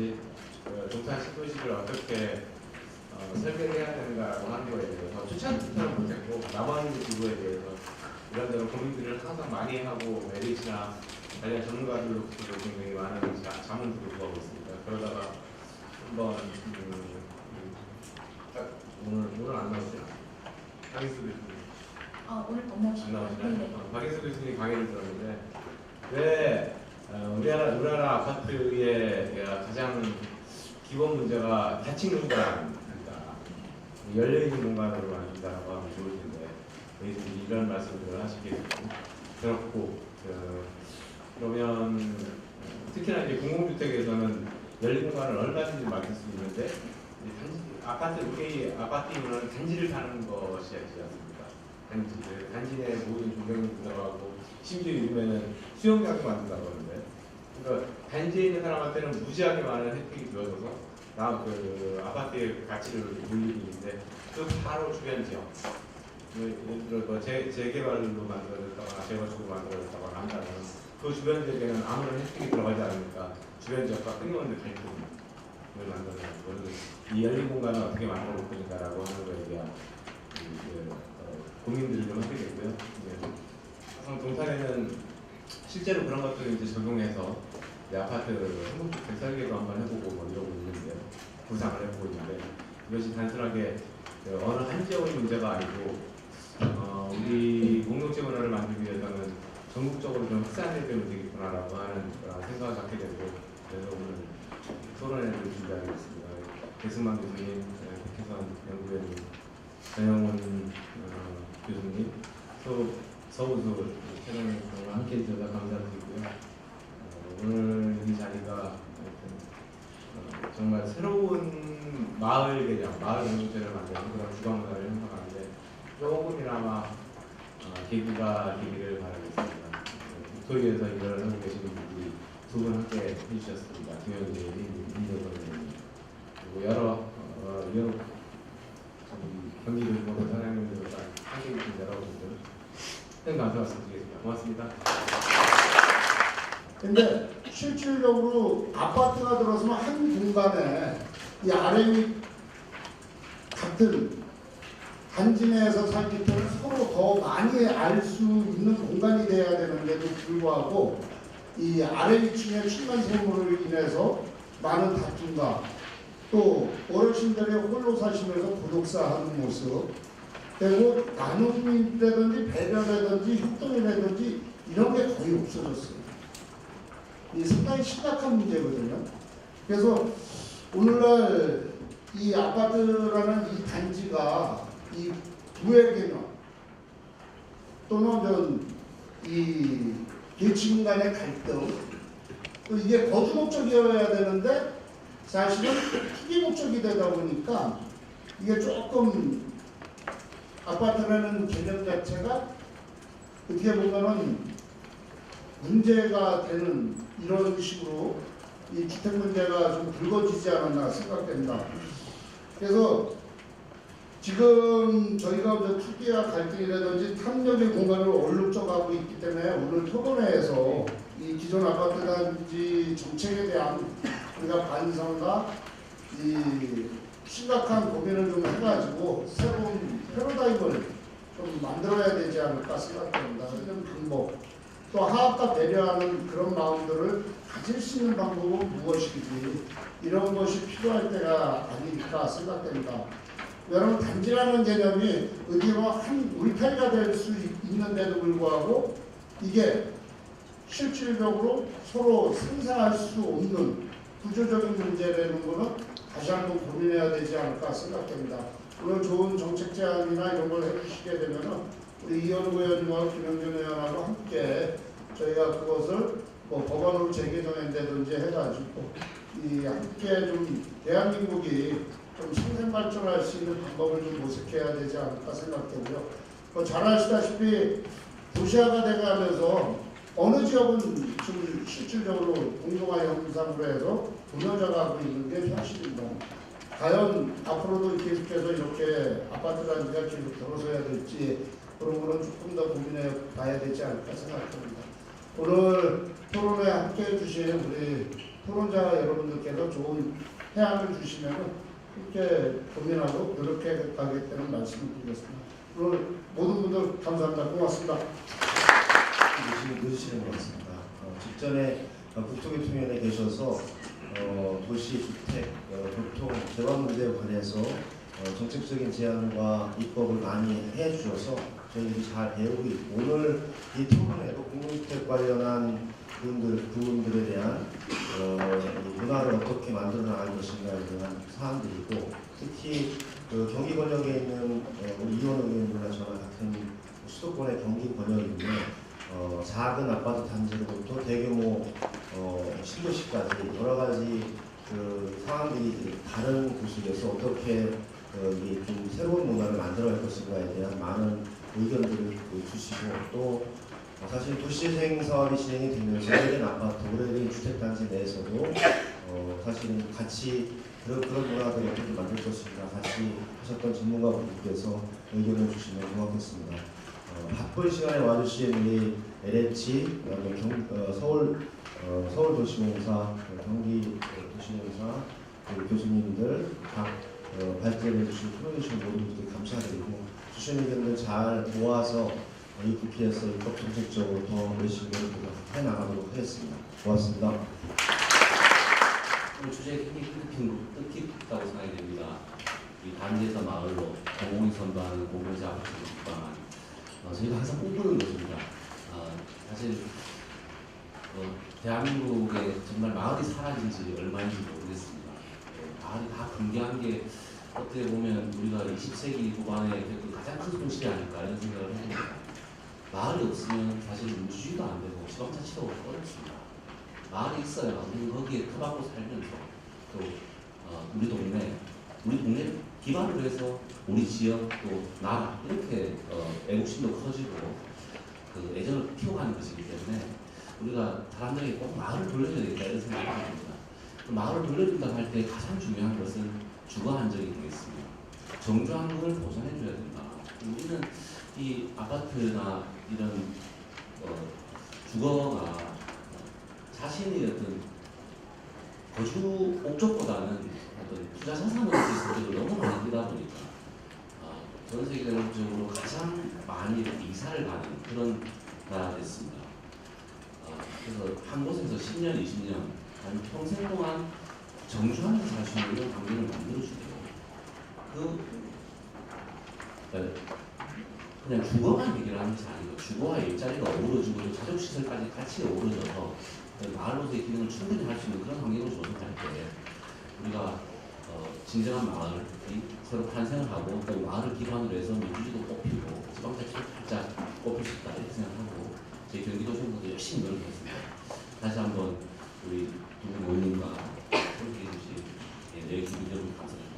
이제 동탄 신도시를 어떻게 설계를 해야 되는가라고 하는 거에 대해서 추천을 못했고 나머지 부분에 대해서 이런저런 고민들을 항상 많이 하고 LH나 관련 전문가들로부터 굉장히 많은 자문들을 구하고 있습니다. 그러다가 한번 오늘 안 나오죠? 박인수 교수님. 오늘 안 나오시나요? 네. 박인수 교수님 강의를 들었는데 왜 우리나라 아파트의 가장 기본 문제가 닫힌 공간입니다. 열려있는 공간으로 만든다고 하면 좋을 텐데 이런 말씀들을 하시게 되었고 그러면 특히나 이제 공공주택에서는 열린 공간을 얼마든지 만들 수 있는데 우리 아파트는 단지를 사는 것이 아니지 않습니까? 단지 내 모든 조경이 들어가고 심지어 요즘에는 수영장도 만든다고 하는데 그러니까 단지에 있는 사람한테는 무지하게 많은 혜택이 주어져서 아파트의 가치를 올리고 있는데 그 바로 주변 지역 예를 들어 재개발로 만들어졌다거나 재건축으로 만들어졌다거나 한다면 그 주변 지역에는 아무런 혜택이 들어가지 않으니까 주변 지역과 끊임없는 갈등을 만들어내고 이 열린 공간을 어떻게 만들어 볼 것인가라고 하는 거에 대한 고민들을 좀 하게 되고요. 동탄에는 실제로 그런 것들을 이제 적용해서 아파트 한국주택 설계도 한번 해보고 이러고 있는데 구상을 해보고 있는데 이것이 단순하게 어느 한 지역의 문제가 아니고 우리 공동체 문화를 만들기 위해서는 전국적으로 좀 확산해야 되면 되겠구나라고 하는 생각을 갖게 되고 그래서 오늘 토론회를 준비하겠습니다. 배승만 교수님, 백혜선 연구위원님, 전영훈 교수님, 서우수 최강희 교수와 함께 해주셔서 감사드리고요. 오늘 이 자리가 정말 새로운 마을 개념, 마을 공동체를 만드는 그런 주거문화를 형성하는데 조금이나마 계기가 되기를 바라겠습니다. 국토위에서 일을 하고 계시는 분들이 두 분 함께 해주셨습니다. 김영진님, 민정선생님 그리고 여러 경기도지법 사장님들과 함께 계신 여러분들 큰 감사 말씀드리겠습니다. 고맙습니다. 근데 실질적으로 아파트가 들어서면 한 공간에 이 RM이 같은 단지 내에서 살기 때문에 서로 더 많이 알 수 있는 공간이 돼야 되는데도 불구하고 이 RM층의 층간소음으로 인해서 많은 다툼과 또 어르신들이 홀로 사시면서 고독사하는 모습 그리고 나눔이라든지 배려라든지 협동이라든지 이런 게 거의 없어졌어요. 이 상당히 심각한 문제거든요. 그래서 오늘날 이 아파트라는 이 단지가 이 부의 개념 또는 이 계층 간의 갈등 또 이게 거주 목적이어야 되는데 사실은 투기 목적이 되다 보니까 이게 조금 아파트라는 개념 자체가 어떻게 보면은 문제가 되는 이런 식으로 이 주택 문제가 좀 불거지지 않았나 생각됩니다. 그래서 지금 저희가 투기와 갈등이라든지 탐욕의 공간을 얼룩져가고 있기 때문에 오늘 토론회에서 이 기존 아파트 단지 정책에 대한 우리가 반성과 이 심각한 고민을 좀 해가지고 새로운 패러다임을 좀 만들어야 되지 않을까 생각됩니다. 이런 방법 또 화합과 배려하는 그런 마음들을 가질 수 있는 방법은 무엇이지 이런 것이 필요할 때가 아닐까 생각됩니다. 여러분 단지라는 개념이 어디로 한 울타리가 될 수 있는데도 불구하고 이게 실질적으로 서로 상생할 수 없는 구조적인 문제라는 것은 다시 한번 고민해야 되지 않을까 생각됩니다. 오늘 좋은 정책 제안이나 이런 걸 해주시게 되면 우리 이현우 의원님과 김영준 의원하고 함께 저희가 그것을 법안으로 재개정한다든지 해가지고 이 함께 좀 대한민국이 좀 상생 발전할 수 있는 방법을 좀 모색해야 되지 않을까 생각되고요. 잘 아시다시피 도시화가 돼가면서 어느 지역은 지금 실질적으로 공동화 현상으로 해서 무너져가고 있는 게 현실입니다. 과연 앞으로도 계속해서 이렇게 아파트 단지가 계속 들어서야 될지 그런 거는 조금 더 고민해 봐야 되지 않을까 생각합니다. 오늘 토론에 함께 해주신 우리 토론자 여러분들께서 좋은 해안을 주시면 그렇게 고민하고 노력해 가겠다는 말씀을 드리겠습니다. 오늘 모든 분들 감사합니다. 고맙습니다. 지금 늦으시는 것 같습니다. 직전에 국토교통위원회에 계셔서 도시, 주택, 교통, 개발 문제에 관해서 정책적인 제안과 입법을 많이 해주셔서 저희들이 잘 배우고 있고, 오늘 이 토론에도 공동주택 관련한 부분들에 대한 문화를 어떻게 만들어 나갈 것인가에 대한 사안들이고, 특히 경기 권역에 있는 우리 이원 의원님과 저와 같은 수도권의 경기 권역인데 작은 아파트 단지로부터 대규모 신도시까지 여러 가지 상황들이 다른 곳에서 어떻게 이게 좀 새로운 문화를 만들어갈 것인가에 대한 많은 의견들을 주시고, 또 사실 도시재생 사업이 진행이 되면서 오래된 아파트, 오래된 주택단지 내에서도 사실은 같이 그런 문화들을 어떻게 만들 것인가 같이 하셨던 전문가분들께서 의견을 주시면 고맙겠습니다. 바쁜 시간에 와주신 우리 LH, 서울도시공사, 경기도시공사 교수님들 각 발제해 주신 토론해 주신 모든 분들께 감사드리고, 주신 의견들 잘 모아서 이 국회에서 입법 정책적으로 더 열심히 해나가도록 하겠습니다. 고맙습니다. 오늘 주제가 굉장히 뜻깊다고 생각이 됩니다. 이 단지에서 마을로 공공이 선도하는 공공재 아파트 방안, 저희가 항상 꿈꾸는 것입니다. 사실 대한민국에 정말 마을이 사라진 지 얼마인지 모르겠습니다. 마을이 다 붕괴한 게 어떻게 보면 우리가 20세기 후반에 가장 큰 손실이 아닐까 이런 생각을 해봅니다. 마을이 없으면 사실 민주주의도 안 되고 지방자치도 어렵습니다. 마을이 있어야 우리는 거기에 터받고 살면서 또 우리 동네 기반으로 해서 우리 지역 또 나라 이렇게 애국심도 커지고 애정을 키워가는 것이기 때문에 우리가 사람들에게 꼭 마을을 돌려줘야 되겠다 이런 생각을 합니다. 마을을 돌려준다고 할 때 가장 중요한 것은 주거 안정이 되겠습니다. 정주 환경을 보존해줘야 된다. 우리는 이 아파트나 이런 주거가 자신의 어떤 거주 목적보다는 어떤 투자 자산으로 있을 때도 너무 많이 뛰다 보니까 전 세계적으로 가장 많이 이사를 가는 그런 나라가 됐습니다. 그래서 한 곳에서 10년, 20년, 한 평생 동안 정주하면서 살 수 있는 이런 환경을 만들어주고요. 그냥 주거만 해결하는 것이 아니고 주거와 일자리가 어우러지고 자족시설까지 같이 어우러져서 마을로서의 기능을 충분히 할 수 있는 그런 환경을 조성할 때 우리가 진정한 마을이 새로 탄생을 하고 또 마을을 기반으로 해서 민주주의도 뽑히고 지방자치도 활짝 뽑힐 수 있다 이렇게 생각하고 저희 경기도청도 열심히 노력했습니다. 다시 한번 우리 두 분 의원님과 함께 해주신 내일 주민 여러분 감사드립니다.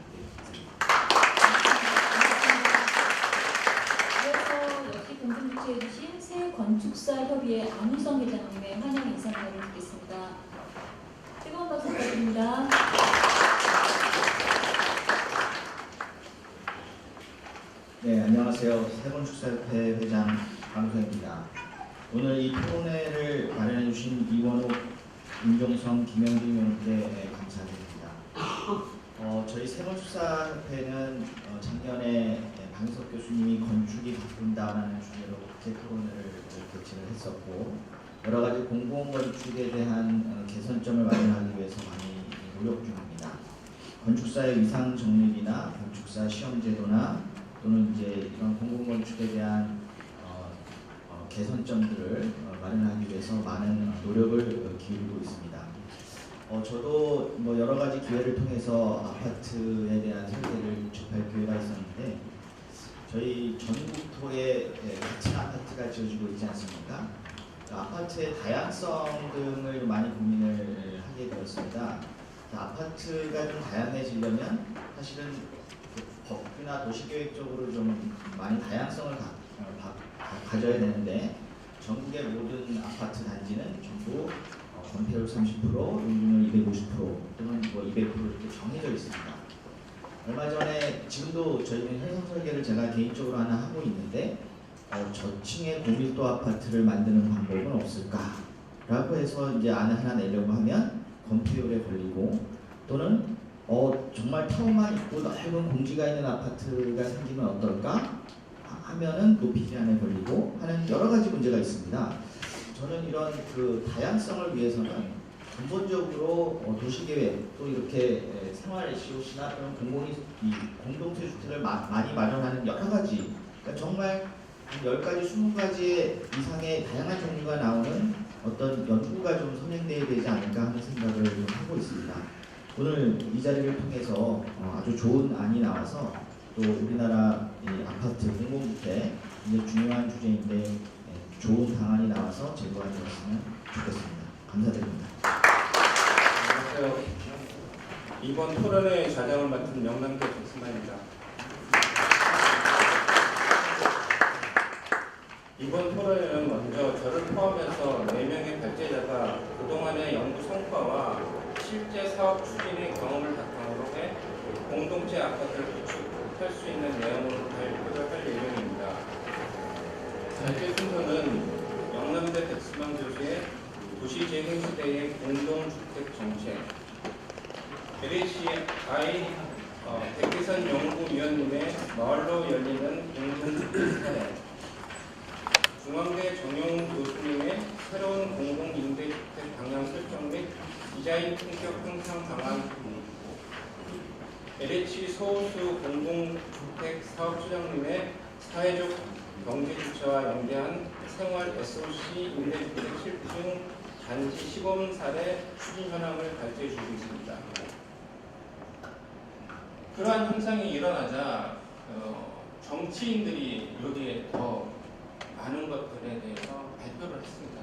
해주신 새 건축사 협의회 안우성 회장님의 환영 인사말을 듣겠습니다. 뜨거운 박수 부탁드립니다. 네, 안녕하세요. 새건축사협회 회장 안우성입니다. 오늘 이 토론회를 마련해 주신 이원욱, 윤종성, 김영진 의원께 감사드립니다. 저희 새건축사협회는 작년에 강석 교수님이 건축이 바꾼다라는 주제로 국제 토론회를 개최를 했었고, 여러 가지 공공건축에 대한 개선점을 마련하기 위해서 많이 노력 중입니다. 건축사의 위상 정립이나 건축사 시험 제도나 또는 이제 이런 공공건축에 대한 개선점들을 마련하기 위해서 많은 노력을 기울이고 있습니다. 저도 뭐 여러 가지 기회를 통해서 아파트에 대한 설계를 접할 기회가 있었는데, 저희 전국토에 같은 아파트가 지어지고 있지 않습니까? 아파트의 다양성 등을 많이 고민을 하게 되었습니다. 아파트가 좀 다양해지려면 사실은 법이나 도시계획적으로 좀 많이 다양성을 가져야 되는데, 전국의 모든 아파트 단지는 전부 건폐율 30%, 용적률 250% 또는 뭐 200% 이렇게 정해져 있습니다. 얼마 전에 지금도 저희는 해상 설계를 제가 개인적으로 하나 하고 있는데, 저층의 고밀도 아파트를 만드는 방법은 없을까라고 해서 이제 안을 하나 내려고 하면 건폐율에 걸리고 또는 정말 타워만 있고 넓은 공지가 있는 아파트가 생기면 어떨까 하면은 높이 제한에 걸리고 하는 여러 가지 문제가 있습니다. 저는 이런 그 다양성을 위해서는 근본적으로 도시계획 또 이렇게 생활 SOC나 또는 공동체 주택을 많이 마련하는 여러 가지, 그러니까 정말 한 10가지, 20가지 이상의 다양한 종류가 나오는 어떤 연구가 좀 선행돼야 되지 않을까 하는 생각을 좀 하고 있습니다. 오늘 이 자리를 통해서 아주 좋은 안이 나와서 또 우리나라 이 아파트 공공주택 굉장히 중요한 주제인데 좋은 방안이 나와서 제도가 되었으면 좋겠습니다. 감사드립니다. 안녕하세요. 이번 토론의 좌장을 맡은 명남대 백승만입니다. 이번 토론에는 먼저 저를 포함해서 4명의 발제자가 그동안의 연구 성과와 실제 사업 추진의 경험을 바탕으로 해 공동체 아파트를 구축할 수 있는 내용으로 발표를 할 예정입니다. 발제 순서는 영남대 백승만 교수의 도시재생시대의 공동주택 정책, LHI 백기선 연구위원님의 마을로 열리는 공동주택 사례, 중앙대 정용 교수님의 새로운 공공임대주택 방향 설정 및 디자인 품격 향상 방안, LH 서울수 공동주택 사업소장님의 사회적 경제 주체와 연계한 생활 SOC 임대주택 실증 단지 시범 사례 추진 현황을 발표해 주고 있습니다. 그러한 현상이 일어나자 정치인들이 여기에 더 많은 것들에 대해서 발표를 했습니다.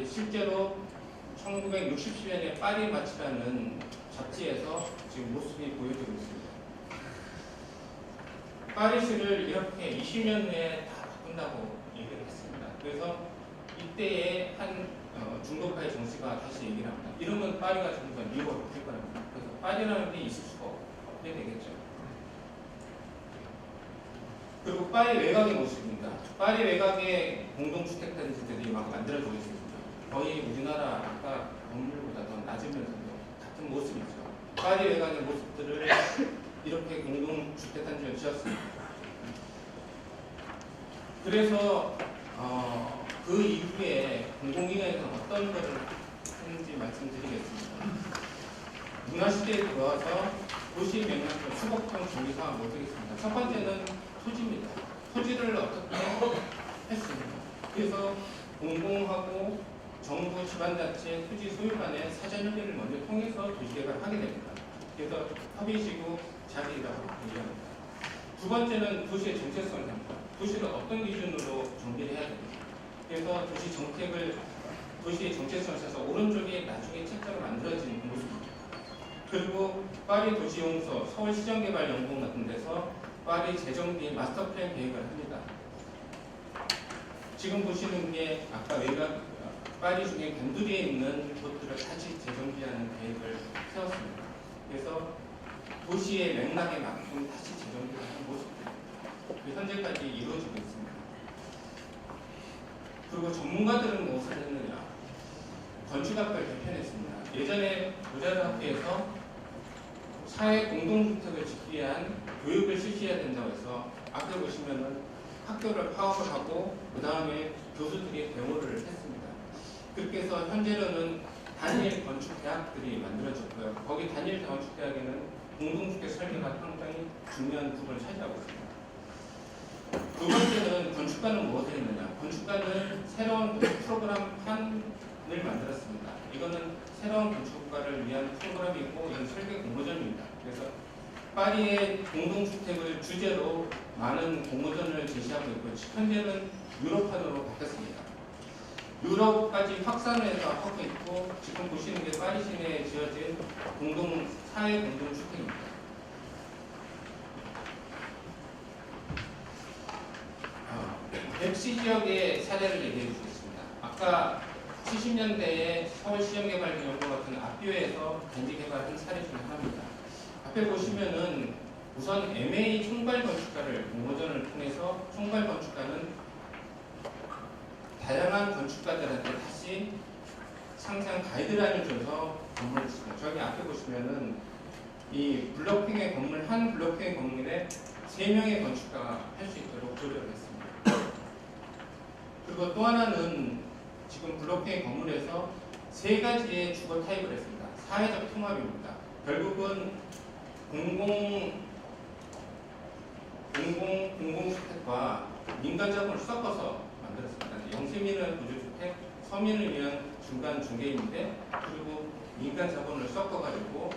실제로 1960년에 파리마치라는 잡지에서 지금 모습이 보여지고 있습니다. 파리시를 이렇게 20년 내에 다 바꾼다고 얘기를 했습니다. 그래서 이때에 한 중도파의 정치가 다시 얘기를 합니다. 이러면 파리가 좀 더 미국으로 바뀔 거랍니다. 그래서 파리라는 게 있을 수가 없게 되겠죠. 그리고 파리 외곽의 모습입니다. 파리 외곽의 공동주택 단지들이 막 만들어지고 있습니다. 거의 우리나라 아까 건물보다 더 낮으면서도 같은 모습이죠. 파리 외곽의 모습들을 이렇게 공동주택 단지를 지었습니다. 그래서 그 이후에 공공기관에서 어떤 것을 했는지 말씀드리겠습니다. 문화시대에 들어와서 도시 맥락과 수법형 정의사항을 모르겠습니다. 첫 번째는 토지입니다. 토지를 어떻게 했습니까? 그래서 공공하고 정부 지방자치 토지 소유 간의 사전협의를 먼저 통해서 도시개발을 하게 됩니다. 그래서 협의시고 자리라고 얘기합니다. 두 번째는 도시의 정체성을 합니다. 도시를 어떤 기준으로 정비를 해야 됩니다. 그래서 도시의 정체성을 써서 오른쪽에 나중에 책자로 만들어진 모습입니다. 그리고 파리 도시용서, 서울시정개발연구원 같은 데서 파리 재정비 마스터 플랜 계획을 합니다. 지금 보시는 게 아까 외곽 파리 중에 변두리에 있는 곳들을 다시 재정비하는 계획을 세웠습니다. 그래서 도시의 맥락에 맞게 다시 재정비하는 모습들 현재까지 이루어지고 있습니다. 그리고 전문가들은 무엇을 했느냐? 건축학과를 개편했습니다. 예전에 모자르학교에서 사회 공동주택을 짓기 위한 교육을 실시해야 된다고 해서 앞에 보시면은 학교를 파업을 하고 그 다음에 교수들이 대우를 했습니다. 그렇게 해서 현재로는 단일 건축대학들이 만들어졌고요. 거기 단일 건축대학에는 공동주택 설계가 상당히 중요한 부분을 차지하고 있습니다. 두 번째는 건축가는 무엇을 했느냐? 건축가는 새로운 프로그램 판을 만들었습니다. 이거는 새로운 건축가를 위한 프로그램이고 이건 설계 공모전입니다. 그래서 파리의 공동주택을 주제로 많은 공모전을 제시하고 있고 현재는 유럽판으로 바뀌었습니다. 유럽까지 확산해서 하고 있고 지금 보시는 게 파리 시내에 지어진 사회 공동주택입니다. 벽시 지역의 사례를 얘기해 주겠습니다. 아까 70년대에 서울시정개발연구원 같은 앞뷰에서 단지 개발한 사례 중에 하나입니다. 앞에 보시면은 우선 MA 총괄건축가를 공모전을 통해서 총괄건축가는 다양한 건축가들한테 다시 상세한 가이드라인을 줘서 건물을 짓습니다. 저기 앞에 보시면은 이 블록핑의 건물, 한 블록핑의 건물에 3명의 건축가가 할 수 있도록 조력을 했습니다. 그리고 또 하나는 지금 블록핑의 건물에서 3가지의 주거 타입을 했습니다. 사회적 통합입니다. 결국은 공공주택과 민간 자본을 섞어서 만들었습니다. 영세민은 구조주택, 서민을 위한 중간 중개인인데, 그리고 민간 자본을 섞어가지고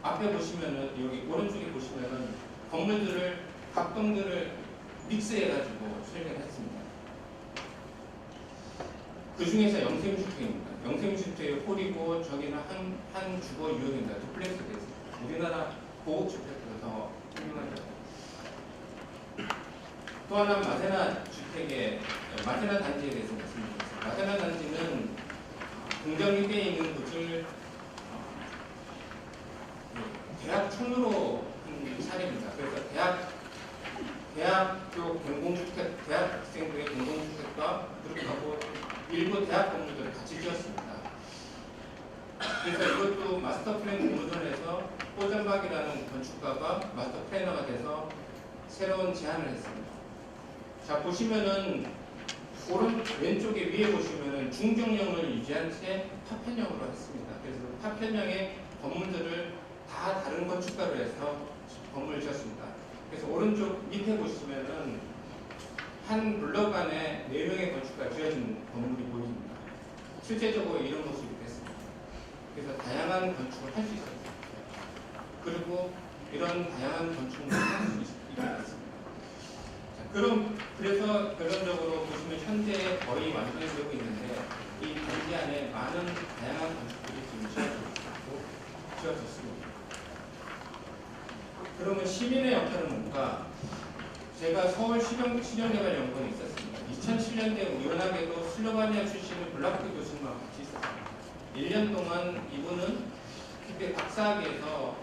앞에 보시면은 여기 오른쪽에 보시면은 건물들을 각동들을 믹스해가지고 설계했습니다. 그 중에서 영세민주택입니다. 영세민주택의 홀이고 저기는 한 주거 유형입니다. 두플렉스 되어 있습니다. 우리나라 고급주택보다 더 훌륭하죠. 또 하나 마테나 단지에 대해서 말씀드리겠습니다. 마테나 단지는 공정위에 있는 곳을 대학촌으로 한 사례입니다. 그래서 대학교 공공주택, 대학생들의 공공주택과 그렇게 하고 일부 대학 건물들을 같이 지었습니다. 그래서 이것도 마스터 플랜 공모전에서 호전박이라는 건축가가 마스터 플래너가 돼서 새로운 제안을 했습니다. 자, 보시면은 왼쪽에 위에 보시면은 중정형을 유지한 채 파편형으로 했습니다. 그래서 파편형의 건물들을 다 다른 건축가로 해서 건물을 지었습니다. 그래서 오른쪽 밑에 보시면은 한 블럭 안에 4명의 건축가가 지어진 건물이 보입니다. 실제적으로 이런 모습이 됐습니다. 그래서 다양한 건축을 할 수 있었습니다. 그리고 이런 다양한 건축을 할 수 있게 됐습니다. 그래서 결론적으로 보시면 현재 거의 완성되고 있는데 이 단지 안에 많은 다양한 건축들이 지금 지어졌습니다. 그러면 시민의 역할은 뭔가? 제가 서울 시정개발연구원에 있었습니다. 2007년대 우연하게도 슬로바니아 출신의 블라크 교수님과 같이 있었습니다. 1년 동안 이분은 그때 박사학위에서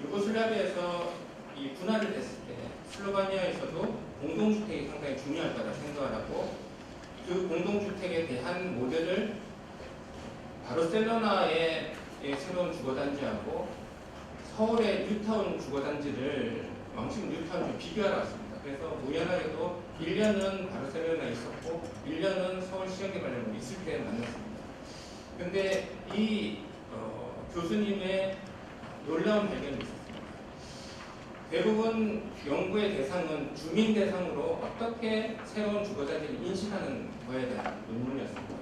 유고슬라비아에서 이 분할을 했을 때 슬로바니아에서도 공동주택이 상당히 중요할 거라 생각을 하고 그 공동주택에 대한 모델을 바르셀로나의 새로운 주거단지하고 서울의 뉴타운 주거단지를 왕십 뉴타운을 비교하러 왔습니다. 그래서 우연하게도 1년은 바르셀로나에 있었고 1년은 서울 시정개발연구원에 있을 때 만났습니다. 그런데 이 교수님의 놀라운 발견이 있었습니다. 대부분 연구의 대상은 주민 대상으로 어떻게 새로운 주거단지를 인식하는 거에 대한 논문이었습니다.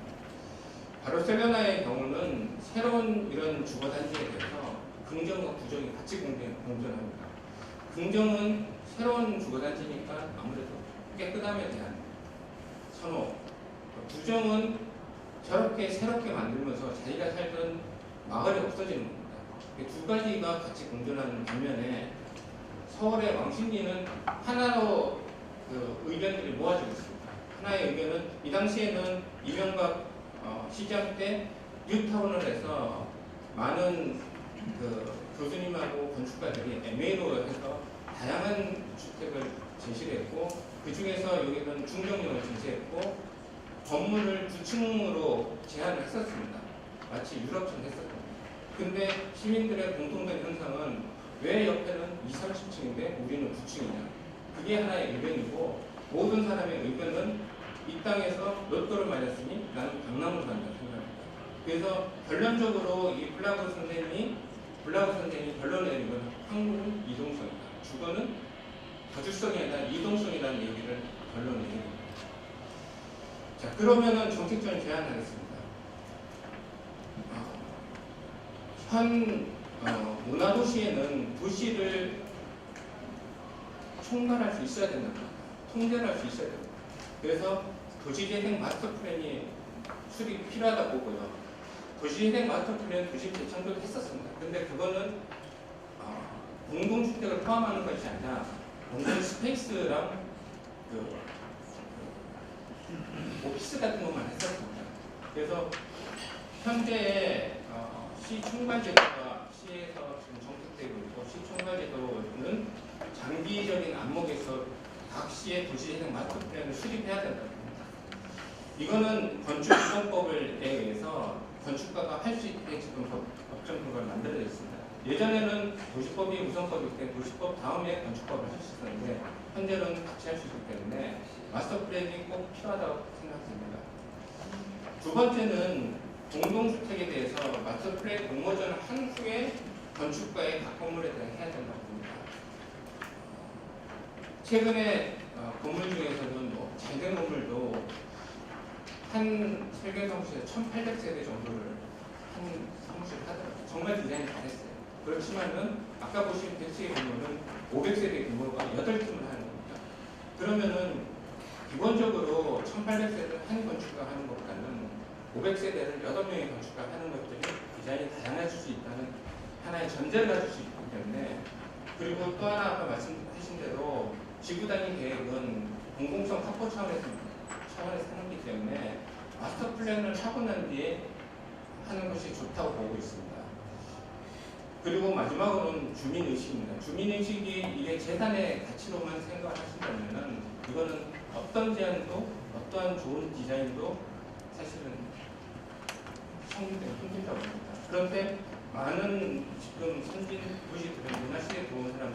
바르셀로나의 경우는 새로운 이런 주거단지에 대해서 긍정과 부정이 같이 공존합니다. 긍정은 새로운 주거단지니까 아무래도 깨끗함에 대한 선호, 부정은 저렇게 새롭게 만들면서 자기가 살던 마을이 없어지는 겁니다. 두 가지가 같이 공존하는 반면에 서울의 왕십리는 하나로 의견들이 모아지고 있습니다. 하나의 의견은 이 당시에는 이명박 시장 때 뉴타운을 해서 많은 교수님하고 건축가들이 MA로 해서 다양한 주택을 제시를 했고 그 중에서 여기는 중정형을 제시했고 건물을 9층으로 제한을 했었습니다. 마치 유럽처럼 했었거든요. 근데 시민들의 공통된 현상은 왜 옆에는 20, 30층인데 우리는 9층이냐. 그게 하나의 의견이고 모든 사람의 의견은 이 땅에서 로또를 맞았으니 나는 강남으로 간다고 생각합니다. 그래서 결론적으로 이 블라그 선생님이 결론을 내린 건 한국은 이동성이다. 주거는 가주성이 아니라 이동성이라는 얘기를 결론을 내린 겁니다. 자, 그러면은 정책적인 제안을 하겠습니다. 현 문화도시에는 도시를 총괄할 수 있어야 된다. 통제를 할 수 있어야 된다. 그래서 도시재생 마스터 플랜이 수립이 필요하다고 보고요. 도시재생 마스터 플랜 도시 제청도 했었습니다. 근데 그거는 공동주택을 포함하는 것이 아니라 공동 스페이스랑 오피스 같은 것만 했었습니다. 그래서 현재 시 총괄제도가 시에서 지금 정책되고 있고 시 총괄제도는 장기적인 안목에서 각 시의 도시재생 마스터 플랜을 수립해야 된다고 합니다. 이거는 건축기본법에 의해서 건축가가 할 수 있게 지금 법정 근거를 만들어졌습니다. 예전에는 도시법이 우선법이기 때문에 도시법 다음에 건축법을 할 수 있었는데 현재는 같이 할 수 있기 때문에 마스터 플랜이 꼭 필요하다고 생각됩니다. 두 번째는 공동주택에 대해서 마스터 플랜 공모전을 한 후에 건축가의 각 건물에 대해 해야 된다고 봅니다. 최근에 건물 중에서는 뭐 잘된 건물도 한 설계 사무실에 1,800세대 정도를 한 사무실을 하더라고요. 정말 디자인이 잘했어요. 그렇지만은 아까 보신 대치의 규모는 500세대 규모가 8팀을 하는 겁니다. 그러면은 기본적으로 1,800세대를 한 건축가가 하는 것보다는 500세대를 8명의 건축가가 하는 것들이 디자인이 다양해질 수 있다는 하나의 전제를 가질 수 있기 때문에, 그리고 또 하나 아까 말씀하신 대로 지구단위 계획은 공공성 확보 차원에서 하는 거기 때문에 마스터 플랜을 하고 난 뒤에 하는 것이 좋다고 보고 있습니다. 그리고 마지막으로는 주민의식입니다. 주민의식이 이게 재산의 가치로만 생각을 하신다면 이거는 어떤 제안도 어떠한 좋은 디자인도 사실은 성공되기 힘들다고 봅니다. 그런데 많은 지금 선진 도시들은, 문화시대에 들어온 사람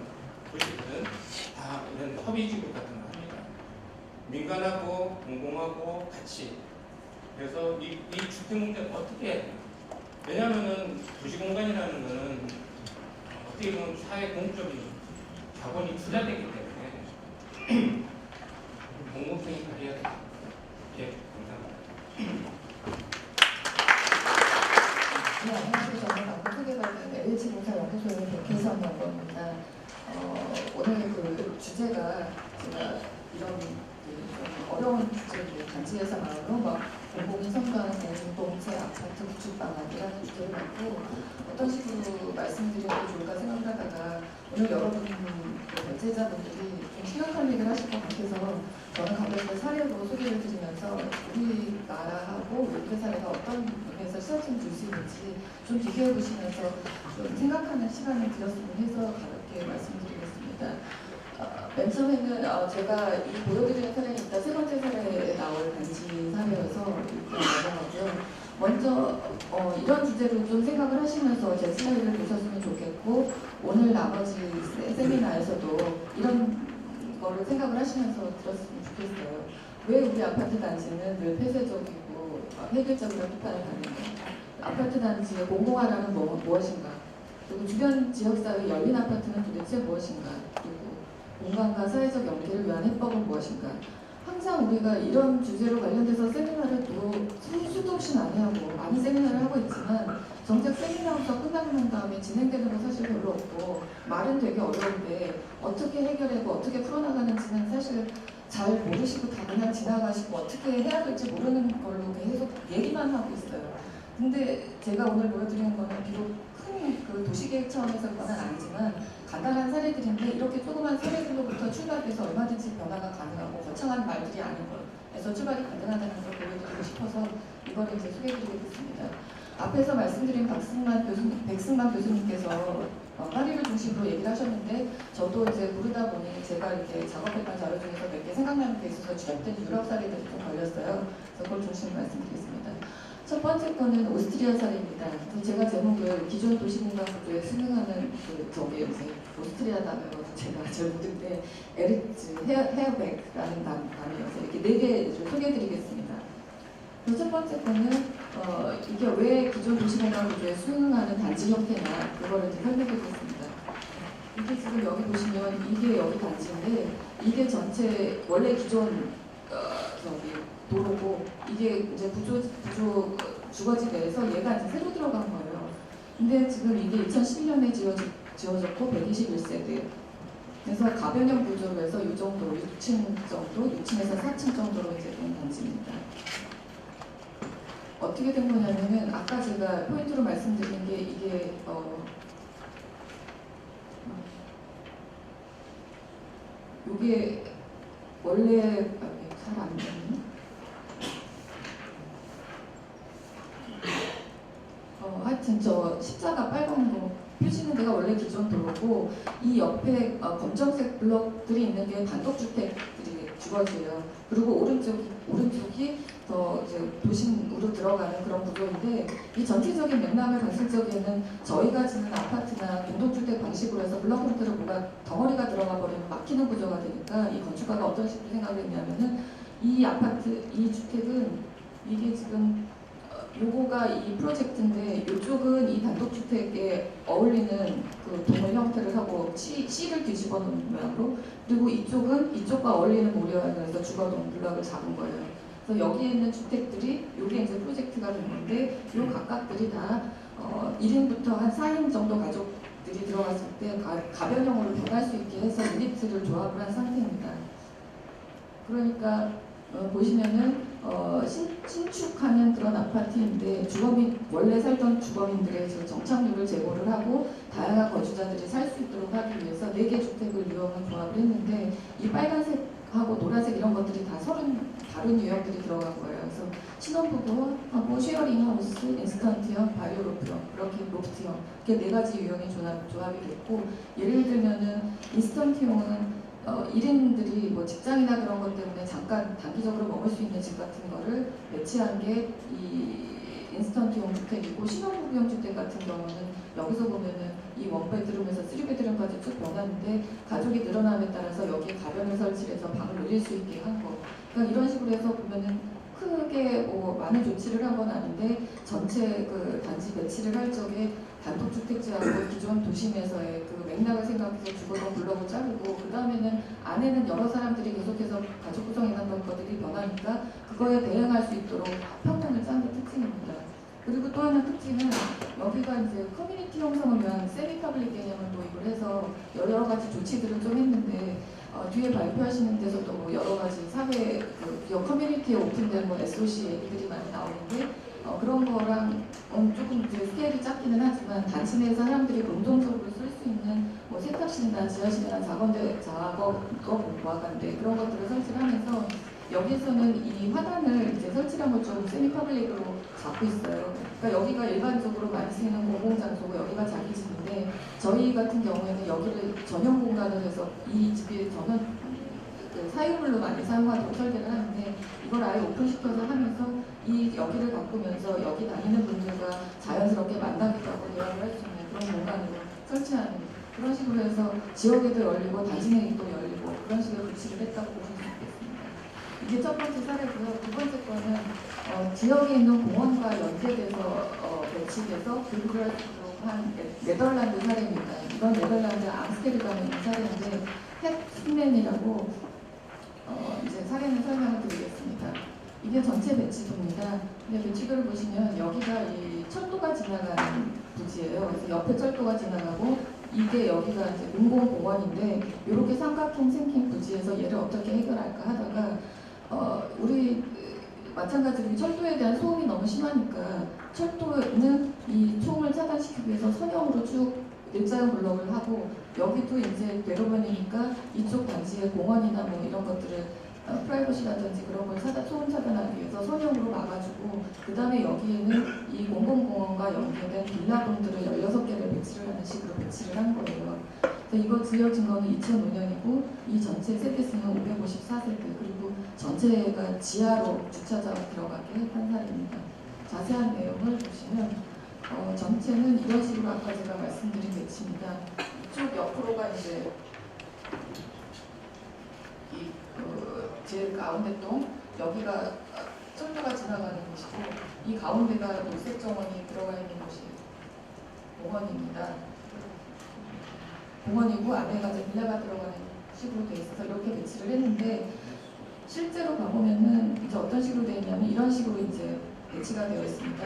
도시들은 다 이런 협의지구 같은 거 합니다. 민간하고 공공하고 같이. 그래서 이 주택 문제를 어떻게 해야 돼요? 왜냐하면은 도시공간이라는 거는 어떻게 보면 사회 공적인 자본이 투자되기 때문에 공공성이 발휘해야 됩니다. 예, 감사합니다. 네, 안녕하세요. 저는 방금 소개받은 LH공사 연구소의 백혜선 연구원입니다. 오늘 그 주제가 제가 이런 좀 어려운 주제인데 단지에서 나오는 공공이 선도하는 공동체 아파트 구축 방안이라는 주제를 갖고 어떤 식으로 말씀드리면 좋을까 생각을 하다가 오늘 여러분 발제자분들이 좀 심각한 얘기를 하실 것 같아서 저는 가볍게 사례로 소개를 드리면서 우리나라하고 외국의 사례가 어떤 부분에서 시사점을 줄 수 있는지 좀 비교해 보시면서 좀 생각하는 시간을 드렸으면 해서 가볍게 말씀드리겠습니다. 맨 처음에는 제가 이 보여드리는 사례는 일단 세 번째 사례에 나올 단지 사례여서 이렇게 넘어가고요. 먼저 이런 주제로 좀 생각을 하시면서 제 슬라이드를 보셨으면 좋겠고, 오늘 나머지 세미나에서도 이런 거를 생각을 하시면서 들었으면 좋겠어요. 왜 우리 아파트 단지는 늘 폐쇄적이고 획일적으로 비판을 받는가? 아파트 단지의 공공화라는 무엇인가? 그리고 주변 지역사회 열린 아파트는 도대체 무엇인가? 그리고 공간과 사회적 연계를 위한 해법은 무엇인가? 항상 우리가 이런 주제로 관련돼서 세미나를 또 수도 없이 많이 하고 많이 세미나를 하고 있지만 정작 세미나부터 끝나고 난 다음에 진행되는 건 사실 별로 없고 말은 되게 어려운데 어떻게 해결하고 어떻게 풀어나가는지는 사실 잘 모르시고 다 그냥 지나가시고 어떻게 해야 될지 모르는 걸로 계속 얘기만 하고 있어요. 근데 제가 오늘 보여드리는 거는 비록 큰 그 도시계획 차원에서의 건 아니지만 간단한 사례들인데 이렇게 조그만 사례들로부터 출발해서 얼마든지 변화가 가능하고 거창한 말들이 아닌 것에서 출발이 가능하다는 걸 보여드리고 싶어서 이거를 이제 소개해드리겠습니다. 앞에서 말씀드린 백승만 교수님께서 파리를 중심으로 얘기를 하셨는데 저도 이제 부르다 보니 제가 이렇게 작업했던 자료 중에서 몇 개 생각나는 게 있어서 주력된 유럽 사례들이 좀 걸렸어요. 그래서 그걸 중심으로 말씀드리겠습니다. 첫 번째 거는 오스트리아 사례입니다. 제가 제목을 기존 도시공간 구조에 순응하는 저기 이제 오스트리아 단어로 제가 잘 모르는데 에르츠 헤어백라는 단어여서 이렇게 4개 소개해드리겠습니다. 첫 번째 거는 이게 왜 기존 도시공간 구조에 순응하는 단지 형태냐 그거를 이제 설명해드리겠습니다. 이게 지금 여기 보시면 이게 여기 단지인데 이게 전체 원래 기존 저기 도로고 이게 이제 주거지 내에서 얘가 이제 새로 들어간 거예요. 근데 지금 이게 2010년에 지어졌고 121세대. 그래서 가변형 구조로 해서 이 정도 6층 정도, 6층에서 4층 정도로 이제 된 단지입니다. 어떻게 된 거냐면은 아까 제가 포인트로 말씀드린 게 이게 이게 원래 잘 안 되네. 하여튼 저 십자가 빨간 거 표시는 데가 원래 기존 도로고 이 옆에 검정색 블럭들이 있는 게 단독주택들이 주거지예요. 그리고 오른쪽이 더 이제 도심으로 들어가는 그런 구조인데 이 전체적인 맥락을 봤을 적에는 저희가 짓는 아파트나 공동주택 방식으로 해서 블록 형태로 뭐가 덩어리가 들어가 버리면 막히는 구조가 되니까 이 건축가가 어떤 식으로 생각을 했냐면은 이 아파트, 이 주택은 이게 지금 요거가 이 프로젝트인데 이쪽은 이 단독주택에 어울리는 그 동물 형태를 하고 C를 뒤집어 놓은 모양으로 그리고 이쪽은 이쪽과 어울리는 모양으로 해서 주거동 블럭을 잡은 거예요. 그래서 여기에 있는 주택들이 요게 이제 프로젝트가 된 건데 요 각각들이 다 1인부터 한 4인 정도 가족들이 들어갔을 때 가변형으로 변할 수 있게 해서 유니트를 조합을 한 상태입니다. 그러니까 보시면은 신축하는 그런 아파트인데 주거민 원래 살던 주거민들의 정착률을 제고를 하고 다양한 거주자들이 살 수 있도록 하기 위해서 4개 주택을 이용한 조합을 했는데 이 빨간색하고 노란색 이런 것들이 다 다른 유형들이 들어간 거예요. 그래서 신혼부부하고 쉐어링 하우스, 인스턴트형, 바리오 로프형, 이렇게 로프트형 이렇게 4가지 유형의 조합이 됐고 예를 들면은 인스턴트형은 1인들이 뭐 직장이나 그런 것 때문에 잠깐 단기적으로 머물 수 있는 집 같은 거를 매치한 게 이 인스턴트용 주택이고 신혼부부용 주택 같은 경우는 여기서 보면은 이 원베드룸에서 3베드룸까지 쭉 변하는데 가족이 늘어남에 따라서 여기에 가변을 설치해서 방을 늘릴 수 있게 한 거. 그러니까 이런 식으로 해서 보면은 크게 뭐 많은 조치를 한 건 아닌데 전체 그 단지 배치를 할 적에 단독주택지하고 기존 도심에서의 그 맥락을 생각해서 주거동 블럭을 자르고 그 다음에는 안에는 여러 사람들이 계속해서 가족 구성이나 그런 것들이 변하니까 그거에 대응할 수 있도록 평면을 짠 게 특징입니다. 그리고 또 하나 특징은 여기가 이제 커뮤니티 형성을 위한 세미 퍼블릭 개념을 도입을 해서 여러 가지 조치들을 좀 했는데 뒤에 발표하시는 데서도 뭐 여러 가지 사회 그 커뮤니티에 오픈된 뭐 SOC 얘기들이 많이 나오는데 그런 거랑 조금 이제 스케일이 작기는 하지만 단지 내에서 사람들이 공동적으로 쓸 수 있는 뭐 세탁실이나 지하실이나 작업과관대 그런 것들을 설치를 하면서 여기서는 이 화단을 이제 설치한 걸 좀 세미 퍼블릭으로 잡고 있어요. 그러니까 여기가 일반적으로 많이 쓰이는 공공장소고 여기가 자기 집인데 저희 같은 경우에는 여기를 전용 공간을 해서 이 집이 저는 그 사유물로 많이 사용하도록 설계를 하는데 이걸 아예 오픈시켜서 하면서 이 여기를 바꾸면서 여기 다니는 분들과 자연스럽게 만나기도 하고 대화를 할 수 있는 그런 공간으로 설치하는 그런 식으로 해서 지역에도 열리고 단지 내에도 열리고 그런 식으로 배치를 했다고 보시면 좋겠습니다. 이게 첫 번째 사례고요. 두 번째 거는 지역에 있는 공원과 연계돼서 배치돼서 교육을 할 수 있도록 한 네덜란드 사례입니다. 이건 네덜란드 암스테르담에 있는 사례인데 헵스맨이라고 이제 사례는 설명을 드리겠습니다. 이게 전체 배치도입니다. 근데 배치도를 보시면 여기가 이 철도가 지나가는 부지예요. 그래서 옆에 철도가 지나가고 이게 여기가 이제 공공공원인데 이렇게 삼각형 생긴 부지에서 얘를 어떻게 해결할까 하다가 우리 마찬가지로 철도에 대한 소음이 너무 심하니까 철도는 이 총을 차단시키기 위해서 선형으로 쭉 일자형 블록을 하고 여기도 이제 대로변이니까 이쪽 단지에 공원이나 뭐 이런 것들을 프라이버시라든지 그런 걸 소음 차단하기 위해서 선형으로 막아주고 그 다음에 여기에는 이 공공공원과 연계된 빌라동들을 16개를 배치를 하는 식으로 배치를 한 거예요. 이거 지어진 거는 2005년이고 이 전체 세대수는 554세대 그리고 전체가 지하로 주차장을 들어가게 한 사례입니다. 자세한 내용을 보시면 전체는 이런 식으로 아까 제가 말씀드린 배치입니다. 이쪽 옆으로가 이제 제일 가운데 동 여기가 철도가 지나가는 곳이고 이 가운데가 녹색 정원이 들어가 있는 곳이 공원입니다. 공원이고 안에가 이제 빌라가 들어가는 식으로 돼 있어서 이렇게 배치를 했는데 실제로 가보면은 이제 어떤 식으로 되어 있냐면 이런 식으로 이제 배치가 되어 있습니다.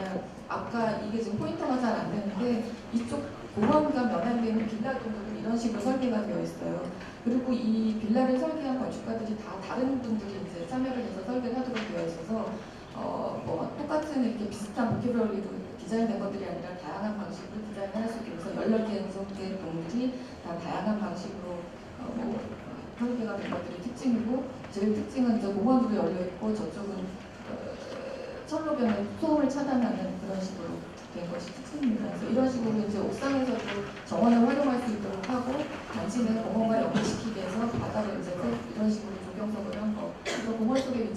아까 이게 지금 포인터가 잘 안 되는데 이쪽 공원과 면한되는 빌라들은 이런 식으로 설계가 되어 있어요. 그리고 이 빌라를 설계한 건축가들이 다 다른 분들이 이제 참여를 해서 설계를 하도록 되어 있어서 뭐 똑같은 이렇게 비슷한 보케블러리로 디자인된 것들이 아니라 다양한 방식으로 디자인을 할 수 있게 해서 16개 동들이 다 다양한 방식으로 설계가 된 것들이 특징이고 제일 특징은 이제 공원으로 열려 있고 저쪽은 철로변의 소음을 차단하는 그런 식으로 된 것이 특징입니다. 그래서 이런 식으로 이제 옥상에서도 정원을 활용할 수 있도록 하고 단지 내 공원과 연결시키기 위해서 바닥을 이제 이런 식으로 조경석을 한 거.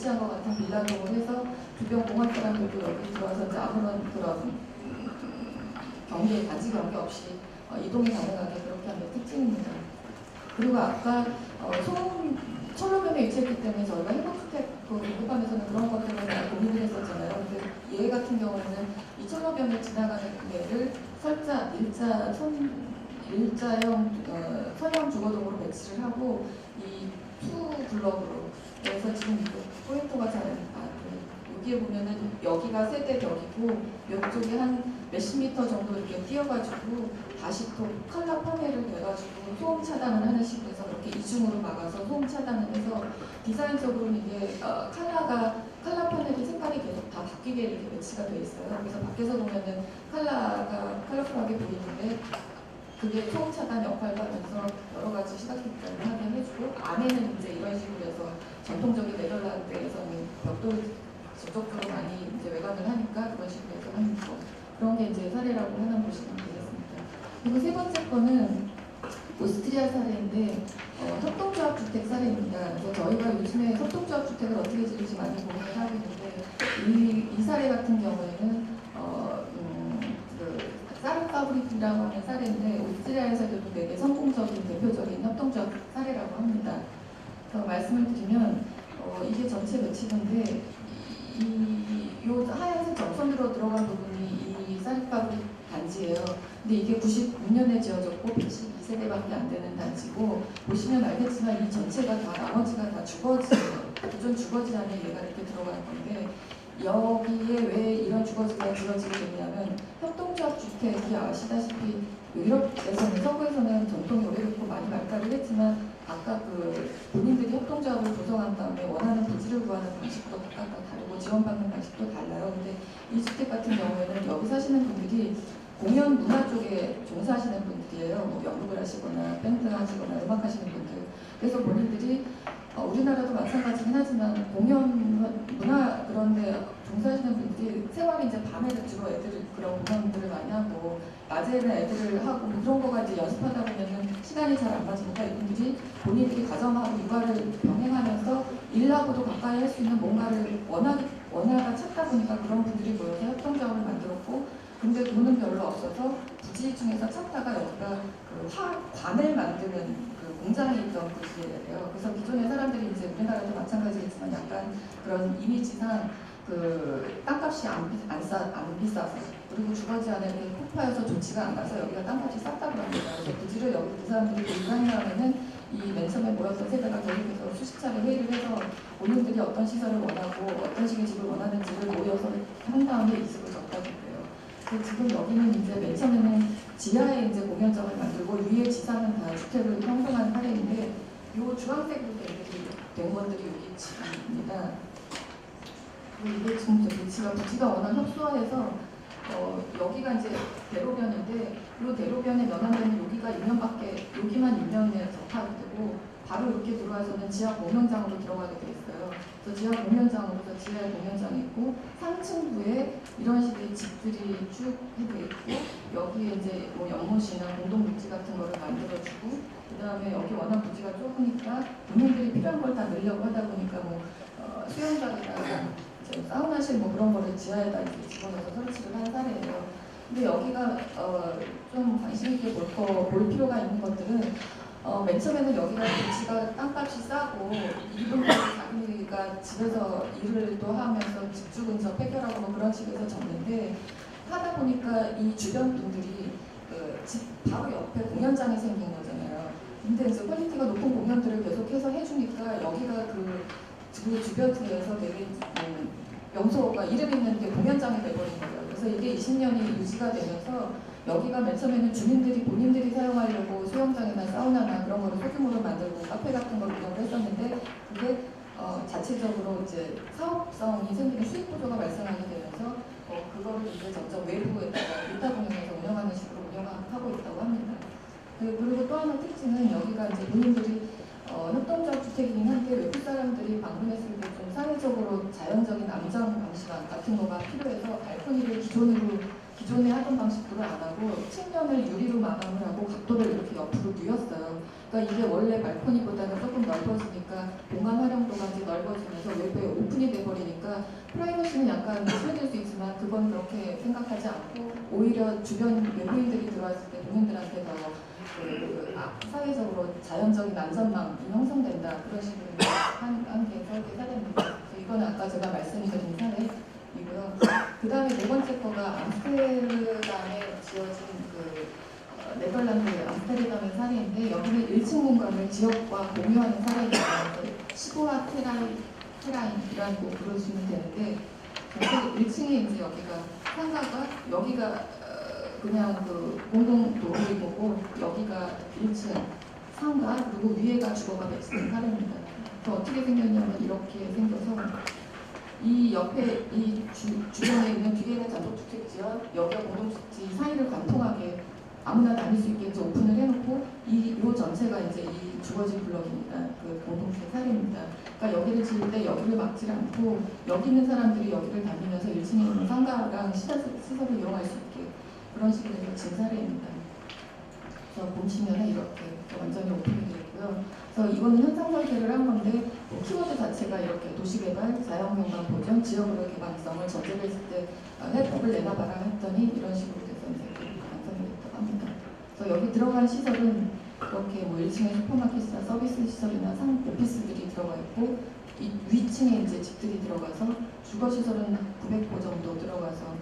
위치한 것 같은 빌라동을 해서 주변 공원 사람들도 여기 들어와서 이제 아무런 그런 경계, 단지 경계 없이 이동이 가능하게 그렇게 하는 특징입니다. 그리고 아까 소음 철로변에 위치했기 때문에 저희가 해방주택 공급함에서는 그런 것들을 많이 고민을 했었잖아요. 근데 얘 같은 경우는 이 철로변을 지나가는 데를 일자형 선형 주거동으로 배치를 하고 이 투 블럭으로 그래서 지금 포인트가 잘 여기에 보면은 여기가 세대 벽이고 이쪽에 한 몇십 미터 정도 이렇게 뛰어가지고 다시 또 칼라 파넬을 내가지고 소음 차단을 하는 식으로 해서 그렇게 이중으로 막아서 소음 차단을 해서 디자인적으로는 이게 칼라 파넬이 색깔이 계속 다 바뀌게 이렇게 배치가 돼 있어요. 그래서 밖에서 보면은 칼라가 컬러풀하게 보이는데 그게 소음 차단 역할을 하면서 여러 가지 시각 색깔을 하게 해주고 안에는 이제 이런 식으로 해서 전통적인 네덜란드에서는 벽돌 저쪽으로 많이 이제 외관을 하니까 그런 식으로 해서 하는 거 그런 게 이제 사례라고 하나 보시면 되겠습니다. 그리고 세 번째 거는 오스트리아 사례인데 협동조합 주택 사례입니다. 그래서 저희가 요즘에 협동조합 주택을 어떻게 지을지 많이 고민을 하고 있는데 이 사례 같은 경우에는 사르파브릭이라고 하는 사례인데 오스트리아에서도 되게 성공적인 대표적인 협동조합 사례라고 합니다. 그래서 말씀을 드리면 이게 전체 매치인데 이 하얀색 점선으로 들어간 부분이 이 사르파브릭 단지예요. 근데 이게 96년에 지어졌고 112세대밖에 안 되는 단지고 보시면 알겠지만 이 전체가 다 나머지가 다 주거지예요. 기존 주거지 안에 얘가 이렇게 들어가는 건데 여기에 왜 이런 주거지가 지어지게 되냐면 협동조합 주택이 아시다시피 유럽에서는 서구에서는 전통이 오래됐고 많이 발달을 했지만 아까 본인들이 협동조합을 구성한 다음에 원하는 부지를 구하는 방식도 각각 다 다르고 지원받는 방식도 달라요. 근데 이 주택 같은 경우에는 여기 사시는 분들이 공연 문화 쪽에 종사하시는 분들이에요. 뭐 연극을 하시거나 밴드 하시거나 음악 하시는 분들. 그래서 본인들이 우리나라도 마찬가지긴 하지만 공연 문화 그런데 종사하시는 분들이 생활이 이제 밤에는 주로 애들을 그런 공연들을 많이 하고 낮에는 애들을 하고 뭐 그런 거가 이제 연습하다 보면은 시간이 잘 안 맞으니까 이분들이 본인들이 가정하고 육아를 병행하면서 일하고도 가까이 할 수 있는 뭔가를 원하가 찾다 보니까 그런 분들이 모여서 협동조합을 만들었고 근데 돈은 별로 없어서 부지 중에서 찾다가 여기가 관을 만드는 공장이 있던 곳이에요. 그래서 기존의 사람들이 이제 우리나라도 마찬가지겠지만 약간 그런 이미지상 땅값이 안 비싸서 그리고 주거지 안에 폭파해서 좋지가 않아서 여기가 땅값이 쌌다고 합니다. 그래서 부지를 여기 그 사람들이 구입하려면은 이 맨 처음에 모였던 세대가 계속해서 수십 차례 회의를 해서 본인들이 어떤 시설을 원하고 어떤 식의 집을 원하는지를 모여서 한 다음에 이 집을 졌다고 해요. 그래서 지금 여기는 이제 맨 처음에는 지하에 이제 공연장을 만들고 위에 지상은 다 주택을 형성한 사례인데 요 주황색으로 된 것들이 여기 집입니다. 이게 지금 부지가 워낙 협소해서 여기가 이제 대로변인데 이 대로변에 면한되는 여기가 2면밖에 여기만 2면에 접하게 되고 바로 이렇게 들어와서는 지하 공연장으로 들어가게 돼 있어요. 그래서 지하 공연장으로서 지하에 공연장이 있고 상층부에 이런 식의 집들이 쭉 해져 있고 여기에 이제 뭐 연못이나 공동복지 같은 거를 만들어주고 그 다음에 여기 워낙 부지가 좁으니까 본인들이 필요한 걸 다 넣으려고 하다 보니까 뭐 수영장이나 사우나실 뭐 그런 거를 지하에다 이렇게 집어넣어서 설치를 한 사례예요. 근데 여기가 좀 관심 있게 볼 필요가 있는 것들은 맨 처음에는 여기가 부지가 땅값이 싸고 이분들이 자기가 집에서 일을 또 하면서 집주 근처 폐결하고 뭐 그런 식으로 졌는데 하다 보니까 이 주변 분들이 집 바로 옆에 공연장이 생긴 거잖아요. 근데 이제 퀄리티가 높은 공연들을 계속해서 해주니까 여기가 그 주변에서 되게 명소가 이름 있는 게 공연장이 돼버린 거예요. 그래서 이게 20년이 유지가 되면서 여기가 맨 처음에는 주민들이 본인들이 사용하려고 수영장이나 사우나나 그런 거를 소규모로 만들고 카페 같은 걸 운영을 했었는데 그게 자체적으로 이제 사업성이 생기는 수익 구조가 발생하게 되면서 그거를 이제 점점 외부에다가 일타 공연에서 운영하는 식으로 운영하고 있다고 합니다. 그리고 또 하나 특징은 여기가 이제 본인들이 협동조합 주택이긴 한데 외국 사람들이 방문했을 때 좀 사회적으로 자연적인 안전 방식 같은 거가 필요해서 발코니를 기존에 하던 방식으로 안 하고 측면을 유리로 마감을 하고 각도를 이렇게 옆으로 뉘었어요. 그러니까 이게 원래 발코니보다는 조금 넓어지니까 공간 활용도가 이제 넓어지면서 외부에 오픈이 돼버리니까 프라이버시는 약간 소외될 수 있지만 그건 그렇게 생각하지 않고 오히려 주변 외부인들이 들어왔을 때 본인들한테 더 사회적으로 자연적인 안전망이 형성된다 그런 식으로 한게 설계 사례입니다. 그래서 이거는 아까 제가 말씀드린 사례이고요. 그 다음에 네 번째 거가 암스테르담에 지어진 네덜란드 암스테르담의 사례인데 여기는 1층 공간을 지역과 공유하는 사례입니다. 15화 테라인이라고 부르시면 되는데 사실 1층에 이제 여기가 상가가 여기가 그냥 공동 도로이고 여기가 1층 상가 그리고 위에가 주거가 배치된 사례입니다. 그래서 어떻게 생겼냐면 이렇게 생겨서 이 옆에 이 주변에 있는 뒤에는 단독주택 지역 여기가 공동주택지 사이를 관통하게 아무나 다닐 수 있게 이제 오픈을 해놓고 요 전체가 이제 이 주거지 블럭입니다. 그 공동주택 사례입니다. 그러니까 여기를 지을 때 여기를 막지 않고 여기 있는 사람들이 여기를 다니면서 1층에 있는 상가랑 시설을 이용할 수 있게 그런 식으로 해서 진 사례입니다. 그래서 보시면 이렇게 완전히 오픈이 되어 있고요. 그래서 이거는 현상 설계를 한 건데 키워드 자체가 이렇게 도시개발, 자연경관 보전, 지역으로의 개방성을 전제를 했을 때 해법을 내놔봐라 했더니 이런 식으로 돼서 이제 완성이 됐다고 합니다. 그래서 여기 들어간 시설은 이렇게 뭐 1층에 슈퍼마켓이나 서비스 시설이나 오피스들이 들어가 있고 이 위층에 이제 집들이 들어가서 주거시설은 900호 정도 들어가서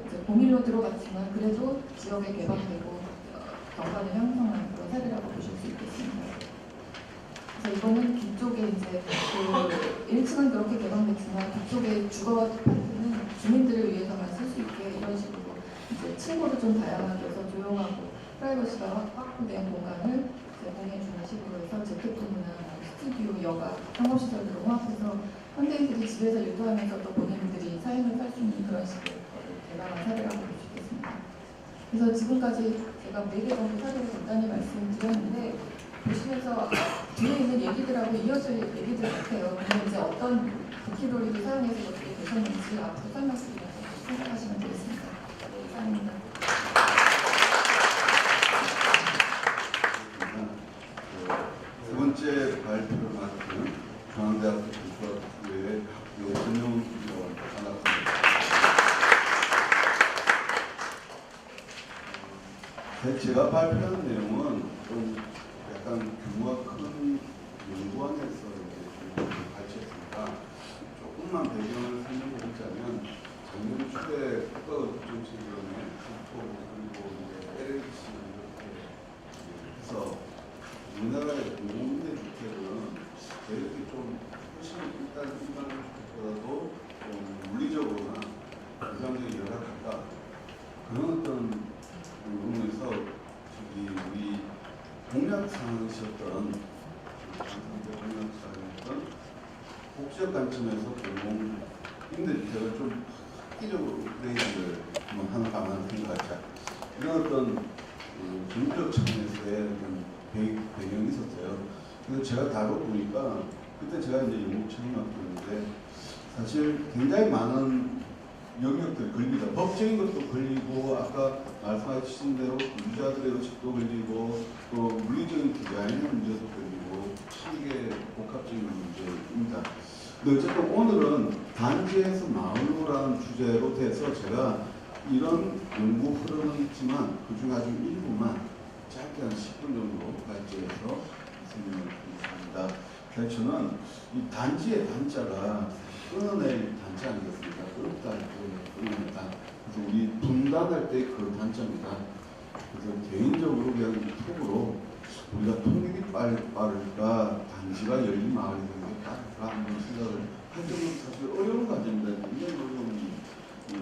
이제 고밀로 들어갔지만 그래도 지역에 개방되고 경관을 형성하는 그런 사례라고 보실 수 있겠습니다. 그래서 이거는 뒤쪽에 이제 1층은 그렇게 개방됐지만 뒤쪽에 주거 파트는 주민들을 위해서만 쓸 수 있게 이런 식으로 이제 층고를 좀 다양하게 해서 조용하고 프라이버시가 확보된 공간을 제공해주는 식으로 해서 재택근무나 스튜디오, 여가, 상업시설들을 홍합해서 현대인들이 집에서 유도하면서 또 본인들이 삶을 살 수 있는 그런 식으로 개방한 사례라고 볼 수 있겠습니다. 그래서 지금까지 제가 4개 정도 사례를 간단히 말씀드렸는데 보시면서 뒤에 있는 얘기들하고 이어질 얘기들 같아요. 근데 이제 어떤 부키로리를 사용해서 어떻게 되셨는지 앞으로 설명드리면서 생각하시면 되겠습니다. 네, 이상입니다. 세 번째 발표를 맡은 중앙대학교 교수학부의 전용위원 반갑습니다. 제가 발표하는 내용은 좀 약간 규모가 큰 연구원에서 발표했으니까 조금만 배경을 설명드리자면 작년 초에 국가교통정책위원회 그리고 LH 이렇게 해서 우리나라의 공공임대주택은 저희들이 좀 훨씬 일단 일반 주택보다도 좀 물리적으로나 기상적인 열악하다 그런 어떤 부분에서 우리 공약사항이셨던 복지적 관점에서 공공 임대주택을 좀 획기적으로 업그레이드를 하는 방안을 생각하자 이런 어떤 정부적 차원에서의 배경이 있었어요. 그래서 제가 다뤄보니까 그때 제가 이제 영국 처음 맡았는데 사실 굉장히 많은 영역들이 걸립니다. 법적인 것도 걸리고 아까 말씀하신 대로 유자들의 의식도 걸리고 또 물리적인 디자인의 문제도 걸리고 이게 복합적인 문제입니다. 근데 어쨌든 오늘은 단지에서 마을로라는 주제로 돼서 제가 이런 연구 흐름은 있지만 그중 아주 일부만 짧게 한 10분 정도 발제해서 설명을 드리겠습니다. 그래서 저는 이 단지의 단자가 끊어낼 단자 아니겠습니까? 끊었다, 끊어냈다. 그래서 우리 분단할 때 그 단자입니다. 그래서 개인적으로 그냥 톡으로 우리가 통일이 빠를까 단지가 열린 마을이 되는 게 빠를까 하는 생각을 할 정도로 사실 어려운 과정입니다. 굉장히 어려운 이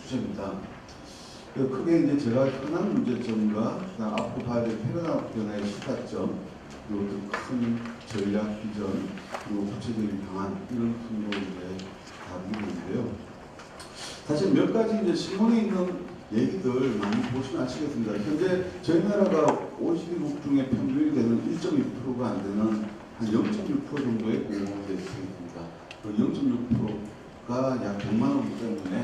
주제입니다. 크게 이제 제가 흔한 문제점과 그다음 앞으로 봐야 될 패러다임 변화의 시사점 그리고 큰 전략 비전 그리고 구체적인 방안 이런 순으로 이제 다루는데요. 사실 몇 가지 이제 신문에 있는 얘기들 많이 보시면 아시겠습니다. 현재 저희 나라가 OECD 중에 평균이 되는 1.2%가 안 되는 한 0.6% 정도의 공공임대주택입니다. 그 0.6%가 약 100만 원이기 때문에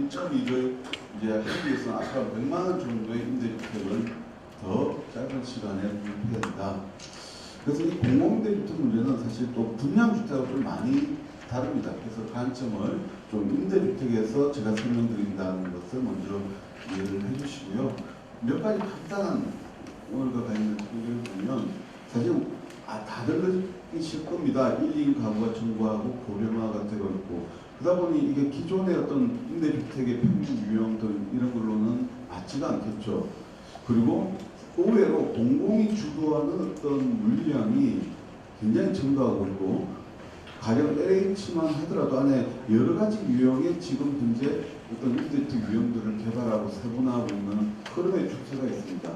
1.2를 이제 하기 위해서 아까 100만 원 정도의 임대주택을 더 짧은 시간에 구입해야 된다. 그래서 이 공공임대주택 문제는 사실 또 분양주택하고 좀 많이 다릅니다. 그래서 관점을 좀 임대주택에서 제가 설명드린다는 것을 먼저 이해를 해주시고요. 몇 가지 간단한 오늘과 관련된 얘기를 보면 사실 다들 느끼실 겁니다. 1, 2인 가구가 증가하고 고령화가 되고 있고 그러다 보니 이게 기존의 어떤 임대주택의 평균 유형 등 이런 걸로는 맞지가 않겠죠. 그리고 의외로 공공이 주도하는 어떤 물량이 굉장히 증가하고 있고 가령 LH만 하더라도 안에 여러 가지 유형의 지금 현재 어떤 임대주택 유형들을 개발하고 세분화하고 있는 흐름의 추세가 있습니다.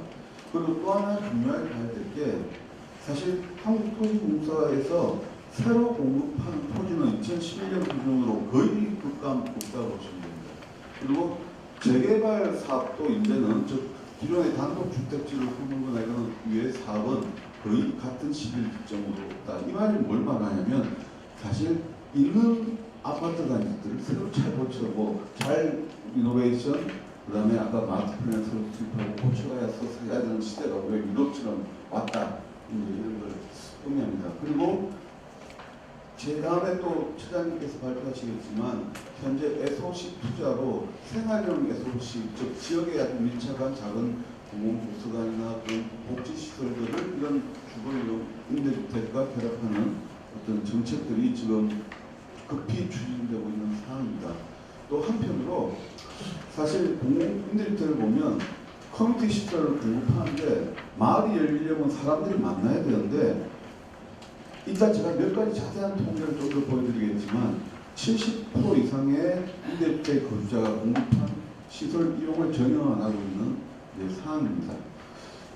그리고 또 하나 중요하게 봐야 될 게 사실 한국토지공사에서 새로 공급하는 토지는 2011년 기준으로 거의 급감했다고 보시면 됩니다. 그리고 재개발 사업도 이제는 즉 기존의 단독주택지를 꾸는거나 이런 위의 사업은 거의 같은 시기를 기점으로 없다. 이 말이 뭘 말하냐면 사실 있는 아파트 단지들을 새로 잘 고쳐 잘 리노베이션 그다음에 아까 마스터 플랜 새로 수립하고 고쳐가야서 살아야 되는 시대가 왜 유럽처럼 왔다 이런 걸 의미합니다. 그리고 제 다음에 또 처장님께서 발표하시겠지만 현재 SOC 투자로 생활형 SOC 즉 지역에 아주 밀착한 작은 공공도서관이나 그런 복지시설들을 이런 주거용 임대주택과 결합하는 어떤 정책들이 지금 급히 추진되고 있는 상황입니다. 또 한편으로 사실 공공임대주택을 보면 커뮤니티 시설을 공급하는데 마을이 열리려면 사람들이 만나야 되는데 이따 제가 몇 가지 자세한 통계를 좀 더 보여드리겠지만 70% 이상의 임대주택 거주자가 공급한 시설 이용을 전혀 안 하고 있는 상황입니다.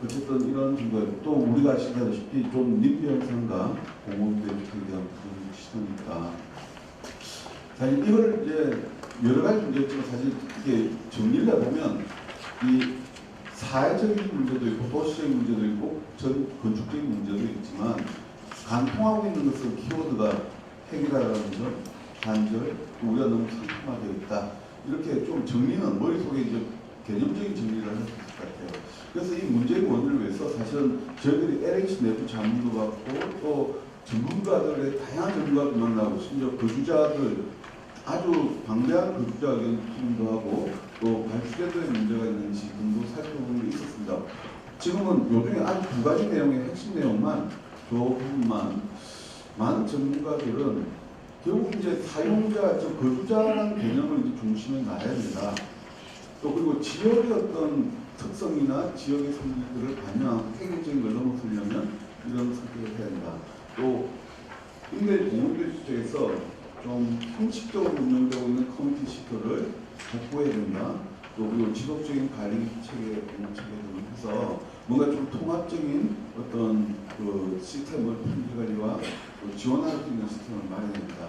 어쨌든 이런 증거 또 우리가 아시다시피 좀 님비 현상과 공공임대주택에 대한 그런 시선이 있다. 사실 이걸 이제 여러 가지 문제였지만 사실 이게 정리를 해보면 이 사회적인 문제도 있고 도시적인 문제도 있고 건축적인 문제도 있지만 간통하고 있는 것은 키워드가 핵이라는 점, 단절, 우리가 너무 상품화되어 있다. 이렇게 좀 정리는 머릿속에 이제 개념적인 정리를 할 수 있을 것 같아요. 그래서 이 문제의 원인을 위해서 사실은 저희들이 LH 내부 자문도 받고 또 전문가들의 다양한 전문가들 만나고 심지어 거주자들 아주 방대한 거주자 의견 수렴도 하고 또 발주제도에 문제가 있는지 등도 살펴보는 게 있었습니다. 지금은 요중에 아주 두 가지 내용의 핵심 내용만 조금만 많은 전문가들은 결국 이제 사용자, 즉 거주자라는 개념을 이제 중심에 놔야 된다. 또 그리고 지역의 어떤 특성이나 지역의 성질들을 반영한 획일적인 걸 넘어서려면 이런 선택을 해야 된다. 또 공공임대주택에서 좀 형식적으로 운영되고 있는 커뮤니티 시설을 복구해야 된다. 또 그리고 지속적인 관리 체계, 공급 체계 등을 해서 뭔가 좀 통합적인 어떤 그 시스템을 품질 관리와 지원할 수 있는 시스템을 마련합니다.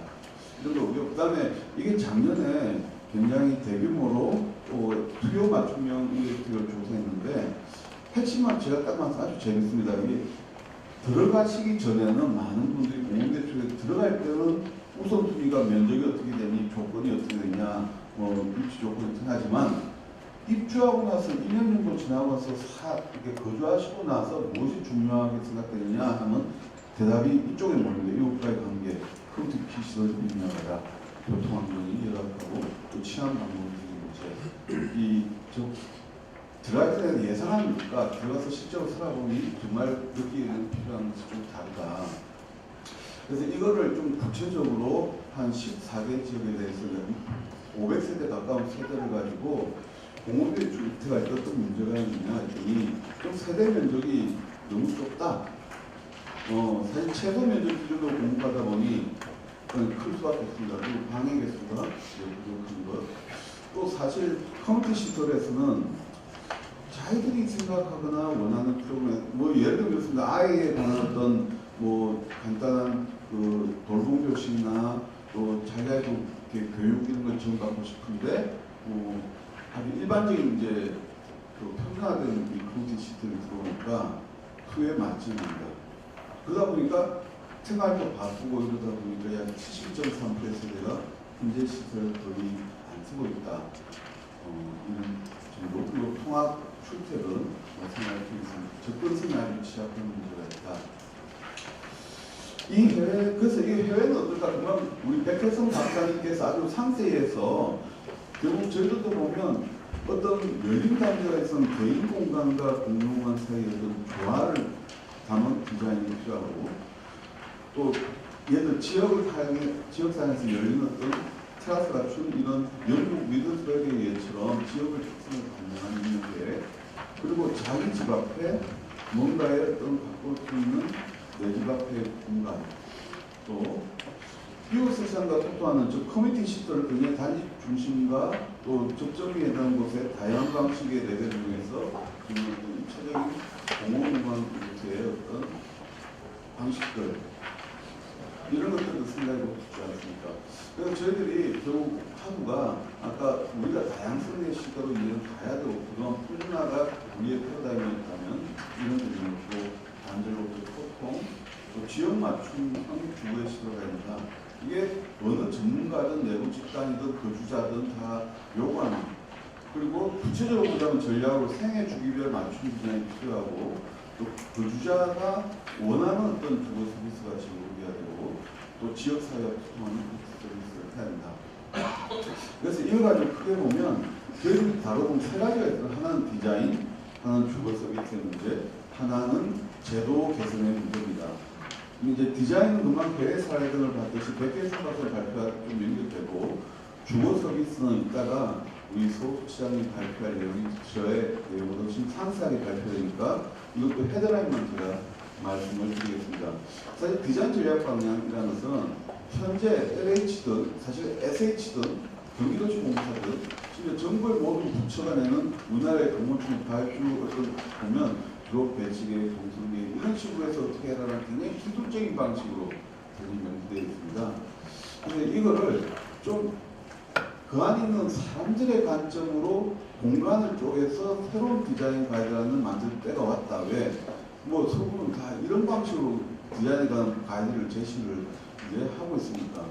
이런 거고요. 그다음에 이게 작년에 굉장히 대규모로 투표 맞춤형 임대주택을 조사했는데 핵심만 제가 딱 봐서 아주 재밌습니다. 이게 들어가시기 전에는 많은 분들이 공공임대주택에 들어갈 때는 우선순위가 면적이 어떻게 되니 조건이 어떻게 되냐 입지 조건이 하지만 입주하고 나서 2년 정도 지나고 나서 이렇게 거주하시고 나서 무엇이 중요하게 생각되느냐 하면 대답이 이쪽에 몰립니다. 이웃과의 관계, 커뮤니티 시설을 운영하라, 교통환경이 열악하고 또 치안 방법적인 문제. 들어갈 때 예상하니까 들어가서 실제로 살아보니 정말 느끼는 필요한 것이 좀 다르다. 그래서 이거를 좀 구체적으로 한 14개 지역에 대해서는 500세대 가까운 세대를 가지고 공공임대주택할 때 어떤 문제가 있느냐 했더니 좀 세대 면적이 너무 좁다. 사실 최소 면적 기준으로 공부하다 보니 클 수밖에 없습니다. 그리고 방해 개수가 큰 것. 또 사실 커뮤니티 시설에서는 자기들이 생각하거나 원하는 프로그램, 예를 들면 아이에 관한 어떤 간단한 돌봄교실이나 또 자기가 좀 교육 이런 걸 지원받고 싶은데 아주 일반적인 이제 평준화된 이 커뮤니티 시스템이 들어오니까 그에 맞지 않는다. 그러다 보니까 생활도 바꾸고 이러다 보니까 약 70.3%가 현재 시설을 거의 안 쓰고 있다. 이런 정도. 그리고 통합 출퇴근, 생활 필수, 접근성이 아주 취약한 문제가 있다. 이 해외, 그래서 이 해외는 어떨까? 그러면 우리 백혜성 박사님께서 아주 상세히 해서 결국 저희들도 보면 어떤 열린 단계가 있으면 개인 공간과 공용공간 사이의 어떤 조화를 담은 디자인이 필요하고 또 얘들 지역을 사용해, 지역사회에서 열리는 어떤 테라스 갖춘 이런 영국 미드스버그의 예처럼 지역을 특성을 반영하는 있는데 그리고 자기 집 앞에 뭔가의 어떤 바꿀 수 있는 내 집 앞의 공간 또 이웃 세상과 소통하는 즉 커뮤니티 시설을 통해 단지 중심과 또 접점이 해당하는 곳에 다양한 방식의 레벨 중에서 입체적인 공공공간 루트의 어떤 방식들 이런 것들도 생각해보고 싶지 않습니까? 그래서 저희들이 결국 하루가 아까 우리가 다양성의 시대로 이해를 가야 되고 그동안 풀리나가 우리의 패러다임이었다면 이런 것도 단절로부터 소통 또 지역 맞춤형 주거의 시도가 된다. 이게 어느 전문가든 내부 집단이든 거주자든 다 요구하는 그리고 구체적으로 보자면 전략으로 생애 주기별 맞춤 디자인이 필요하고 또 거주자가 원하는 어떤 주거 서비스가 제공돼야 되고 또 지역사회와 소통하는 서비스를 해야 된다. 그래서 이걸 가지고 크게 보면 저희들이 다뤄본 세 가지가 있어요. 하나는 디자인, 하나는 주거 서비스의 문제, 하나는 제도 개선의 문제입니다. 이제 디자인은 금방 해외 사례 등을 봤듯이 백혜성 박사의 발표가 좀 연결되고 주거 서비스는 이따가 우리 소시장이 발표할 내용이 저의 내용으로 지금 상세하게 발표되니까 이것도 헤드라인만 제가 말씀을 드리겠습니다. 사실 디자인 전략 방향이라는 것은 현재 LH든 사실 SH든 경기도시공사든 심지어 정부의 모든 부처가 내는 우리나라의 공공주택 발주 어떤 보면 기록 배치계, 동성계 이런 식으로 해서 어떻게 해라는 굉장히 기술적인 방식으로 명기되어 있습니다. 근데 이거를 좀 그 안에 있는 사람들의 관점으로 공간을 쪼개서 새로운 디자인 가이드라인을 만들 때가 왔다. 왜? 뭐 서구는 다 이런 방식으로 디자인에 관한 가이드를 제시를 이제 하고 있습니다.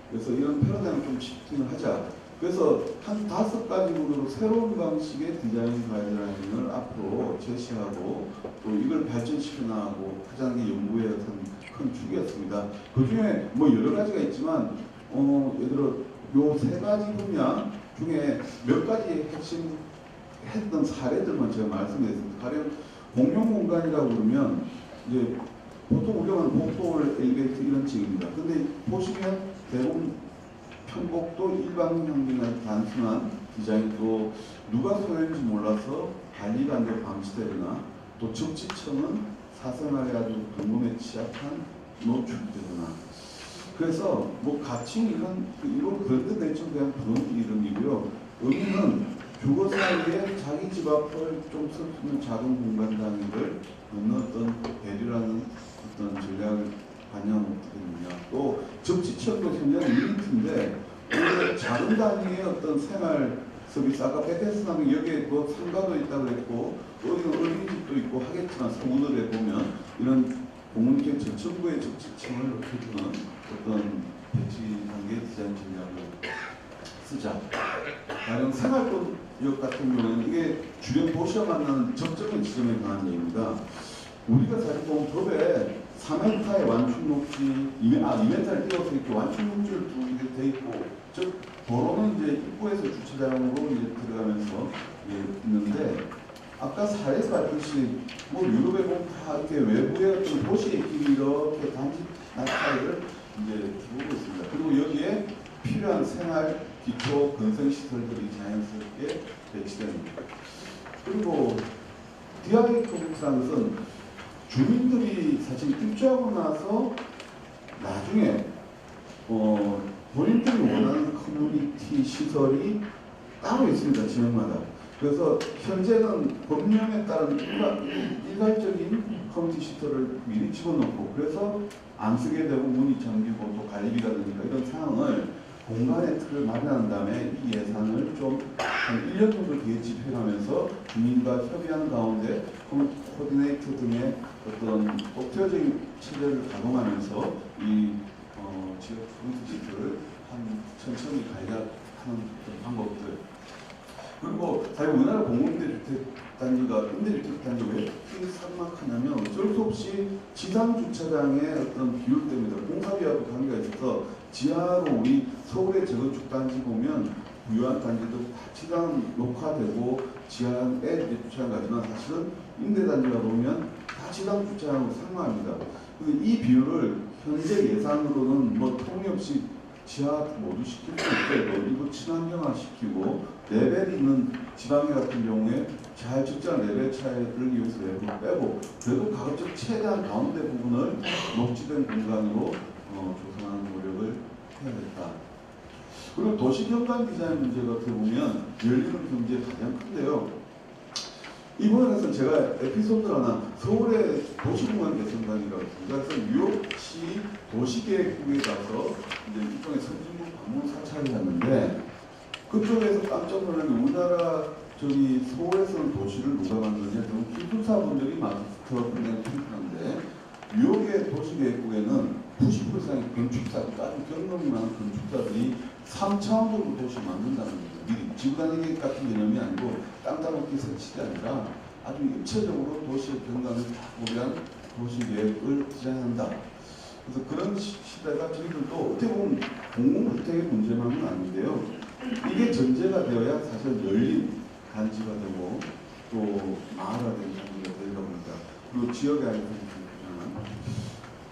그래서 이런 패러다임을 좀 시프팅을 하자. 그래서 한 5가지 부류로 새로운 방식의 디자인 가이드라인을 앞으로 제시하고 또 이걸 발전시켜 나가고 하자는 게 연구의 어떤 큰 축이었습니다. 그 중에 뭐 여러 가지가 있지만 예를 들어 요 3가지 분야 중에 몇 가지 핵심 했던 사례들만 제가 말씀드렸습니다. 가령 공용공간이라고 그러면 이제 보통 우리가 하는 복도를 엘리베이터 이런 층입니다. 근데 보시면 대부분 편곡도 일반형이나 단순한 디자인도 누가 소유인지 몰라서 관리가 안 되고 방치되거나 또 적지층은 사생활에 아주 동범에 취약한 노출되거나 그래서 뭐 가칭 이런 그런 대충 그냥 부르는 이름이고요. 의미는 주거 사이에 자기 집 앞을 좀 쓸 수 있는 작은 공간 단위를 넣는 어떤 배려라는 어떤 전략을 반영하면 어떻게 되느냐. 또 접지층도 현재는 유니트인데 오히려 작은 단위의 어떤 생활 서비스 아까 백혜선 하면 여기에 뭐 상가도 있다고 그랬고 또 어린이집도 있고 하겠지만 서구들에 보면 이런 공공기관 전천부의 적지층을 높여주는 어떤 배치 단계 디자인 전략을 쓰자. 가령 생활권역 같은 경우는 이게 주변 도시와 만나는 적정한 지점에 관한 얘기입니다. 우리가 사실 보면 법에 3m의 완충 녹지, 2m를 띄워서 이렇게 완충 녹지를 두게 돼 있고, 즉 도로는 이제 입구에서 주차장으로 이제 들어가면서 있는데. 아까 사례에서 봤듯이 뭐 유럽에 보면 다 이렇게 외부의 어떤 도시의 길이 이렇게 단지 나타를 이제 두고 있습니다. 그리고 여기에 필요한 생활 기초 건설 시설들이 자연스럽게 배치됩니다. 그리고 디아이 커뮤니티라는 것은 주민들이 사실 입주하고 나서 나중에 본인들이 원하는 커뮤니티 시설이 따로 있습니다. 지역마다. 그래서 현재는 법령에 따른 일괄적인 커뮤니티 시설을 미리 집어넣고 그래서 안 쓰게 되고 문이 잠기고 또 관리비가 드니까 이런 상황을 공간의 틀을 마련한 다음에 이 예산을 좀 한 1년 정도 뒤에 집행하면서 주민과 협의하는 가운데 코디네이터 등의 어떤 독자적인 체제를 가동하면서 이 지역 커뮤니티 시설을 한 천천히 관리하는 방법들 그리고 사실 우리나라 공공임대주택 단지가 임대주택 단지가 왜 이렇게 삭막하냐면 어쩔 수 없이 지상 주차장의 어떤 비율 때문에 공사비하고 관계가 있어서 지하로 우리 서울의 저건축 단지 보면 부유한 단지도 다 지상 녹화되고 지하에 주차장 가지만 사실은 임대 단지가 보면 다 지상 주차장으로 삭막합니다. 근데 이 비율을 현재 예산으로는 뭐 통역시 지하 모두 시킬 수 있게 일부 친환경화 시키고 레벨이 있는 지방에 같은 경우에 잘 적절한 레벨 차이를 이용해서 레벨을 빼고 그래도 가급적 최대한 가운데 부분을 녹지된 공간으로 조성하는 노력을 해야겠다. 그리고 도시경관 디자인 문제가 어떻게 보면 열리는 경제의 가장 큰데요. 이번에서 제가 에피소드 하나 서울의 도시공간 개선단이라고 있습니다. 그래서 뉴욕시 도시계획국에 가서 이제 일종의 선진국 방문 사찰을 했는데 그쪽에서 깜짝 놀란 게 우리나라 서울에서는 도시를 누가 만드냐 좀 기술사분들이 마스터 분야를 평가하는데 뉴욕의 도시계획국에는 90% 이상의 건축사, 아주 경험이 많은 건축사들이 3차원적으로 도시 만든다는 거죠. 지구단위 같은 개념이 아니고 땅 따먹기 설치가 아니라 아주 입체적으로 도시의 경관을 다 고려한 도시계획을 디자인한다. 그래서 그런 시대가 저희들도 어떻게 보면 공공주택의 문제만은 아닌데요. 이게 전제가 되어야 사실 열린 단지가 되고 또 마을화된 단지가 되다 보니까 그리고 지역의 아이템이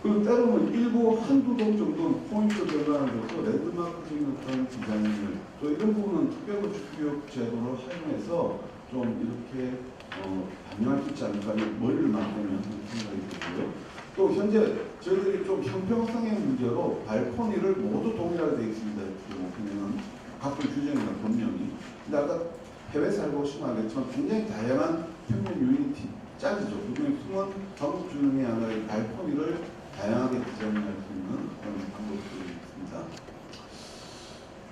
그리고 때로는 일부 한두 동 정도는 포인트 변화를 줘서 랜드마크적인 어떤 디자인을 또 이런 부분은 특별건축교육 제도를 활용해서 좀 이렇게 반영할 수 있지 않을까 머리를 맞대면 생각이 들고요. 또 현재 저희들이 좀 형평성의 문제로 발코니를 모두 동일하게 되어 있습니다. 보면 각종 규정이나 법령이. 근데 아까 해외 살고 오시면 알겠지만 굉장히 다양한 평면 유니티 짝이죠. 그중에 숨은 방법 중에 하나의 발코니를 다양하게 디자인할 수 있는 그런 방법들이 있습니다.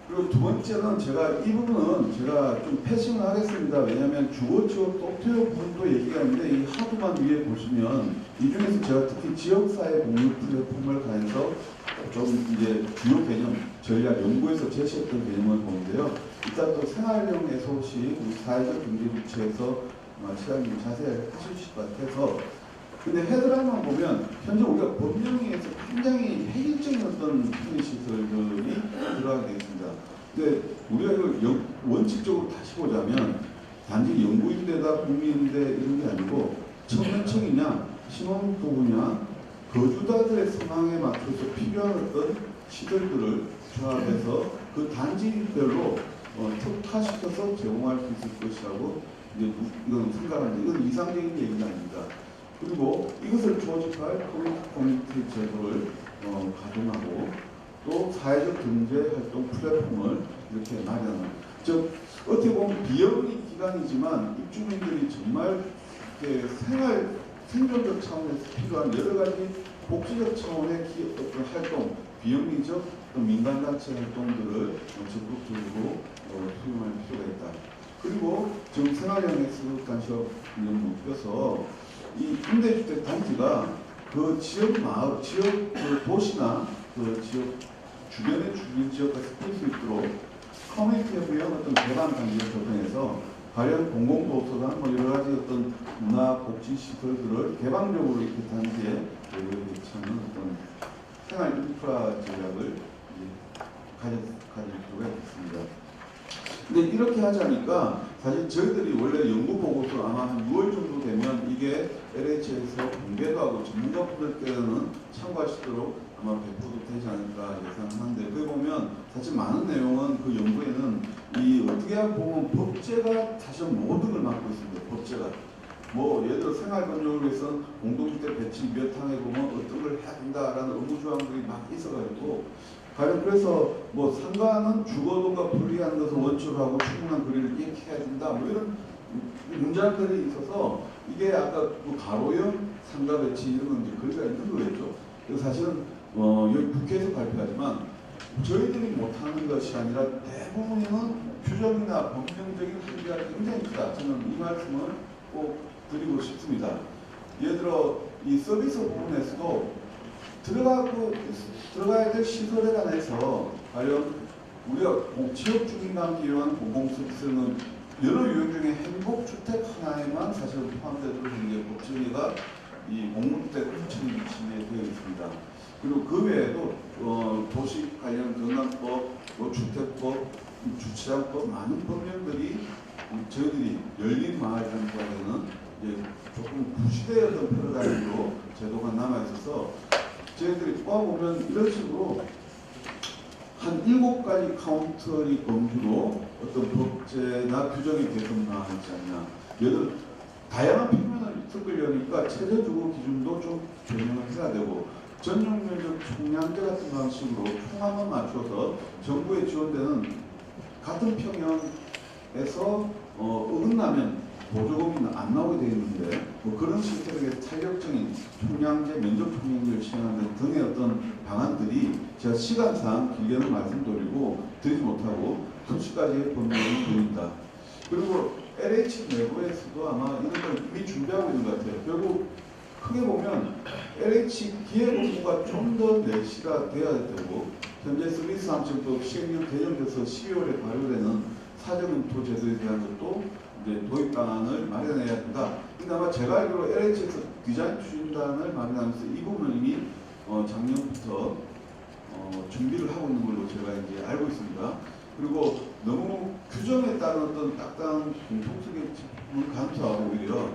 그리고 두 번째는 이 부분은 제가 좀 패싱을 하겠습니다. 왜냐하면 주거지역 소프트웨어 부분도 얘기가 있는데 이 하도만 위에 보시면 이 중에서 제가 특히 지역사회 공유 플랫폼을 가해서 좀 이제 주요 개념 전략 연구에서 제시했던 개념을 보는데요. 일단 또 생활형 SOC 우리 사회적 경제 주체에서 시장님 자세히 하실 것 같아서 근데 헤드라인만 보면 현재 우리가 법령에서 굉장히 획일적인 어떤 편의시설들이 들어가게 되어 있습니다. 근데 우리가 이걸 원칙적으로 다시 보자면 단지 영구임대다 국민임대 이런 게 아니고 청년층이냐 신혼부부냐 거주자들의 상황에 맞춰서 필요한 어떤 시설들을 조합해서 그 단지별로 특화시켜서 제공할 수 있을 것이라고 이건 생각하는데 이건 이상적인 얘기가 아닙니다. 그리고 이것을 조직할 커뮤니티 제도를 가동하고 또 사회적 경제 활동 플랫폼을 이렇게 마련하는 즉 어떻게 보면 비영리 기관이지만 입주민들이 정말 생존적 차원에서 필요한 여러 가지 복지적 차원의 어떤 활동, 비영리적 민간단체 활동들을 적극적으로 수용할 필요가 있다. 그리고 지금 생활형에서 간섭 높여서 이 임대주택 단지가 그 지역 마을, 지역 그 도시나 그 지역 주변의 주민 지역과 섞일 수 있도록 커뮤니티 협의형 어떤 개방 단지를 조성해서 관련 공공도서관 뭐 여러 가지 어떤 문화 복지 시설들을 개방적으로 이렇게 단지에 차는 어떤 생활 인프라 전략을 가질 필요가 있습니다. 근데 이렇게 하자니까 사실 저희들이 원래 연구 보고서 아마 한 6월 정도 되면 이게 LH에서 공개도 하고 전문가분들께는 참고하시도록 아마 배포도 되지 않을까 예상하는데 그게 보면 사실 많은 내용은 그 연구에는 이 어떻게 보면 법제가 사실 모든 걸 맡고 있습니다. 법제가 뭐 예를 들어 생활건조를 위해서 공동주택 배치 몇 항에 보면 어떤 걸 해야 된다라는 의무조항들이 막 있어가지고 과연 그래서 뭐 상가는 주거도가 불리한 것을 원칙으로 하고 충분한 거리를 이렇게 해야 된다 뭐 이런 문장들이 있어서 이게 아까 뭐 가로형 상가 배치 이런 건 이제 거리가 있는 거겠죠. 그래서 사실은 여기 국회에서 발표하지만 저희들이 못하는 것이 아니라 대부분은 규정이나 법령적인 한계가 굉장히 크다. 저는 이 말씀을 꼭 드리고 싶습니다. 예를 들어 이 서비스 부분에서도 들어가야 될 시설에 관해서 과연 우리가 지역 주민과 함께 이용한 공공서비스는 여러 유형 중에 행복주택 하나에만 사실 포함되도록 이제 법정위가 이 공공주택 추천이 되어 있습니다. 그리고 그 외에도 도시 관련 건강법, 주택법, 주차장법 많은 법령들이 저희들이 열린 마을이라는 거에는 이제 조금 구시대의 어떤 패러다임으로 제도가 남아 있어서 저희들이 뽑아보면 이런 식으로 한 7가지 카운터리 범주로 어떤 법제나 규정이 개선 나와 있지 않냐. 얘들 다양한 평면을 섞으려니까 최저주거 기준도 좀 변형을 해야 되고 전용면적 총량제 같은 방식으로 총합만 맞춰서 정부에 지원되는 같은 평형에서 어긋나면 보조금이 안 나오게 되어 있는데 뭐 그런 시스템의 탄력적인 총량제, 면적 총량제를 시행하는 등의 어떤 방안들이 제가 시간상 길게는 말씀드리고 드리지 못하고 2시까지의 법령이 보입니다. 그리고 LH 내부에서도 아마 이런 걸 이미 준비하고 있는 것 같아요. 결국 크게 보면 LH 기획본부가 좀 더 내시가 돼야 되고 현재 서비스 함정법 시행령 개정돼서 12월에 발효되는 사전검토 제도에 대한 것도 이제 도입 방안을 마련해야 된다. 근데 아마 제가 알기로 LH에서 디자인 추진단을 마련하면서 이 부분을 이미 작년부터 준비를 하고 있는 걸로 제가 이제 알고 있습니다. 그리고 너무 규정에 따른 어떤 딱딱한 공통적인 감소하고 오히려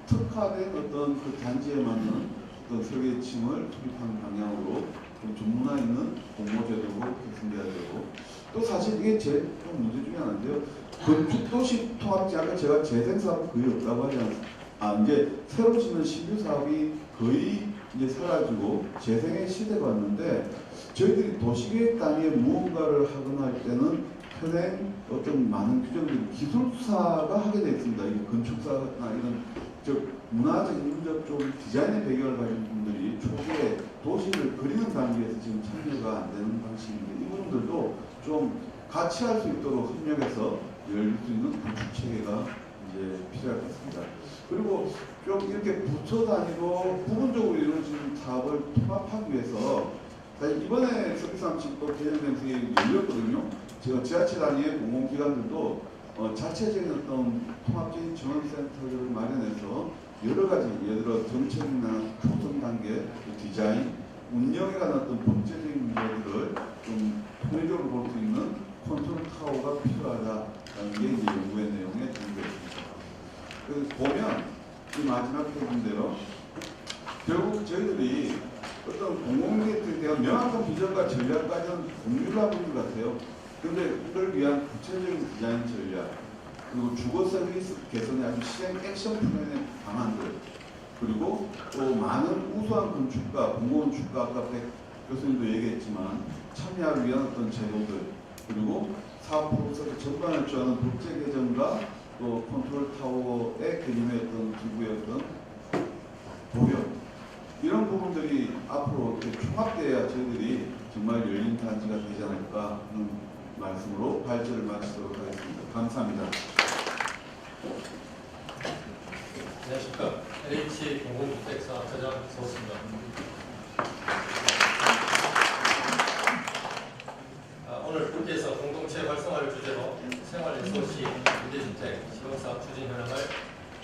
특화된 어떤 그 단지에 맞는 어떤 설계침을 투입하는 방향으로 전문화 있는 공모제도로 개선돼야 되고 또 사실 이게 제일 문제 중에 하나인데요. 건축도시 통합지 아까 제가 재생사업 거의 없다고 하지 않습니까? 이제 새로 짓는 신규 사업이 거의 이제 사라지고 재생의 시대가 왔는데 저희들이 도시계획 단위에 무언가를 하거나 할 때는 현행 어떤 많은 규정들이 기술사가 하게 되어 있습니다. 이게 건축사나 이런 문화적인 인적 쪽 디자인의 배경을 가진 분들이 초기에 도시를 그리는 단계에서 지금 참여가 안 되는 방식인데 이 부분들도 좀 같이 할 수 있도록 협력해서 열릴 수 있는 건축 체계가 이제 필요할 것 같습니다. 그리고 좀 이렇게 부처 단위로 부분적으로 이루어진 사업을 통합하기 위해서 사실 이번에 서비스함칙법 개정되면서 열렸거든요. 제가 지자체 단위의 공공기관들도 자체적인 어떤 통합적인 지원센터를 마련해서 여러 가지 예를 들어 정책이나 초선 단계, 디자인, 운영에 관한 어떤 법제적인 문제들을 좀 통일적으로 볼 수 있는 컨트롤 타워가 필요하다는 게 이제 연구의 내용에 담겨 있습니다. 그래서 보면 이 마지막 표현대로 결국 저희들이 어떤 공공기관에 대한 명확한 비전과 전략까지는 공유를 하는 것 같아요. 그런데 이걸 위한 구체적인 디자인 전략, 그리고 주거 서비스 개선의 아주 시행 액션 플랜의 방안들, 그리고 또 많은 우수한 건축가, 공무원 축가, 아까 백 교수님도 얘기했지만 참여를 위한 어떤 제도들, 그리고 사업 프로세스 전반을 주하는 법제 개정과 또 컨트롤 타워의 개념의 어떤 기부의 어떤 도력, 이런 부분들이 앞으로 이렇게 총합돼야 저희들이 정말 열린 단지가 되지 않을까 하는 말씀으로 발제를 마치도록 하겠습니다. 감사합니다. 안녕하십니까. LH 공공주택사업처장 서우수입니다. 오늘 국회에서 공동체 활성화를 주제로 생활리소시 임대주택 실용사업 추진 현황을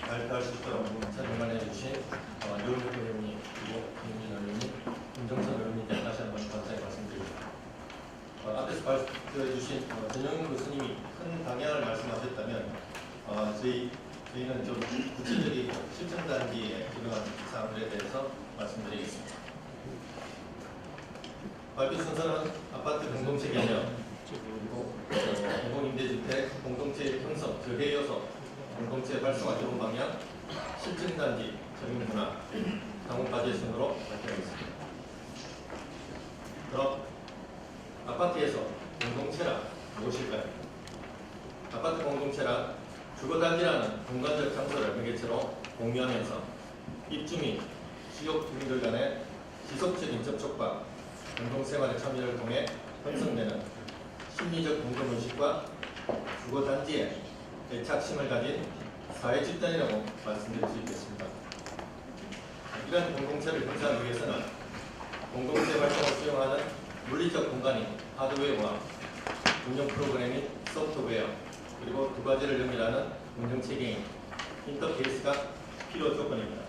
발표할 수 있도록 참여해 주신 노영국 의원님, 그리고 김민진 의원님, 김정선 의원님께 다시 한번 감사의 말씀드립니다. 앞에서 발표해 주신 전영인 교수님이 큰 방향을 말씀하셨다면 저희는 좀 구체적인 실천 단계에 필요한 사항들에 대해서 말씀드리겠습니다. 발표 순서는 아파트 공동체 개념, 그리고 공공임대주택 공동체 형성, 절개 요소, 공동체 활성화 지원 방향, 실증 단지, 적용 문화, 다음 과제 순으로 발표하겠습니다. 그럼 아파트에서 공동체란 무엇일까요? 아파트 공동체란 주거단지라는 공간적 장소를 매개체로 공유하면서 입주민, 지역 주민들 간의 지속적인 접촉과 공동생활의 참여를 통해 형성되는 심리적 공동의식과 주거단지에 애착심을 가진 사회 집단이라고 말씀드릴 수 있겠습니다. 이러한 공동체를 형성하기 위해서는 공동체 활동을 수용하는 물리적 공간인 하드웨어와 운영 프로그램인 소프트웨어, 그리고 두 가지를 연결하는 운영체계인 인터페이스가 필요 조건입니다.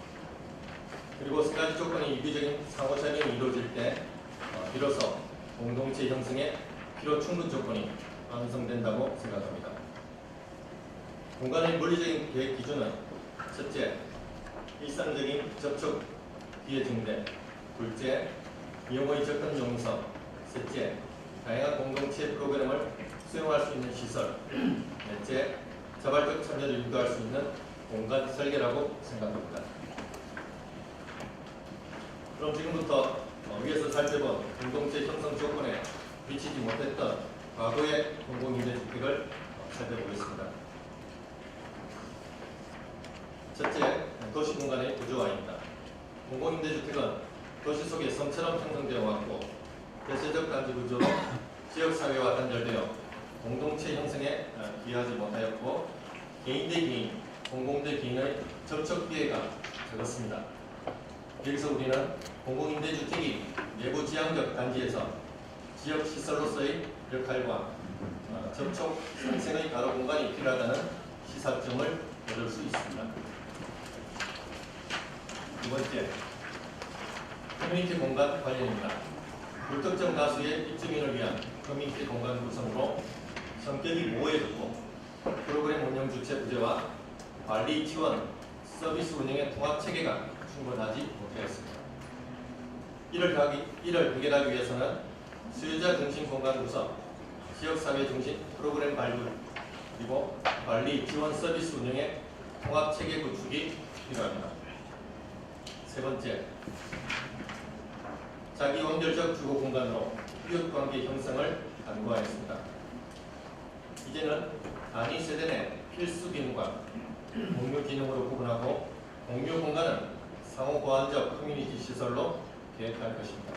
그리고 세 가지 조건이 유기적인 상호작용이 이루어질 때 비로소 공동체 형성의 필요 충분 조건이 완성된다고 생각합니다. 공간의 물리적인 계획 기준은 첫째, 일상적인 접촉 기회 증대, 둘째, 미용의 접근 용서, 셋째, 다양한 공동체 프로그램을 수용할 수 있는 시설, 넷째, 자발적 참여를 유도할 수 있는 공간 설계라고 생각합니다. 그럼 지금부터 위에서 살펴본 공동체 형성 조건에 미치지 못했던 과거의 공공임대주택을 살펴보겠습니다. 첫째, 도시공간의 구조화입니다. 공공임대주택은 도시 속에 섬처럼 형성되어 왔고 대체적 단지 구조로 지역사회와 단절되어 공동체 형성에 기여하지 못하였고 개인 대 개인, 공공 대 개인의 접촉 기회가 적었습니다. 여기서 우리는 공공임대주택이 내부 지향적 단지에서 지역시설로서의 역할과 접촉 상생의 가로 공간이 필요하다는 시사점을 얻을 수 있습니다. 두 번째, 커뮤니티 공간 관련입니다. 불특정 다수의 입주민을 위한 커뮤니티 공간 구성으로 성격이 모호해졌고 프로그램 운영 주체 부재와 관리 지원, 서비스 운영의 통합 체계가 충분하지 못하였습니다. 이를 해결하기 위해서는 수요자 중심 공간 구성, 지역사회 중심 프로그램 발굴, 그리고 관리 지원 서비스 운영의 통합 체계 구축이 필요합니다. 세 번째, 자기 원별적 주거 공간으로 이웃관계 형성을 강구하였습니다. 이제는 단위 세대 내 필수 기능과 공유 기능으로 구분하고 공유 공간은 상호 보완적 커뮤니티 시설로 계획할 것입니다.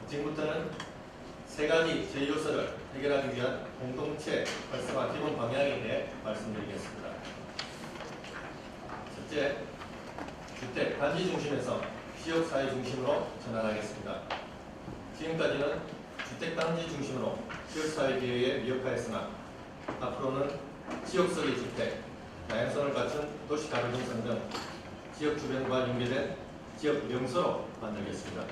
지금부터는 세 가지 제2요소를 해결하기 위한 공동체 활성화 기본 방향에 대해 말씀드리겠습니다. 첫째, 주택 단지 중심에서 지역사회 중심으로 전환하겠습니다. 지금까지는 주택 단지 중심으로 지역사회 기회에 미흡하였으나 앞으로는 지역 속의 주택, 다양성을 갖춘 도시 가로 형성 등 지역 주변과 연계된 지역 명소로 만들겠습니다.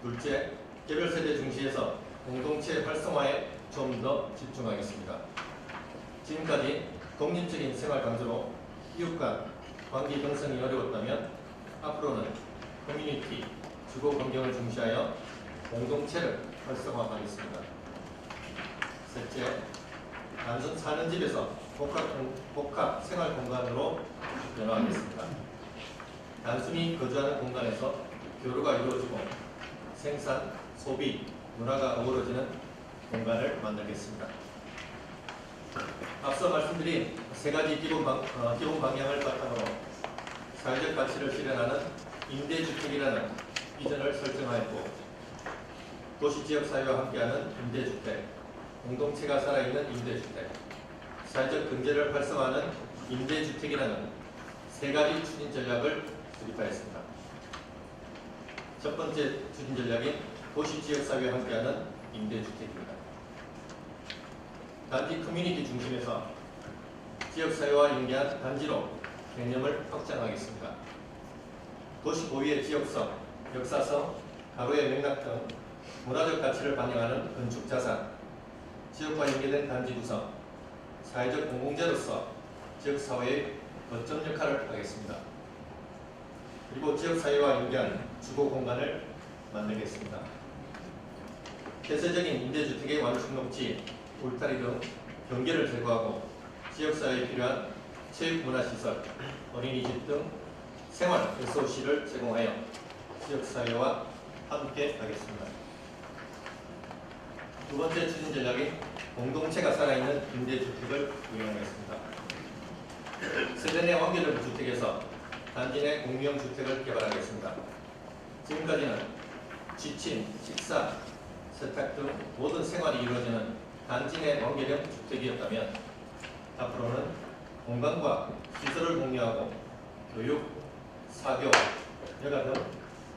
둘째, 개별 세대 중시에서 공동체 활성화에 좀 더 집중하겠습니다. 지금까지 독립적인 생활 강조로 이웃 간 관계 형성이 어려웠다면 앞으로는 커뮤니티, 주거 환경을 중시하여 공동체를 활성화하겠습니다. 셋째, 단순 사는 집에서 복합 생활 공간으로 변화하겠습니다. 단순히 거주하는 공간에서 교류가 이루어지고 생산, 소비, 문화가 어우러지는 공간을 만들겠습니다. 앞서 말씀드린 세 가지 기본 방향을 바탕으로 사회적 가치를 실현하는 임대주택이라는 비전을 설정하였고 도시지역사회와 함께하는 임대주택, 공동체가 살아있는 임대주택, 사회적 경제를 활성화하는 임대주택이라는 세 가지 추진 전략을 수립하였습니다. 첫 번째 추진 전략인 도시지역사회와 함께하는 임대주택입니다. 단지 커뮤니티 중심에서 지역사회와 연계한 단지로 개념을 확장하겠습니다. 도시 고유의 지역성, 역사성, 가로의 맥락 등 문화적 가치를 반영하는 건축자산, 지역과 연계된 단지 구성, 사회적 공공재로서 지역사회의 거점 역할을 하겠습니다. 그리고 지역사회와 연계한 주거 공간을 만들겠습니다. 폐쇄적인 임대주택의 완충농지, 울타리 등 경계를 제거하고 지역사회에 필요한 체육문화시설, 어린이집 등 생활 SOC를 제공하여 지역사회와 함께 하겠습니다. 두 번째 추진 전략인 공동체가 살아있는 임대주택을 운영하겠습니다. 세대 내 완결형 주택에서 단지 내 공유형 주택을 개발하겠습니다. 지금까지는 지침, 식사, 세탁 등 모든 생활이 이루어지는 단지 내 완결형 주택이었다면 앞으로는 공간과 시설을 공유하고 교육, 사교, 여가 등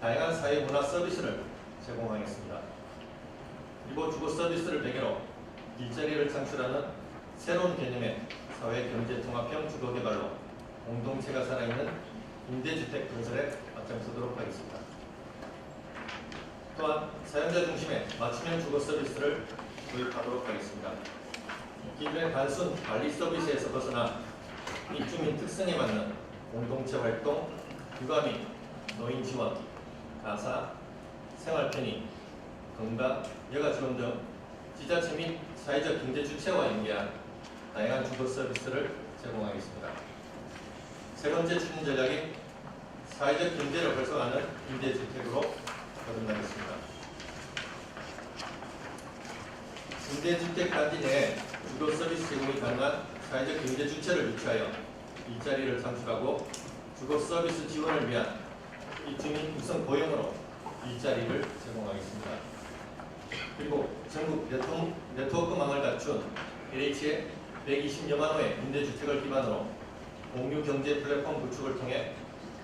다양한 사회 문화 서비스를 제공하겠습니다. 그리고 주거 서비스를 배경으로 일자리를 창출하는 새로운 개념의 사회 경제 통합형 주거 개발로 공동체가 살아있는 임대주택 건설에 앞장서도록 하겠습니다. 또한 사용자 중심의 맞춤형 주거 서비스를 도입하도록 하겠습니다. 기존의 단순 관리 서비스에서 벗어나 입주민 특성에 맞는 공동체 활동, 육아 및 노인 지원, 가사, 생활 편의, 건강, 여가 지원 등 지자체 및 사회적 경제 주체와 연계한 다양한 주거 서비스를 제공하겠습니다. 세 번째 추진 전략인 사회적 경제를 활성화하는 임대주택으로 거듭나겠습니다. 임대주택 단지 내에 주거 서비스 제공이 가능한 사회적 경제 주체를 유치하여 일자리를 창출하고 주거 서비스 지원을 위한 입주민 육성 고용으로 일자리를 제공하겠습니다. 그리고 전국 네트워크망을 갖춘 LH의 120여만 호의 임대주택을 기반으로 공유 경제 플랫폼 구축을 통해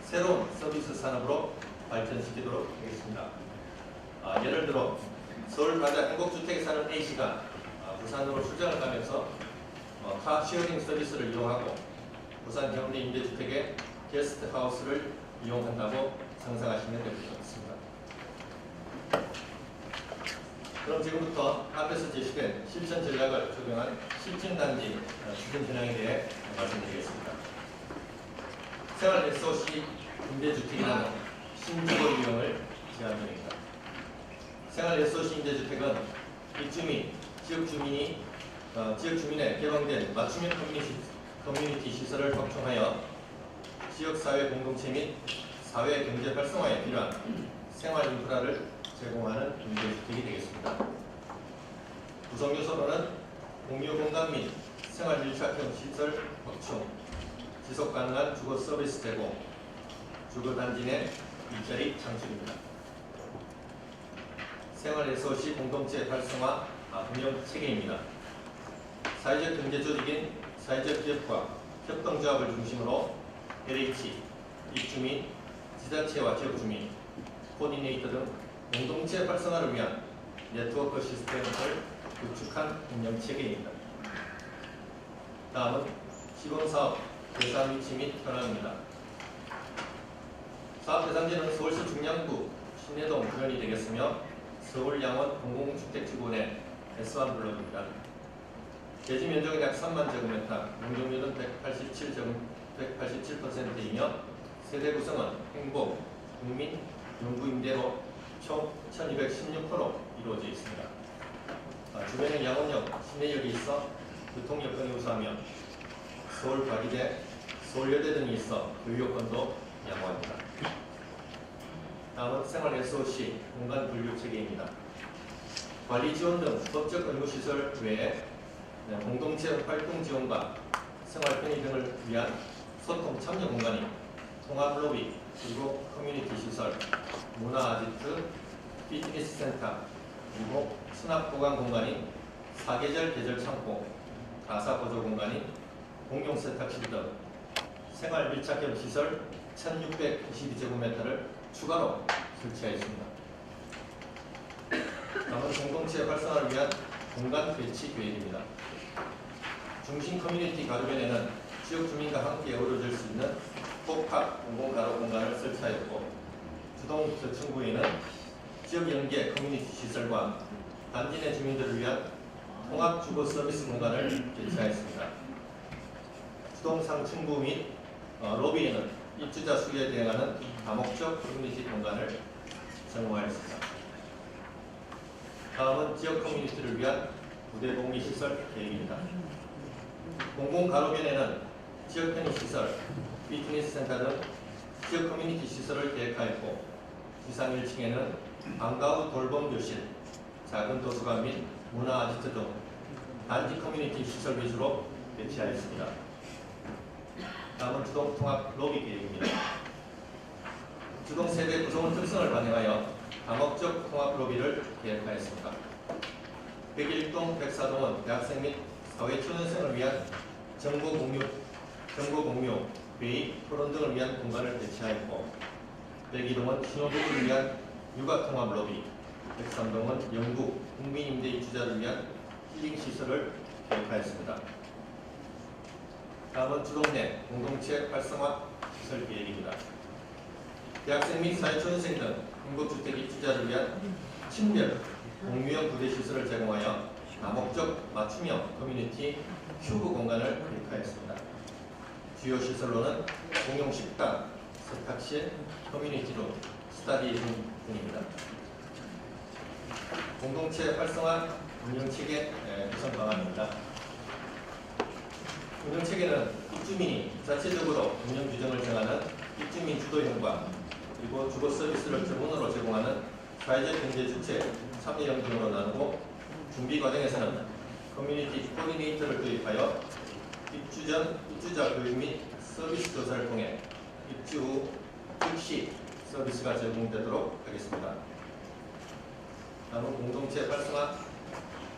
새로운 서비스 산업으로 발전시키도록 하겠습니다. 예를 들어 서울 가자 행복주택에 사는 A씨가 부산으로 출장을 가면서 카쉐어링 서비스를 이용하고 부산 경대 임대주택의 게스트하우스를 이용한다고 상상하시면 될 것 같습니다. 그럼 지금부터 앞에서 제시된 실천 전략을 적용한 실증단지 추진 현황에 대해 말씀드리겠습니다. 생활 SOC 임대주택이라는 신주거 유형을 제한 중입니다. 생활 SOC 임대주택은 입주민, 지역 주민의 개방된 맞춤형 커뮤니티 시설을 확충하여 지역사회 공동체 및 사회 경제 활성화에 필요한 생활 인프라를 제공하는 임대주택이 되겠습니다. 구성 요소로는 공유 공간 및 생활 밀착형 시설 확충, 지속 가능한 주거 서비스 제공, 주거 단지 내 일자리 창출입니다. 생활 SOC 공동체 활성화 운영 체계입니다. 사회적 경제 조직인 사회적 기업과 협동조합을 중심으로 LH, 입주민, 지자체와 지역 주민, 코디네이터 등 공동체 활성화를 위한 네트워크 시스템을 구축한 운영 체계입니다. 다음은 시범사업 대상 위치 및 현황입니다. 사업 대상지는 서울시 중량구 신내동 구현이 되겠으며 서울 양원 공공주택지구 내 S1 블록입니다. 대지 면적은 약 3만 제곱미터, 용적률은 187%이며 세대 구성은 행복, 국민, 연구 임대로 총 1216호로 이루어져 있습니다. 주변에 양원역, 시내역이 있어 교통 여건이 우수하며 서울 과기대, 서울여대 등이 있어 교육여건도 양호합니다. 다음은 생활 SOC 공간 분류 체계입니다. 관리 지원 등 법적 의무시설 외에 공동체 활동 지원과 생활 편의 등을 위한 소통 참여 공간인 통합 로비, 그리고 커뮤니티 시설, 문화 아지트, 피트니스 센터, 그리고 수납 보관 공간인 사계절 계절 창고, 가사 보조 공간인 공용 세탁실 등 생활 밀착형 시설 1692제곱미터를 추가로 설치하였습니다. 다음은 공동체 활성화를 위한 공간 배치 계획입니다. 중심 커뮤니티 가로변에는 지역 주민과 함께 어우러질 수 있는 복합 공공가로 공간을 설치하였고, 주동 저층부에는 지역 연계 커뮤니티 시설과 단지 내 주민들을 위한 통합 주거 서비스 공간을 개최하였습니다. 주동 상층부 및 로비에는 입주자 수요에 대응하는 다목적 커뮤니티 공간을 제공하였습니다. 다음은 지역 커뮤니티를 위한 부대 복리 시설 계획입니다. 공공 가로변에는 지역 편의 시설, 피트니스 센터 등 지역 커뮤니티 시설을 계획하였고, 지상 1층에는 방과 후 돌봄 교실, 작은 도서관 및 문화 아지트 등 단지 커뮤니티 시설 위주로 배치하였습니다. 다음은 주동 통합 로비 계획입니다. 주동 세대 구성원 특성을 반영하여 다목적 통합 로비를 계획하였습니다. 101동, 104동은 대학생 및 사회초년생을 위한 정보 공유, 회의, 토론 등을 위한 공간을 배치하였고, 102동은 신혼부부를 위한 육아 통합 로비, 103동은 영국, 국민 임대 입주자를 위한 힐링 시설을 계획하였습니다. 다음은 주동내 공동체 활성화 시설 계획입니다. 대학생 및 사회초년생 등 행복주택 입주자를 위한 친별 공유형 부대 시설을 제공하여 다목적 맞춤형 커뮤니티 큐브 공간을 계획하였습니다. 주요 시설로는 공용 식당, 세탁실, 커뮤니티룸, 스터디룸 등입니다. 공동체 활성화 운영체계 구성 방안입니다. 운영체계는 입주민이 자체적으로 운영 규정을 정하는 입주민 주도형과 그리고 주거 서비스를 전문으로 제공하는 사회적 경제 주체 참여형 등으로 나누고 준비 과정에서는 커뮤니티 코디네이터를 도입하여 입주 전 입주자 교육 및 서비스 조사를 통해 입주 후 즉시 서비스가 제공되도록 하겠습니다. 다음은 공동체 활성화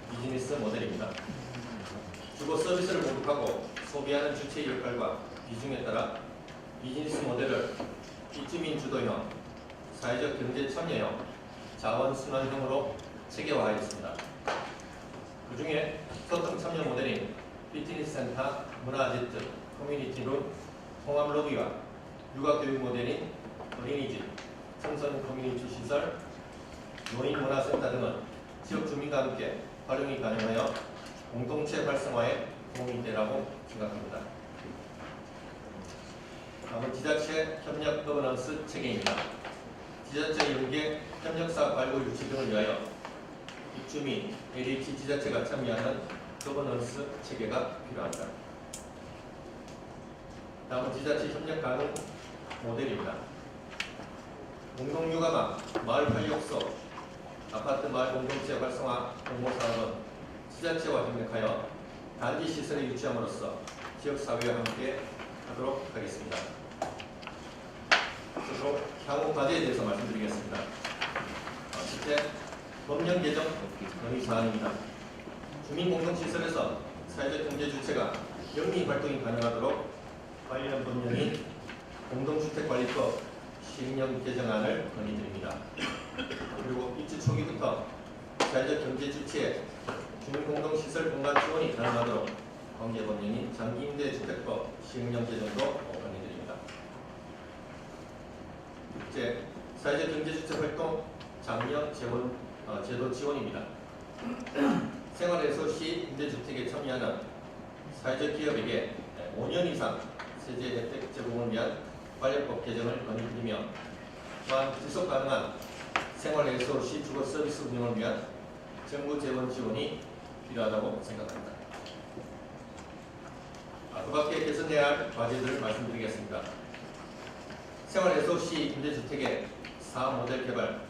비즈니스 모델입니다. 주거 서비스를 공급하고 소비하는 주체의 역할과 비중에 따라 비즈니스 모델을 입주민 주도형, 사회적 경제 참여형, 자원순환형으로 체계화하였습니다. 그 중에 소통 참여 모델인 피트니스 센터, 문화아지트, 커뮤니티룸, 통합 로비와 육아교육 모델인 어린이집, 청소년 커뮤니티 시설, 노인문화센터 등은 지역 주민과 함께 활용이 가능하여 공동체 활성화에 도움이 되라고 생각합니다. 다음은 지자체 협력 거버넌스 체계입니다. 지자체 연계 협력사 발굴 유치 등을 위하여 입주민, LH 지자체가 참여하는 거버넌스 체계가 필요합니다. 다음은 지자체 협력 가능 모델입니다. 공동육아망, 마을 활력소, 아파트 마을 공동체 활성화 공모사업은 지자체와 협력하여 단지 시설을 유치함으로써 지역사회와 함께 하도록 하겠습니다. 그리고 향후 과제에 대해서 말씀드리겠습니다. 첫째, 법령 개정 논의사항입니다. 주민공동시설에서 사회적 경제 주체가 영리 활동이 가능하도록 관련 법령인 공동주택관리법 시행령 개정안을 건의드립니다. 그리고 입주 초기부터 사회적 경제 주체의 주민공동시설 공간 지원이 가능하도록 관계법령인 장기임대주택법 시행령 개정도 건의드립니다. 둘째, 사회적 경제주체 활동 장려 제도 지원입니다. 생활에서 시 임대주택에 참여하는 사회적 기업에게 5년 이상 세제 혜택 제공을 위한 관련법 개정을 건의드리며 또한 지속 가능한 생활에서 시 주거 서비스 운영을 위한 정부 재원 지원이 필요하다고 생각합니다. 그 밖에 개선해야 할 과제들을 말씀드리겠습니다. 생활에서 시 임대주택의 사업 모델 개발,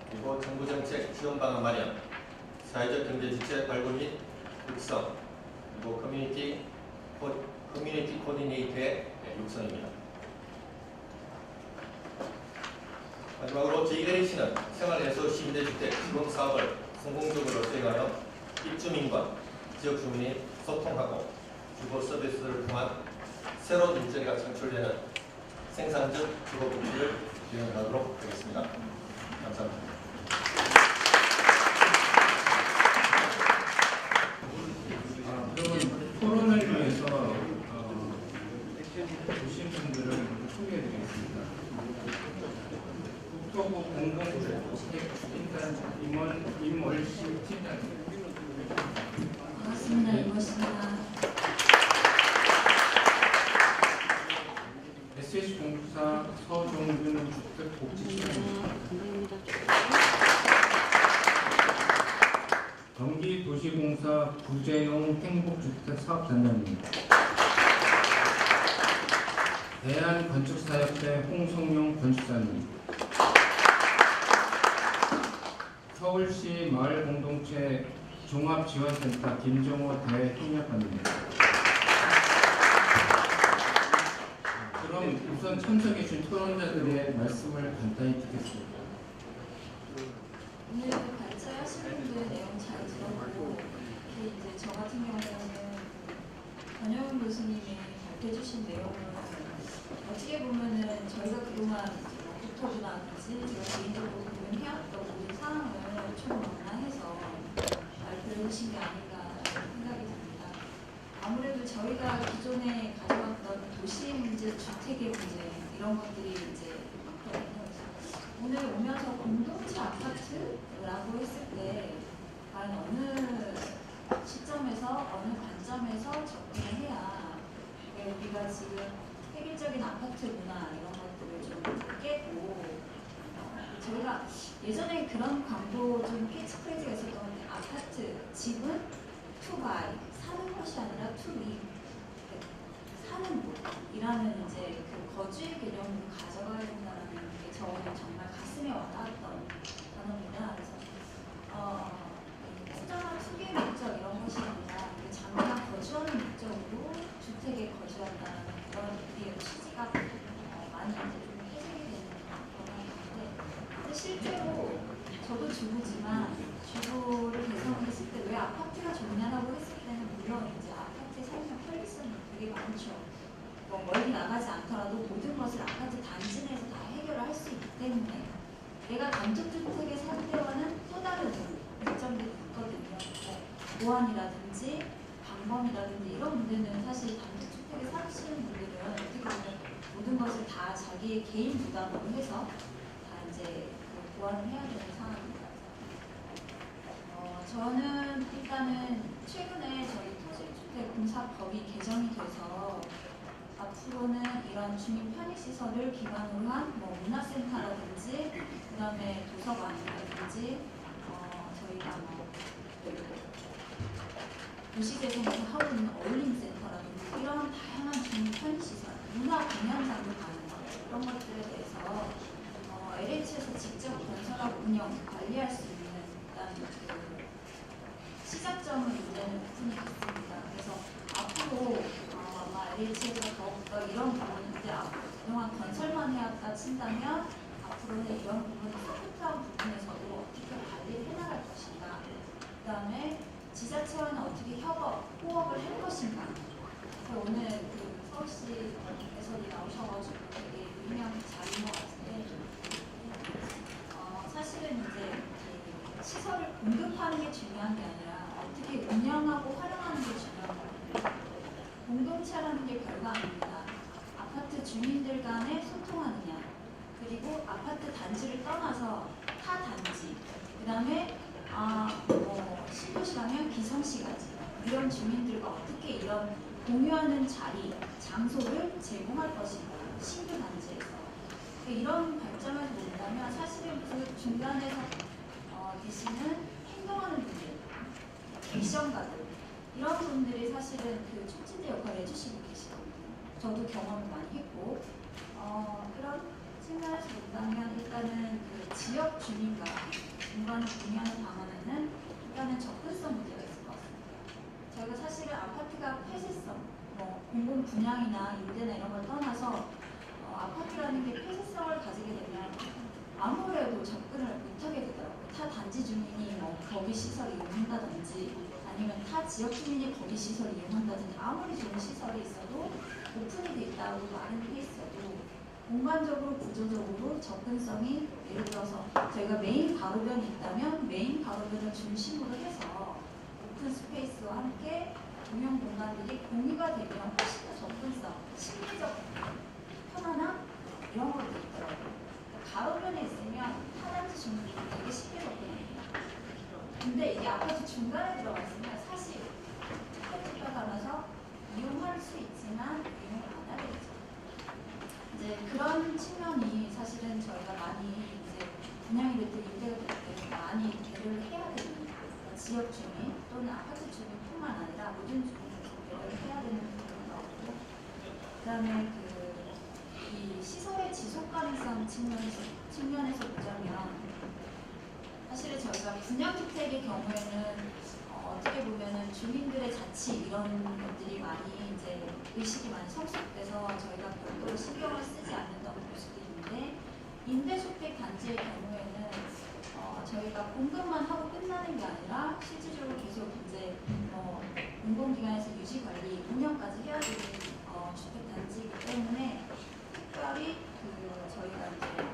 그리고 정부 정책 지원 방안 마련, 사회적 경제 주체 발굴 및 육성, 그리고 커뮤니티 코디네이터의 육성입니다. 마지막으로 저희 LH는 생활에서 시 임대주택 시범 사업을 성공적으로 수행하여 입주민과 지역 주민이 소통하고 주거 서비스를 통한 새로운 일자리가 창출되는 생산적 주거 복지를 진행하도록 하겠습니다. 감사합니다. 그러면 토론을 위해서 오신 분들을 소개해드리겠습니다. 국토부 공동주택주민단 임월씨 팀장님. 반갑습니다. 임월씨입니다. SH공사 서종균 주택복지팀장입니다. 경기도시공사 구재용 행복주택사업단장입니다. 대한건축사협회 홍성용 건축사님, 서울시 마을공동체 종합지원센터 김정호 대협력관입니다. 그럼 우선 참석해주신 토론자들의 말씀을 간단히 듣겠습니다. 오늘 같이 하신 분들 내용 잘 들어보고 특히 이제 저 같은 경우에는 권영훈 교수님이 발표해주신 내용을 어떻게 보면은 저희가 그동안 국토부나든지 제가 개인적으로 고민해왔던 모든 사항을 총망라해서 발표를 해주신 게 아닌가 저희가 기존에 가져왔던 도시 문제, 주택의 문제 이런 것들이 이제 많거든요. 그래서 오늘 오면서 공동체 아파트라고 했을 때 과연 어느 시점에서 어느 관점에서 접근을 해야 우리가 지금 획일적인 아파트 문화 이런 것들을 좀 깨고 저희가 예전에 그런 광고 좀 캐치프레이즈가 있었던 것 같아요. 아파트, 집은 to buy, 사는 것이 아니라 to live, 사는 곳이라는 이제 그 거주의 개념으로 가져가야 된다는 게 저는 정말 가슴에 와닿았던 단어입니다. 그래서 특정한 투기의 목적 이런 것이 아니라 장기간 거주하는 목적으로 주택에 거주한다는 그런 우리의 취지가 많이 이제 좀 해석이 되는 그런 건데 실제로 저도 주부지만 주부를 대상했을 때 왜 아파트가 좋냐라고 했을 때는 물론 이제 아파트에 살면 편리성이 되게 많죠. 뭐 멀리 나가지 않더라도 모든 것을 아파트 단지 내에서 다 해결을 할 수 있기 때문에 내가 단독주택에 살 때와는 또 다른 이점들이 있거든요. 보안이라든지 방범이라든지 이런 문제는 사실 단독주택에 사시는 분들은 어떻게 보면 모든 것을 다 자기의 개인 부담으로 해서 다 이제 그 보완을 해야 되는 상황입니다. 저는 일단은 최근에 저희 토지주택공사법이 개정이 돼서 앞으로는 이런 주민 편의시설을 기반으로 한 뭐 문화센터라든지 그다음에 도서관이라든지 저희가 뭐 도시재생에서 하고 있는 어울림센터라든지 이런 다양한 주민 편의시설, 문화 공연장도 가는 것 이런 것들에 대해서 LH에서 직접 건설하고 운영, 관리할 수 있는 일단 그 시작점을 이제는 오픈이 됐습니다. 그래서 앞으로 아마 LH에서 더욱더 이런 부분, 이제 그동안 건설만 해왔다 친다면 앞으로는 이런 부분, 소프트한 부분에서도 어떻게 관리를 해나갈 것인가. 그 다음에 지자체와는 어떻게 호흡을 할 것인가. 그래서 오늘 그 서울시 에서 나오셔가지고 되게 유명한 자리인 것 같은데 사실은 이제 시설을 공급하는 게 중요한 게 아니라 어떻게 운영하고 활용하는 게 중요한 거예요. 공동체라는 게 별거 아닙니다. 아파트 주민들 간에 소통하느냐, 그리고 아파트 단지를 떠나서 타 단지, 그 다음에 신도시라면 기성시까지 이런 주민들과 어떻게 이런 공유하는 자리, 장소를 제공할 것인가, 신규 단지에서 이런 발전을 본다면 사실은 그 중간에서 계시는 행동하는 분들, 액션가들 이런 분들이 사실은 그 촉진제 역할을 해주시고 계시거든요. 저도 경험을 많이 했고 그런 측면에서 본다면 일단은 그 지역 주민과 공간을 공유하는 방안에는 일단은 접근성 문제가 있을 것 같습니다. 저희가 사실은 아파트가 폐쇄성, 뭐 공공 분양이나 임대나 이런 걸 떠나서 아파트라는 게 폐쇄성을 가지게 되면 아무래도 접근을 못하게 되더라고요. 타 단지 주민이 뭐 거기 시설을 이용한다든지 아니면 타 지역 주민이 거기 시설을 이용한다든지 아무리 좋은 시설이 있어도 오픈이 돼 있다고 말은 해 있어도 공간적으로 구조적으로 접근성이 예를 들어서 저희가 메인 가로변이 있다면 메인 가로변을 중심으로 해서 오픈 스페이스와 함께 공용 공간들이 공유가 되면 훨씬 더 접근성, 심리적 편안함 이런 것도 있더라고요. 가로변에 있으면 타단지 주민들이 되게 쉽게 접근합니다. 근데 이게 아파트 중간에 들어가 있으면 사실 햇빛과 달라서 이용할 수 있지만 이용을 안 하게 되죠. 이제 그런 측면이 사실은 저희가 많이 이제 분양이 됐든 임대가 됐든 많이 배려를 해야 되는 지역 주민 또는 아파트 주민뿐만 아니라 모든 주민에서 배려를 해야 되는 부분이 나오고 그다음에 이 시설의 지속 가능성 측면에서 보자면 사실은 저희가 분양주택의 경우에는 어떻게 보면은 주민들의 자치 이런 것들이 많이 이제 의식이 많이 성숙돼서 저희가 별도로 신경을 쓰지 않는다고 볼 수도 있는데 임대주택 단지의 경우에는 저희가 공급만 하고 끝나는 게 아니라 실질적으로 계속 이제 공공기관에서 유지 관리 운영까지 해야 되는 주택 단지이기 때문에 특별히 저희가 이제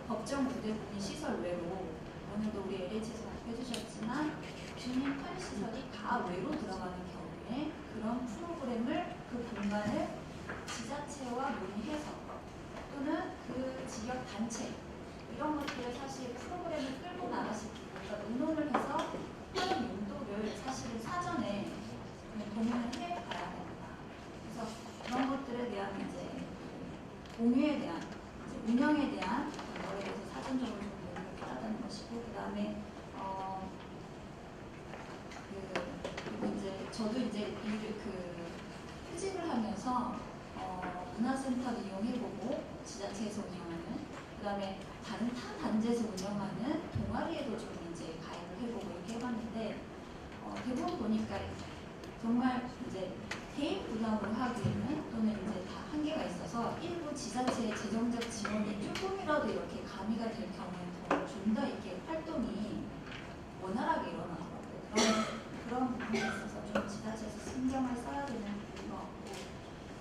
법정 부대분리 시설 외로 오늘도 우리 LH에서 발표해 주셨지만 주민 편의시설이 다 외로 들어가는 경우에 그런 어떤 프로그램을 그 공간을 지자체와 논의해서 또는 그 지역 단체 이런 것들을 사실 프로그램을 끌고 나가시키고 그러니까 의논을 해서 하는 용도를 사실은 사전에 공유를 해봐야 된다. 그래서 그런 것들에 대한 이제 공유에 대한 이제 운영에 대한 거에 대해서 사전적으로 좀 논의를 필요하다는 것이고 그 다음에 그리고 이제 저도 이제 퇴직을 하면서 문화센터를 이용해보고 지자체에서 운영하는 그 다음에 다른 타 단지에서 운영하는 동아리에도 좀 이제 가입을 해보고 이렇게 해봤는데 대부분 보니까 정말 이제 개인 부담으로 하기에는 또는 이제 다 한계가 있어서 일부 지자체의 재정적 지원이 조금이라도 이렇게 가미가 될 경우에는 좀 더 이렇게 활동이 원활하게 일어나더라고요. 그런 부분에 있어서 좀 지자체에서 신경을 써야 되는 부분인 것 같고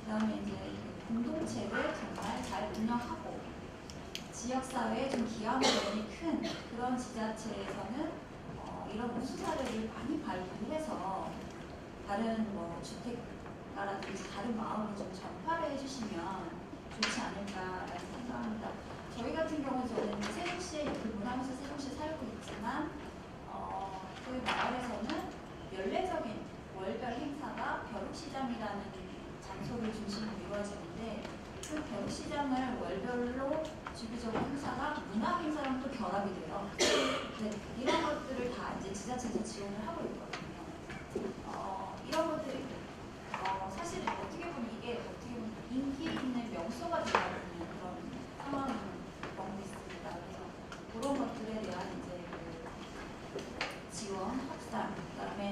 그 다음에 이제 공동체를 정말 잘 운영하고 지역사회에 좀 기여하는 면이 큰 그런 지자체에서는 이런 우수 사례를 많이 발굴을 해서 다른 뭐 주택가라든지 다른 마을로 좀 전파를 해주시면 좋지 않을까라는 생각합니다. 저희 같은 경우는 저는 세종시에 근무를 하면서 세종시에 살고 있지만 저희 마을에서는 연례적인 월별 행사가 벼룩시장이라는 장소를 중심으로 이루어지는데 그 벼룩시장을 월별로 주기적으로 행사가 문화 행사랑 또 결합이 돼요. 네, 이런 것들을 다 이제 지자체에서 지원을 하고 있거든요. 이런 것들이 사실 어떻게 보면 이게 어떻게 보면 인기 있는 명소가 되어가는 그런 상황인 경우도 있습니다. 그래서 그런 것들에 대한 이제 지원, 확산, 그다음에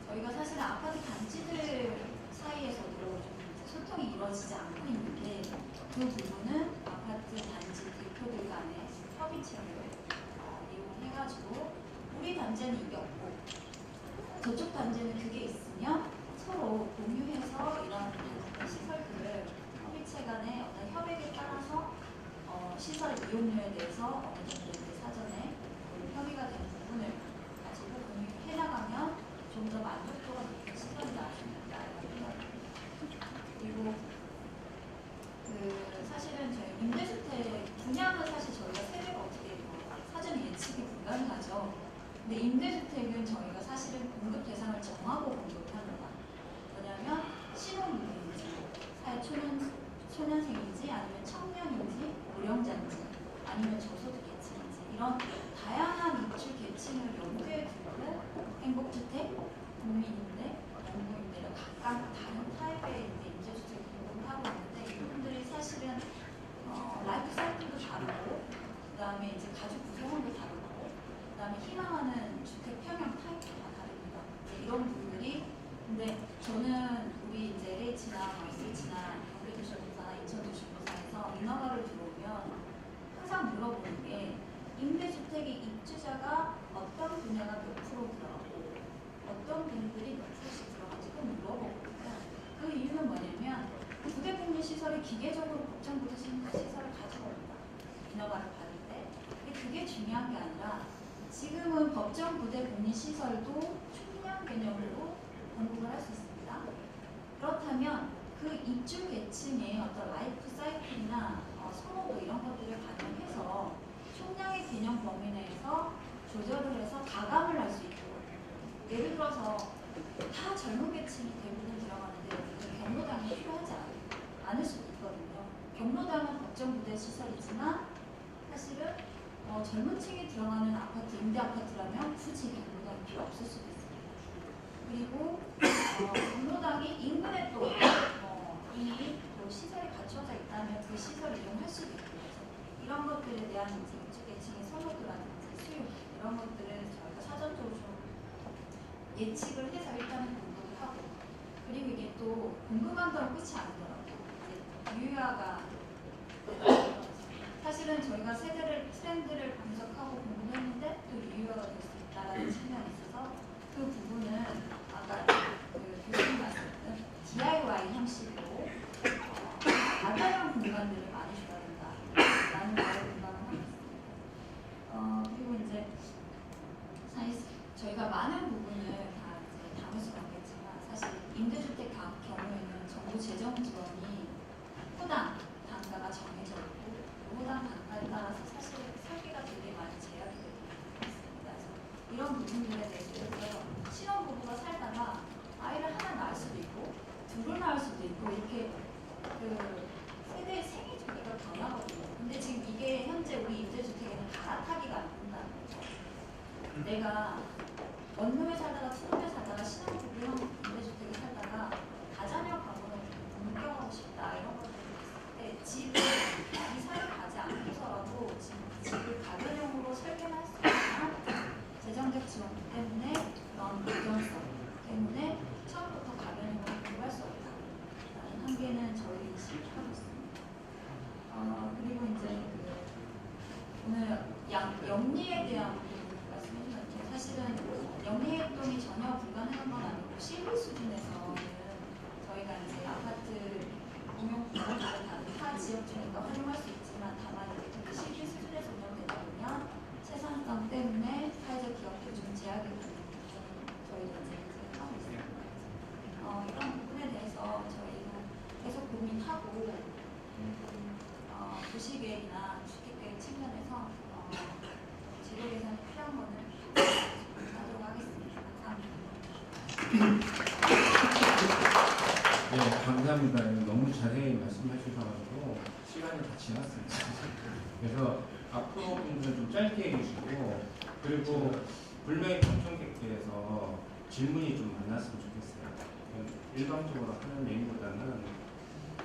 저희가 사실 아파트 단지들 사이에서도 좀 소통이 이루어지지 않고 있는데 그 부분은 아파트 단지 대표들 간의 협의체를 이용해가지고 우리 단지는 이게 없고 저쪽 단지는 그게 있으면 서로 공유해서 이런 시설들을 협의체 간의 어떤 협약에 따라서 시설 이용료에 대해서 어느 정도 이제 사전에 협의가 된 부분을 가지고 공유해 나가면 좀 더 만족도가 높은 시설이 나올 수 있다라고 생각합니다. 그리고 사실은 저희 임대주택 분양은 사실 저희가 세대가 어떻게 사전 예측이 불가능하죠. 근데 임대주택은 저희가 사실은 공급 대상을 정하고 공급을 합니다. 뭐냐면 신혼부부인지, 초년생인지, 아니면 청년인지, 고령자인지, 아니면 저소득 계층인지 이런 다양한 입주 계층을 염두에 두고 행복주택, 국민임대, 연구임대를 각각 다른 타입의 임대주택을 공급을 하고 있는데 이분들이 사실은 라이프 사이클도 다르고 그 다음에 이제 가족 구성원도 다르고 그 다음에 희망하는 주택 평형 타입도 다 다릅니다. 이런 분들이 근데 저는 우리 이제 LH나 SH나 경기도시공사나 인천도시공사에서 인허가를 들어오면 항상 물어보는 게 임대주택의 입주자가 어떤 분야가 몇 프로 들어가고 어떤 분들이 몇 프로씩 들어가는지 꼭 물어보거든요. 그 이유는 뭐냐면 부대복리시설이 기계적으로 법정 부대시설을 가지고 온다. 인허가를 받을 때. 근데 그게 중요한 게 아니라 지금은 법정 부대복리시설도 총량 개념으로 공급을 할 수 있습니다. 그렇다면 그 입주 계층의 어떤 라이프 사이클이나 선호도 이런 것들을 반영해서 총량의 개념 범위 내에서 조절을 해서 가감을 할 수 있고 예를 들어서 다 젊은 계층이 대부분 들어가는데 경로당이 필요하지 않을 수도 있거든요. 경로당은 법정 부대 시설이지만 사실은 젊은 층이 들어가는 아파트, 임대 아파트라면 굳이 경로당이 필요 없을 수도 있습니다. 그리고 경로당이 인근에 또 시설이 갖춰져 있다면 그 시설을 이용할 수도 있고 이런 것들에 대한 이제 입주계층의 선호도라든지 수요 이런 것들을 저희가 사전적으로 좀 예측을 해서 일단은 공급을 하고 그리고 이게 또 공급한다고 끝이 아니더라고요. 유효화가 사실은 저희가 세대를 트렌드를 분석하고 공급했는데 또 유효화가 될 수 있다라는 측면이 있어서 그 부분은 아까 교수님 말씀하셨던 DIY 형식으로 다양한 공간들을 많이 줘야 된다라는 말을 공감을 하고 있습니다. 그리고 이제 저희가 많은 부분을 다 이제 담을 수는 없겠지만 사실 내가 원룸에 살다가 투룸에 살다가 신혼부부형 임대주택에 살다가 다자녀 가구로 옮겨가고 싶다 이런 것들을 봤을 때 집을 이사를 가지 않고서라도 집을 가변형으로 설계할 수 있는 재정적 지원 때문에 그런 불편성 때문에 처음부터 가변형으로 공부할 수 없다라는 한계는 저희 인식하고 있습니다. 그리고 이제 오늘 영리에 대한 말씀해 주셨죠. 사실은 영리 활동이 전혀 불가능한 건 아니고 실무 수준에서는 저희가 이제 아파트 공용주택을 다른 타 지역 중에서 활용할 수 있지만 다만 이렇게 실무 수준에서 운영되다 보면 생산성 때문에 사회적 기업들 좀 제약이 되는 부분 저희가 이제 하고 있습니다. 이런 부분에 대해서 저희도 계속 고민하고 도시계획이나 주택계획 측면에서 제도 개선이 필요한 거는 하도록 하겠습니다. 감사합니다. 네, 감사합니다. 너무 자세히 말씀해 주셔가지고 시간이 다 지났습니다. 그래서 앞으로 분들은 좀 짧게 해주시고 그리고 불명예 방청객들에서 질문이 좀 많았으면 좋겠어요. 일방적으로 하는 얘기보다는.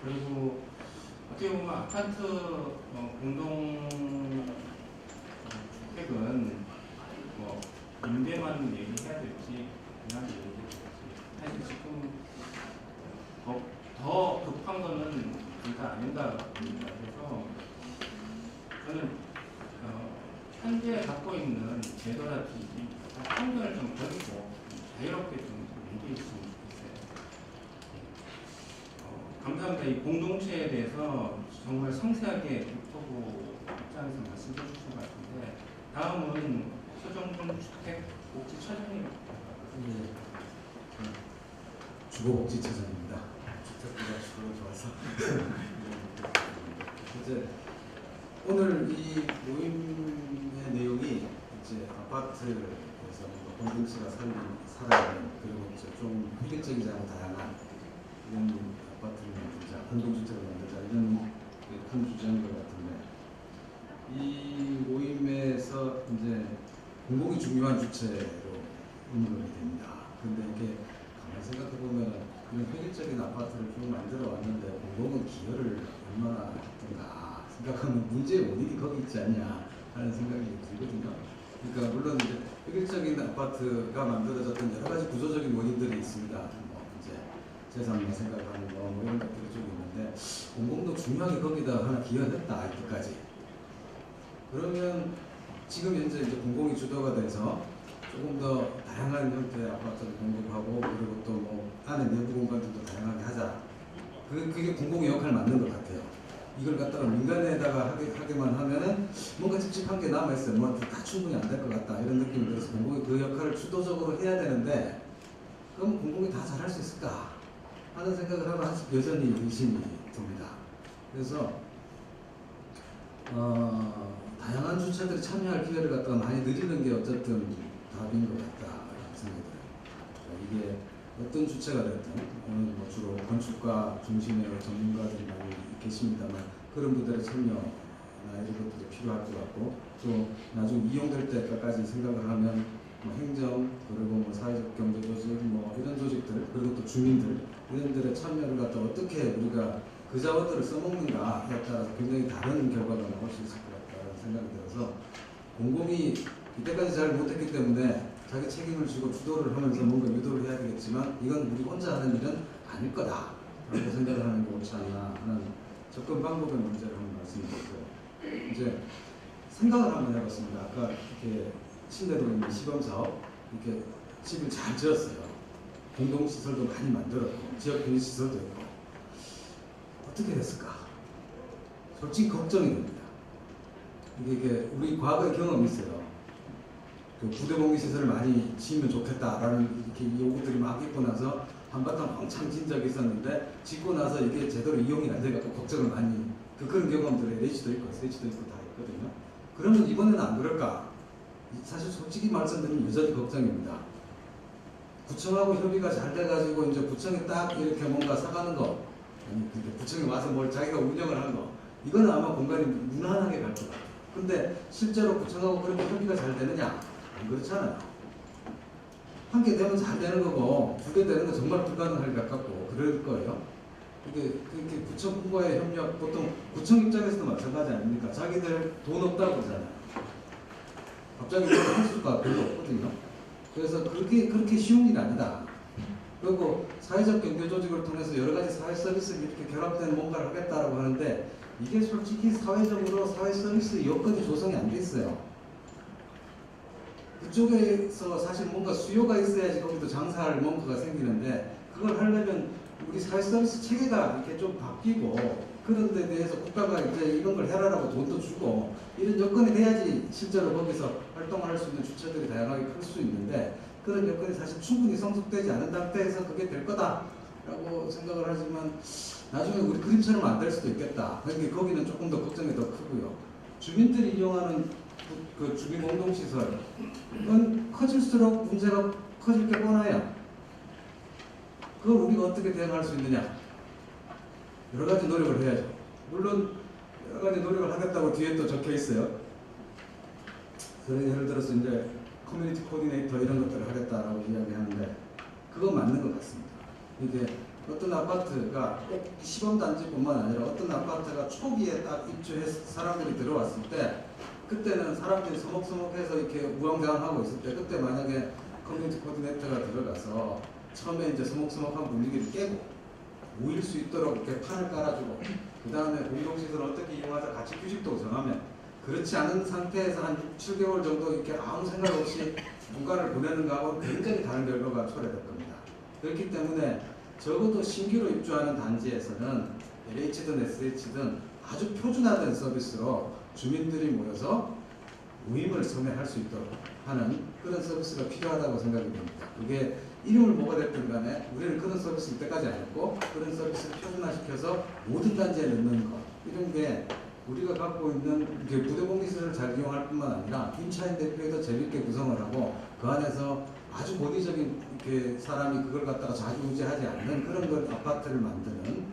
그리고 어떻게 보면 아파트 공동 주택은 뭐 임대만 얘기해야 될지 그냥 얘기해야 될지 사실 지금 더 급한 거는 둘 다 아닌가 봅니다. 그래서 저는 현재 갖고 있는 제도라든지 편견을 좀 버리고 자유롭게 좀 얘기했으면 좋겠어요. 감사합니다. 이 공동체에 대해서 정말 상세하게 국토부 입장에서 말씀해 주신 것 같은데 다음은 서정준 주택복지처장님. 네. 주거복지처장입니다. 주택보다 주거가 좋아서. 이제 오늘 이 모임의 내용이 이제 아파트에서 공동체가 살아가는 그리고 이제 좀 획일적이지 않고 다양한 이런 아파트를 만들자, 공동주택을 만들자 이런 큰 주제인 것 같은데 이 모임에서 이제 공공이 중요한 주체로 언급이 됩니다. 근데 이게 가만히 생각해 보면 그런 획일적인 아파트를 쭉 만들어 왔는데 공공은 기여를 얼마나 했던가 생각하면 문제의 원인이 거기 있지 않냐 하는 생각이 들거든요. 그러니까 물론 이제 획일적인 아파트가 만들어졌던 여러 가지 구조적인 원인들이 있습니다. 뭐 이제 재산만 생각하는 거 뭐 이런 것들이 좀 있는데 공공도 중요하게 거기다 하나 기여했다 이때까지. 그러면 지금 현재 이제 공공이 주도가 돼서 조금 더 다양한 형태의 아파트를 공급하고 그리고 또 뭐 안에 내부 공간들도 다양하게 하자. 그게 공공의 역할 맞는 것 같아요. 이걸 갖다가 민간에다가 하게만 하면은 뭔가 찝찝한 게 남아있어요. 뭐 다 충분히 안 될 것 같다 이런 느낌이 들어서 공공이 그 역할을 주도적으로 해야 되는데 그럼 공공이 다 잘할 수 있을까 하는 생각을 하고 아직 여전히 의심이 듭니다. 그래서 다양한 주체들이 참여할 기회를 갖다가 많이 느리는 게 어쨌든 답인 것 같다라는 생각이 들어요. 이게 어떤 주체가 됐든 오늘 뭐 주로 건축가 중심의 전문가들이 많이 계십니다만 그런 분들의 참여나 이런 것들이 필요할 것 같고 또 나중에 이용될 때까지 생각을 하면 뭐 행정 그리고 뭐 사회적 경제 조직 뭐 이런 조직들 그리고 또 주민들 이런들의 참여를 갖다 어떻게 우리가 그 자원들을 써먹는가에 따라서 굉장히 다른 결과가 나올 수 있을 것 같다는 생각이 들어서 공공이 이때까지 잘 못했기 때문에 자기 책임을 지고 주도를 하면서 뭔가 유도를 해야 되겠지만 이건 우리 혼자 하는 일은 아닐 거다 라고 생각을 하는 게 옳지 않나 하는 접근 방법의 문제를 한번 말씀드렸고요. 이제 생각을 한번 해봤습니다. 아까 이렇게 신대도 있는 시범사업 이렇게 집을 잘 지었어요. 공동시설도 많이 만들었고 지역 편의시설도 있고 어떻게 됐을까? 솔직히 걱정이 됩니다. 이게 우리 과거의 경험이 있어요. 그 부대복리 시설을 많이 지으면 좋겠다라는 이렇게 요구들이 막 있고 나서 한바탕 펑창 진 적이 있었는데 짓고 나서 이게 제대로 이용이 안 돼갖고 걱정을 많이 그런 경험들에 H도 있고 SH도 있고 다 있거든요. 그러면 이번에는 안 그럴까? 사실 솔직히 말씀드리면 여전히 걱정입니다. 구청하고 협의가 잘 돼가지고 이제 구청이 딱 이렇게 뭔가 사가는 거 아니 근데 구청이 와서 뭘 자기가 운영을 하는 거 이거는 아마 공간이 무난하게 갈 것 같아요. 근데 실제로 구청하고 그렇게 협의가 잘 되느냐? 안 그렇잖아요. 한 개 되면 잘 되는 거고 두 개 되는 건 정말 불가능할 것 같고 그럴 거예요. 이게 그렇게 구청과의 협력, 보통 구청 입장에서도 마찬가지 아닙니까? 자기들 돈 없다고 그러잖아요. 갑자기 할 수가 별로 없거든요. 그래서 그렇게 쉬운 일이 아니다. 그리고 사회적 경제 조직을 통해서 여러 가지 사회 서비스가 이렇게 결합된 뭔가를 하겠다라고 하는데 이게 솔직히 사회적으로 사회 서비스 여건이 조성이 안 돼 있어요. 그쪽에서 사실 뭔가 수요가 있어야지 거기도 장사할 뭔가가 생기는데 그걸 하려면 우리 사회 서비스 체계가 이렇게 좀 바뀌고 그런 데 대해서 국가가 이제 이런 걸 해라라고 돈도 주고 이런 여건이 돼야지 실제로 거기서 활동을 할 수 있는 주체들이 다양하게 클 수 있는데 그런 여건이 사실 충분히 성숙되지 않은 상태에서 그게 될 거다라고 생각을 하지만 나중에 우리 그림처럼 안 될 수도 있겠다. 그러니까 거기는 조금 더 걱정이 더 크고요. 주민들이 이용하는 그 주민 공동시설 그건 커질수록 문제가 커질 게 뻔해요. 그걸 우리가 어떻게 대응할 수 있느냐? 여러 가지 노력을 해야죠. 물론 여러 가지 노력을 하겠다고 뒤에 또 적혀 있어요. 그런 예를 들어서 이제 커뮤니티 코디네이터 이런 것들을 하겠다라고 이야기하는데 그건 맞는 것 같습니다. 이게 어떤 아파트가 꼭 시범단지뿐만 아니라 어떤 아파트가 초기에 딱 입주해서 사람들이 들어왔을 때 그때는 사람들이 서먹서먹해서 이렇게 우왕좌왕하고 있을 때 그때 만약에 커뮤니티 코디네이터가 들어가서 처음에 이제 서먹서먹한 분위기를 깨고 모일 수 있도록 이렇게 판을 깔아주고 그 다음에 공동시설을 어떻게 이용하자 같이 규칙도 정하면 그렇지 않은 상태에서 한 6, 7개월 정도 이렇게 아무 생각 없이 문가를 보내는 거하고 굉장히 다른 결과가 초래될 겁니다. 그렇기 때문에 적어도 신규로 입주하는 단지에서는 LH든 SH든 아주 표준화된 서비스로 주민들이 모여서 모임을 선회할 수 있도록 하는 그런 서비스가 필요하다고 생각이 됩니다. 그게 이름을 뭐가 됐든 간에 우리는 그런 서비스 이때까지 안 했고 그런 서비스를 표준화시켜서 모든 단지에 넣는 것 이런 게 우리가 갖고 있는 부대공기시설을 잘 이용할 뿐만 아니라 임차인 대표에도 재밌게 구성을 하고 그 안에서 아주 고리적인 이렇게 사람이 그걸 갖다가 좌지우지하지 않는 그런 걸 아파트를 만드는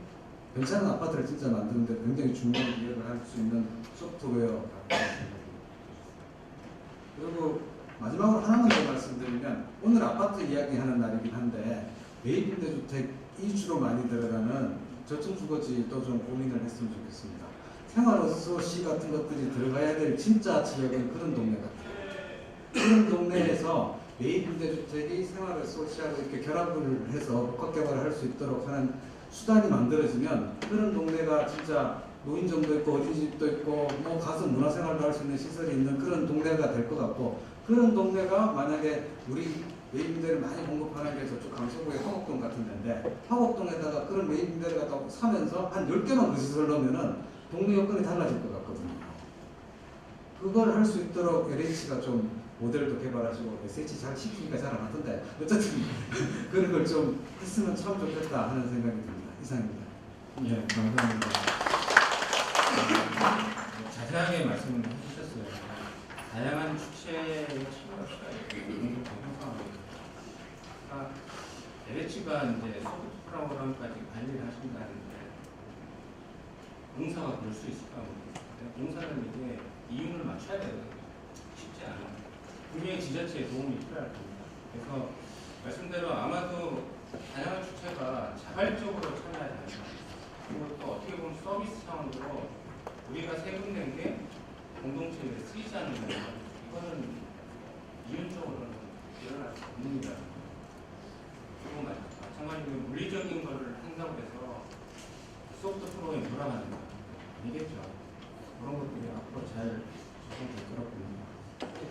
괜찮은 아파트를 진짜 만드는데 굉장히 중요한 기여를 할 수 있는 소프트웨어 그리고 마지막으로 하나만 더 말씀드리면 오늘 아파트 이야기하는 날이긴 한데 매입임대주택 이주로 많이 들어가는 저층주거지도 좀 고민을 했으면 좋겠습니다. 생활어소시 같은 것들이 들어가야 될 진짜 지역은 그런 동네 같아요. 그런 동네에서 매입임대주택이 생활어소시하고 이렇게 결합을 해서 복합개발을 할 수 있도록 하는 수단이 만들어지면 그런 동네가 진짜 노인정도 있고 어린이집도 있고 뭐 가서 문화생활도 할 수 있는 시설이 있는 그런 동네가 될 것 같고 그런 동네가 만약에 우리 매입임대를 많이 공급하는 게 저쪽 강서구의 화곡동 같은 데인데 화곡동에다가 그런 매입임대를 갖다 사면서 한 10개만 그 시설 넣으면은 동네 여건이 달라질 것 같거든요. 그걸 할 수 있도록 LH가 좀 모델도 개발하시고 SH 잘 시키니까 잘 안 하던데 어쨌든 그런 걸 좀 했으면 참 좋겠다 하는 생각이 듭니다. 이상입니다. 예, 감사합니다. 자세하게 말씀을 해주셨어요. 다양한 주체의 참여가 공동체 형성하고 있습니다. LH가 이제 소프트 프로그램까지 관리를 하신다는데 공사가 그럴 수 있을까 모르겠어요. 공사는 이게 이윤을 맞춰야 되거든요. 쉽지 않아요. 분명히 지자체의 도움이 필요할 겁니다. 그래서 말씀대로 아마도 다양한 주체가 자발적으로 참여하지 않을까. 그리고 또 어떻게 보면 서비스 차원으로 우리가 세분된 게 공동체에 쓰이지 않는 거 이거는 이윤적으로는 일어날 수 없는 일이라는 거. 그리고 마찬가지로 물리적인 거를 한다고 해서 소프트 프로에 돌아가는 거 아니겠죠. 그런 것들이 앞으로 잘 적용될 거라고 봅니다.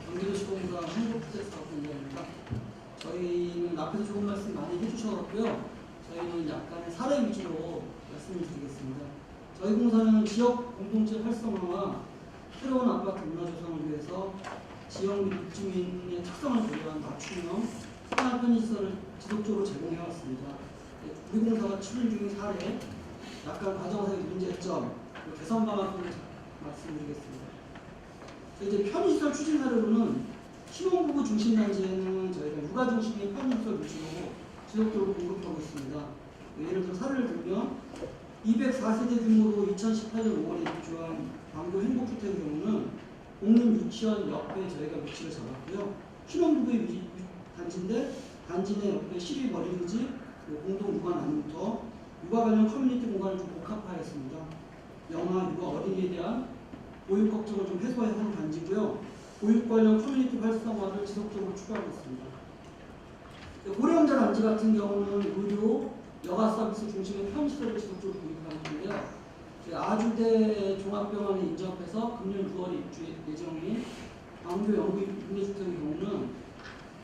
경기도시공사 한국주택사업공사입니다. 저희는 앞에서 좋은 말씀 많이 해주셔서 저희는 약간의 사례 위주로 말씀을 드리겠습니다. 저희 공사는 지역 공동체 활성화와 새로운 아파트 문화 조성을 위해서 지역 및 입주민의 특성을 고려한 맞춤형 생활 편의시설을 지속적으로 제공해왔습니다. 우리 공사가 추진 중인 사례, 약간 과정상의 문제점, 개선 방안 등을 말씀드리겠습니다. 이제 편의시설 추진 사례로는 신혼부부 중심 단지에는 저희가 육아 중심의 편의시설 위주로 지속적으로 공급하고 있습니다. 예를 들어 사례를 들면 204세대 규모로 2018년 5월에 입주한 광교 행복주택의 경우는 공립 유치원 옆에 저희가 위치를 잡았고요. 신혼부부의 단지인데 단지 내 옆에 시리 거리부지, 공동 육아 나눔터, 육아 관련 커뮤니티 공간을 좀 복합화했습니다. 영아, 육아, 어린이에 대한 보육 걱정을 좀 해소해야 하는 단지고요. 보육 관련 커뮤니티 활성화를 지속적으로 추구하고 있습니다. 고령자 단지 같은 경우는 의료, 여가 서비스 중심의 편의시설을 지속적으로 도입하고 있는데요. 아주대 종합병원에 인접해서 금년 6월에 입주 예정인 광교 영구 임대주택의 경우는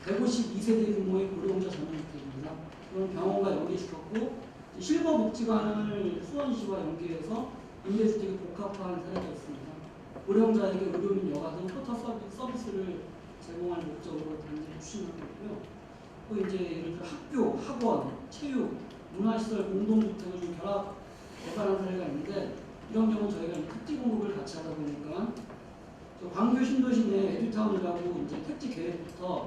152세대 규모의 고령자 전원주택입니다. 이건 병원과 연계시켰고 실버 복지관을 수원시와 연계해서 임대주택이 복합화한 사례가 있습니다. 고령자에게 의료 및 여가 등 포털 서비스를 제공할 목적으로 단지를 추진하고 있고요. 또 이제 예를 들어 학교, 학원, 체육, 문화시설, 공동주택을 좀 결합 개발한 사례가 있는데 이런 경우는 저희가 특지 공급을 같이 하다 보니까 광교 신도시 내 에듀타운이라고 이제 택지 계획부터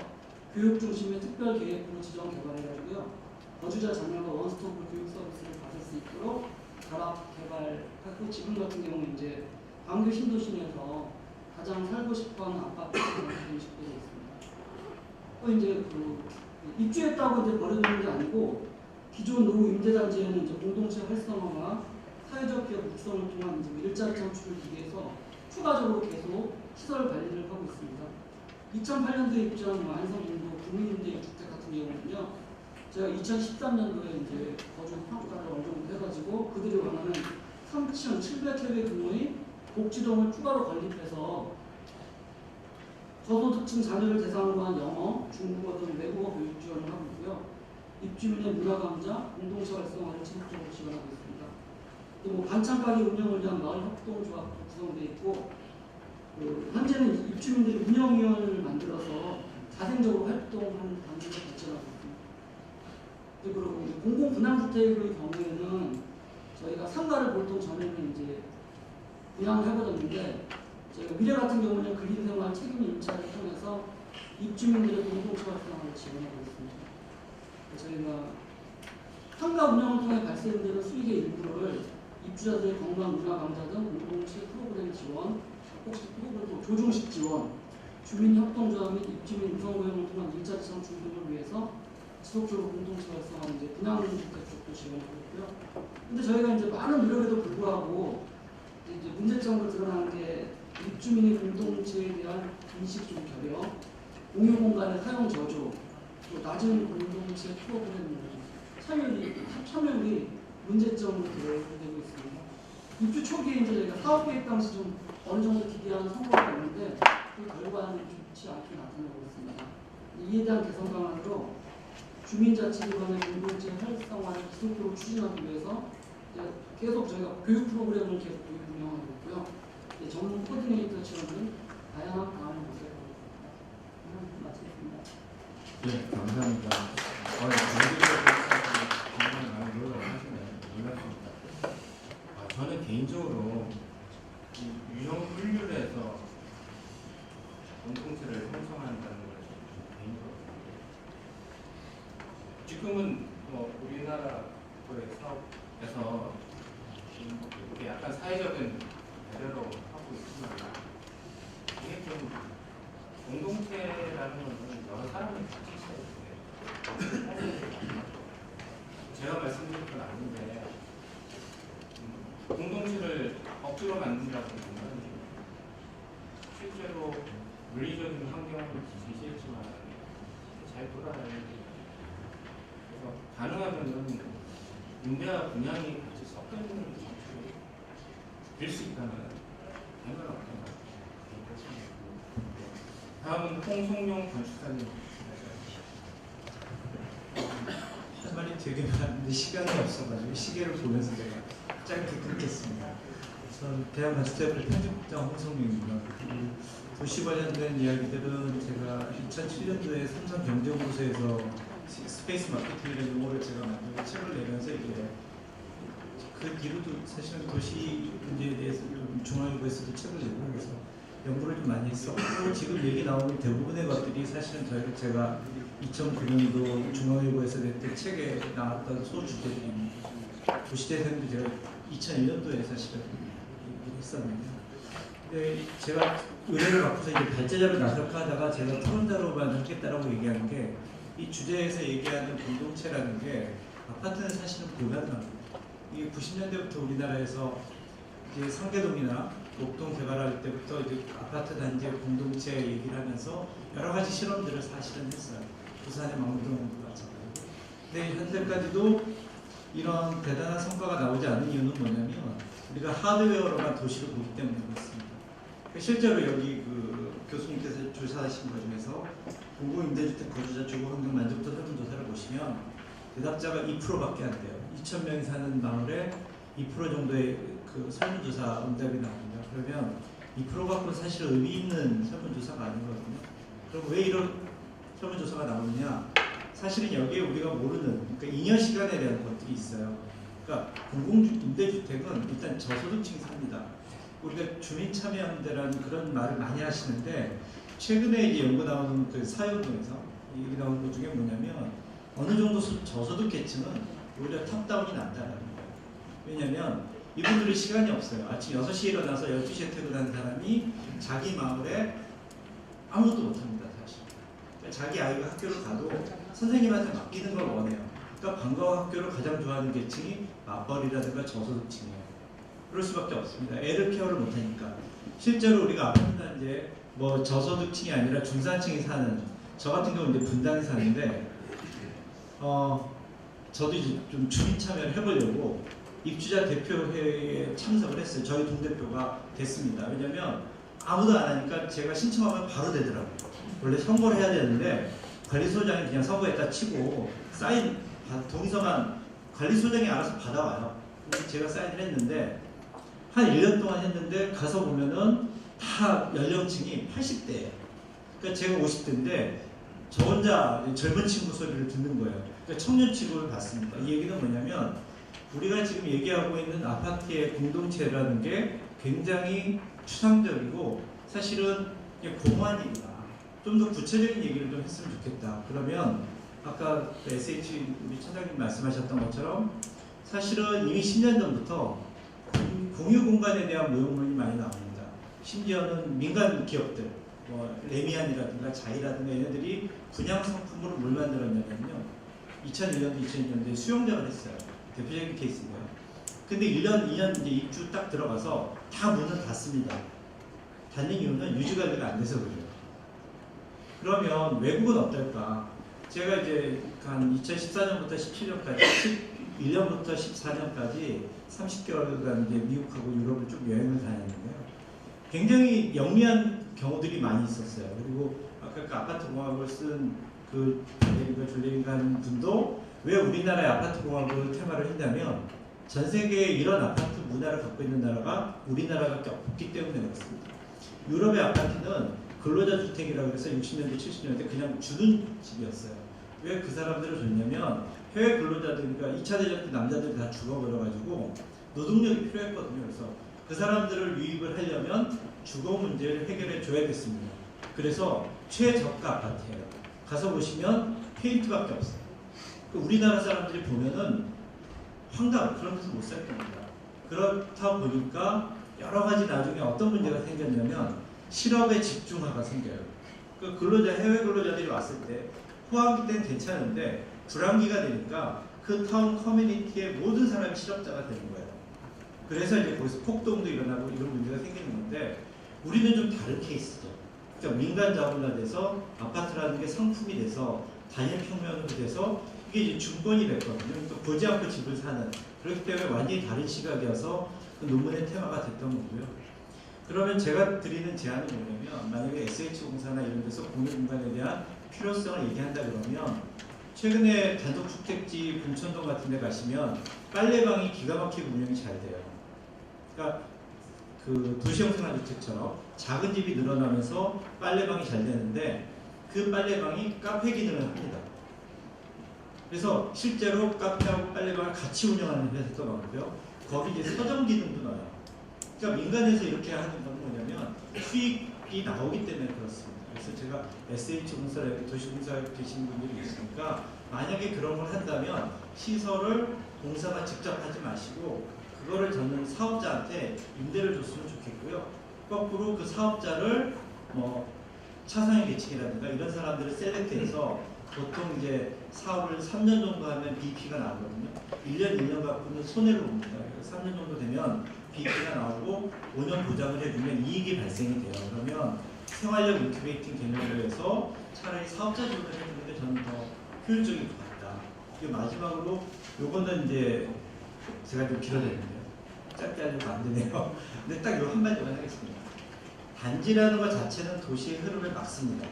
교육 중심의 특별 계획으로 지정 개발해가지고요. 거주자 자녀가 원스톱 교육 서비스를 받을 수 있도록 결합 개발하고 지금 같은 경우 이제 광교 신도시 내에서 가장 살고 싶어하는 아파트가 인식되고 있습니다. 또 이제 입주했다고 이제 버려두는 게 아니고 기존 노후 임대단지에는 이제 공동체 활성화와 사회적 기업 육성을 통한 이제 일자리 창출을 위기 위해서 추가적으로 계속 시설 관리를 하고 있습니다. 2008년도에 입주한 안성인도 국민임대주택 같은 경우는요, 제가 2013년도에 이제 거주 평가를 어느 정도 해가지고 그들이 원하는 3,700세대 규모의 복지동을 추가로 건립해서 저소득층 자녀를 대상으로 한 영어, 중국어 등 외국어 교육 지원을 하고 있고요. 입주민의 문화 강좌, 공동체 활성화를 지속적으로 지원하고 있습니다. 또 반찬가게 운영을 위한 마을 협동조합도 구성되어 있고, 현재는 입주민들이 운영위원회를 만들어서 자생적으로 활동하는 단계를 발전하고 있습니다. 그리고 공공 분양주택의 경우에는 저희가 상가를 보통 전에는 이제 분양을 해보았는데 저희가 미래 같은 경우는 근린생활 책임 임차를 통해서 입주민들의 공동체 활성화를 지원하고 있습니다. 저희가 상가 운영을 통해 발생되는 수익의 일부를 입주자들의 건강 문화 강좌 등 공동체 프로그램 지원, 혹시 프로그램 조정식 지원, 주민협동조합 및 입주민 유성고용을 통한 일자리 창출 등을 위해서 지속적으로 공동체 활성화 이제 분양주택 쪽도 지원하고 있고요. 근데 저희가 이제 많은 노력에도 불구하고 이제 문제점으로 드러나는 게 입주민의 공동체에 대한 인식 좀 결여, 공유 공간의 사용 저조, 또 낮은 공동체 프로그램 참여율이 문제점으로 되고 있습니다. 입주 초기에 이제 저희가 사업 계획 당시 좀 어느 정도 기대하는 성과가 있는데 그 결과는 좋지 않게 나타나고 있습니다. 이에 대한 개선 방안으로 주민자치 기반의 공동체 활성화를 지속적으로 추진하기 위해서 계속 저희가 교육 프로그램을 계속 운영하고 있고요. 전문 코디네이터 지원 등 다양한 방안을 모색하고 있습니다. 마치겠습니다. 네, 감사합니다. 많은 노력을 하시네요. 놀랐습니다. 저는 개인적으로 이 유형 분류를 해서 공동체를 형성한다는 걸 개인적으로 지금은 우리나라의 사업에서 이렇게 약간 사회적인 배려로 하고 있지만 이게 좀 공동체라는 것은 여러 사람이 같이 있어야 돼요. 제가 말씀드린 건 아닌데 공동체를 억지로 만든다고 보면 실제로 물리적인 환경을 제시했지만 잘 돌아가야 돼요. 그래서 가능하면은 임대와 분양이 같이 섞여 있는 정책이 될 수 있다면 대단한 어떤 것 같아요. 다음은 홍성용 건축사님. 할 말이 되게 많은데 시간이 없어가지고 시계를 보면서 제가 짧게 끊겠습니다. 저는 대학 건축대학교 편집국장 홍성용입니다. 도시 관련된 이야기들은 제가 2007년도에 삼성경제연구소에서 스페이스 마케팅이라는 용어를 제가 만들고 책을 내면서 이게 그 뒤로도 사실은 도시 문제에 대해서 좀 중앙일보에서도 책을 내고 그래서 연구를 좀 많이 했었고 지금 얘기 나오는 대부분의 것들이 사실은 제가 2009년도 중앙일보에서 냈던 책에 나왔던 소주제들입니다. 도시재생도 제가 2001년도에 사실은 얘기를 했었는데 네, 제가 의뢰를 받고서 이제 발제자로 나설까 하다가 제가 토론자로만 하겠다라고 얘기하는 게 이 주제에서 얘기하는 공동체라는 게 아파트는 사실은 불가능합니다. 이게 90년대부터 우리나라에서 이제 상계동이나 목동 개발할 때부터 이제 아파트 단지의 공동체 얘기를 하면서 여러 가지 실험들을 사실은 했어요. 부산의 망동도 마찬가지고. 근데 현재까지도 이런 대단한 성과가 나오지 않은 이유는 뭐냐면 우리가 하드웨어로만 도시를 보기 때문에 그렇습니다. 실제로 여기 그 교수님께서 조사하신 것 중에서 공공임대주택 거주자 주거환경 만족도 설문조사를 보시면 대답자가 2%밖에 안 돼요. 2,000명이 사는 마을에 2% 정도의 그 설문조사 응답이 나옵니다. 그러면 2% 갖고 사실 의미 있는 설문조사가 아니거든요. 그럼 왜 이런 설문조사가 나오느냐? 사실은 여기에 우리가 모르는 그러니까 잉여 시간에 대한 것들이 있어요. 그러니까 공공임대주택은 일단 저소득층이 삽니다. 우리가 주민참여연대라는 그런 말을 많이 하시는데 최근에 이제 연구 나오는 그 사연동에서 얘기 나오는 것 중에 뭐냐면 어느 정도 저소득 계층은 오히려 탑다운이 난다는 거예요. 왜냐하면 이분들이 시간이 없어요. 아침 6시에 일어나서 12시에 퇴근하는 사람이 자기 마을에 아무것도 못합니다. 사실. 그러니까 자기 아이가 학교를 가도 선생님한테 맡기는 걸 원해요. 그러니까 방과후 학교를 가장 좋아하는 계층이 맞벌이라든가 저소득층이에요. 그럴 수밖에 없습니다. 애를 케어를 못하니까. 실제로 우리가 아파트 단지에 뭐 저소득층이 아니라 중산층이 사는 저 같은 경우는 이제 분당에 사는데 저도 이제 좀 주민 참여를 해보려고 입주자 대표회에 참석을 했어요. 저희 동대표가 됐습니다. 왜냐면 아무도 안 하니까 제가 신청하면 바로 되더라고요. 원래 선거를 해야 되는데 관리소장이 그냥 선거했다 치고 사인 동의서만 관리소장이 알아서 받아와요. 그래서 제가 사인을 했는데 한 1년 동안 했는데 가서 보면은 다 연령층이 80대예요. 그러니까 제가 50대인데 저 혼자 젊은 친구 소리를 듣는 거예요. 그러니까 청년 취급을 받습니다. 이 얘기는 뭐냐면 우리가 지금 얘기하고 있는 아파트의 공동체라는 게 굉장히 추상적이고 사실은 공허한 얘기다. 좀 더 구체적인 얘기를 좀 했으면 좋겠다. 그러면 아까 SH 우리 차장님 말씀하셨던 것처럼 사실은 이미 10년 전부터 공유 공간에 대한 모형론이 많이 나옵니다. 심지어는 민간 기업들, 뭐 레미안이라든가 자이라든가 얘네들이 분양 상품으로 뭘 만들었냐면요. 2001년도, 2002년도에 수용장을 했어요. 대표적인 케이스인데요. 근데 1년, 2년 이제 입주 딱 들어가서 다 문을 닫습니다. 닫는 이유는 유지 관리가 안 돼서 그래요. 그러면 외국은 어떨까? 제가 이제 한 2014년부터 17년까지, 11년부터 14년까지 30개월간 이제 미국하고 유럽을 쭉 여행을 다녔는데요. 굉장히 영리한 경우들이 많이 있었어요. 그리고 아까 그 아파트 공학을 쓴 그 줄리인가 하는 분도 왜 우리나라의 아파트 공학을 테마를 했냐면 전 세계에 이런 아파트 문화를 갖고 있는 나라가 우리나라밖에 없기 때문에 그렇습니다. 유럽의 아파트는 근로자 주택이라고 해서 60년대, 70년대 그냥 주는 집이었어요. 왜 그 사람들을 줬냐면 해외 근로자들, 그러니까 2차 대전 때 남자들이 다 죽어버려가지고 노동력이 필요했거든요. 그래서 그 사람들을 유입을 하려면 주거 문제를 해결해 줘야겠습니다. 그래서 최저가 아파트예요. 가서 보시면 페인트밖에 없어요. 우리나라 사람들이 보면은 황당, 그런 데서 못 살 겁니다. 그렇다 보니까 여러 가지 나중에 어떤 문제가 생겼냐면 실업의 집중화가 생겨요. 그 근로자, 해외 근로자들이 왔을 때 호황기 때는 괜찮은데 불황기가 되니까 그 타운 커뮤니티의 모든 사람이 실업자가 되는 거예요. 그래서 이제 거기서 폭동도 일어나고 이런 문제가 생기는 건데 우리는 좀 다른 케이스죠. 그러니까 민간 자본화돼서 아파트라는 게 상품이 돼서 단일평면으로 돼서 이게 이제 중건이 됐거든요. 또 보지 않고 집을 사는 그렇기 때문에 완전히 다른 시각이어서 그 논문의 테마가 됐던 거고요. 그러면 제가 드리는 제안은 뭐냐면 만약에 SH공사나 이런 데서 공유공간에 대한 필요성을 얘기한다 그러면 최근에 단독주택지 봉천동 같은 데 가시면 빨래방이 기가 막히게 운영이 잘 돼요. 그러니까 그 도시형 생활주택처럼 작은 집이 늘어나면서 빨래방이 잘 되는데 그 빨래방이 카페 기능을 합니다. 그래서 실제로 카페하고 빨래방을 같이 운영하는 회사도 많고요. 거기 이제 서점 기능도 나와요. 그러니까 민간에서 이렇게 하는 건 뭐냐면 수익이 나오기 때문에 그렇습니다. 그래서 제가 SH공사, 도시공사에 계신 분들이 있으니까 만약에 그런 걸 한다면 시설을 공사가 직접 하지 마시고 그거를 저는 사업자한테 임대를 줬으면 좋겠고요. 거꾸로 그 사업자를 뭐 차상위 계층이라든가 이런 사람들을 셀렉트해서 보통 이제 사업을 3년 정도 하면 BP가 나오거든요. 1년, 2년 갖고는 손해를 봅니다. 그래서 3년 정도 되면 BP가 나오고 5년 보장을 해주면 이익이 발생이 돼요. 그러면 생활력 인큐베이팅 개념으로 해서 차라리 사업자 지원을 해주는 게 저는 더 효율적일 것 같다. 그리고 마지막으로 요거는 이제 제가 좀 길어졌는데요. 짧게 하려고 안 되네요. 근데 딱 요 한마디만 하겠습니다. 단지라는 것 자체는 도시의 흐름을 막습니다.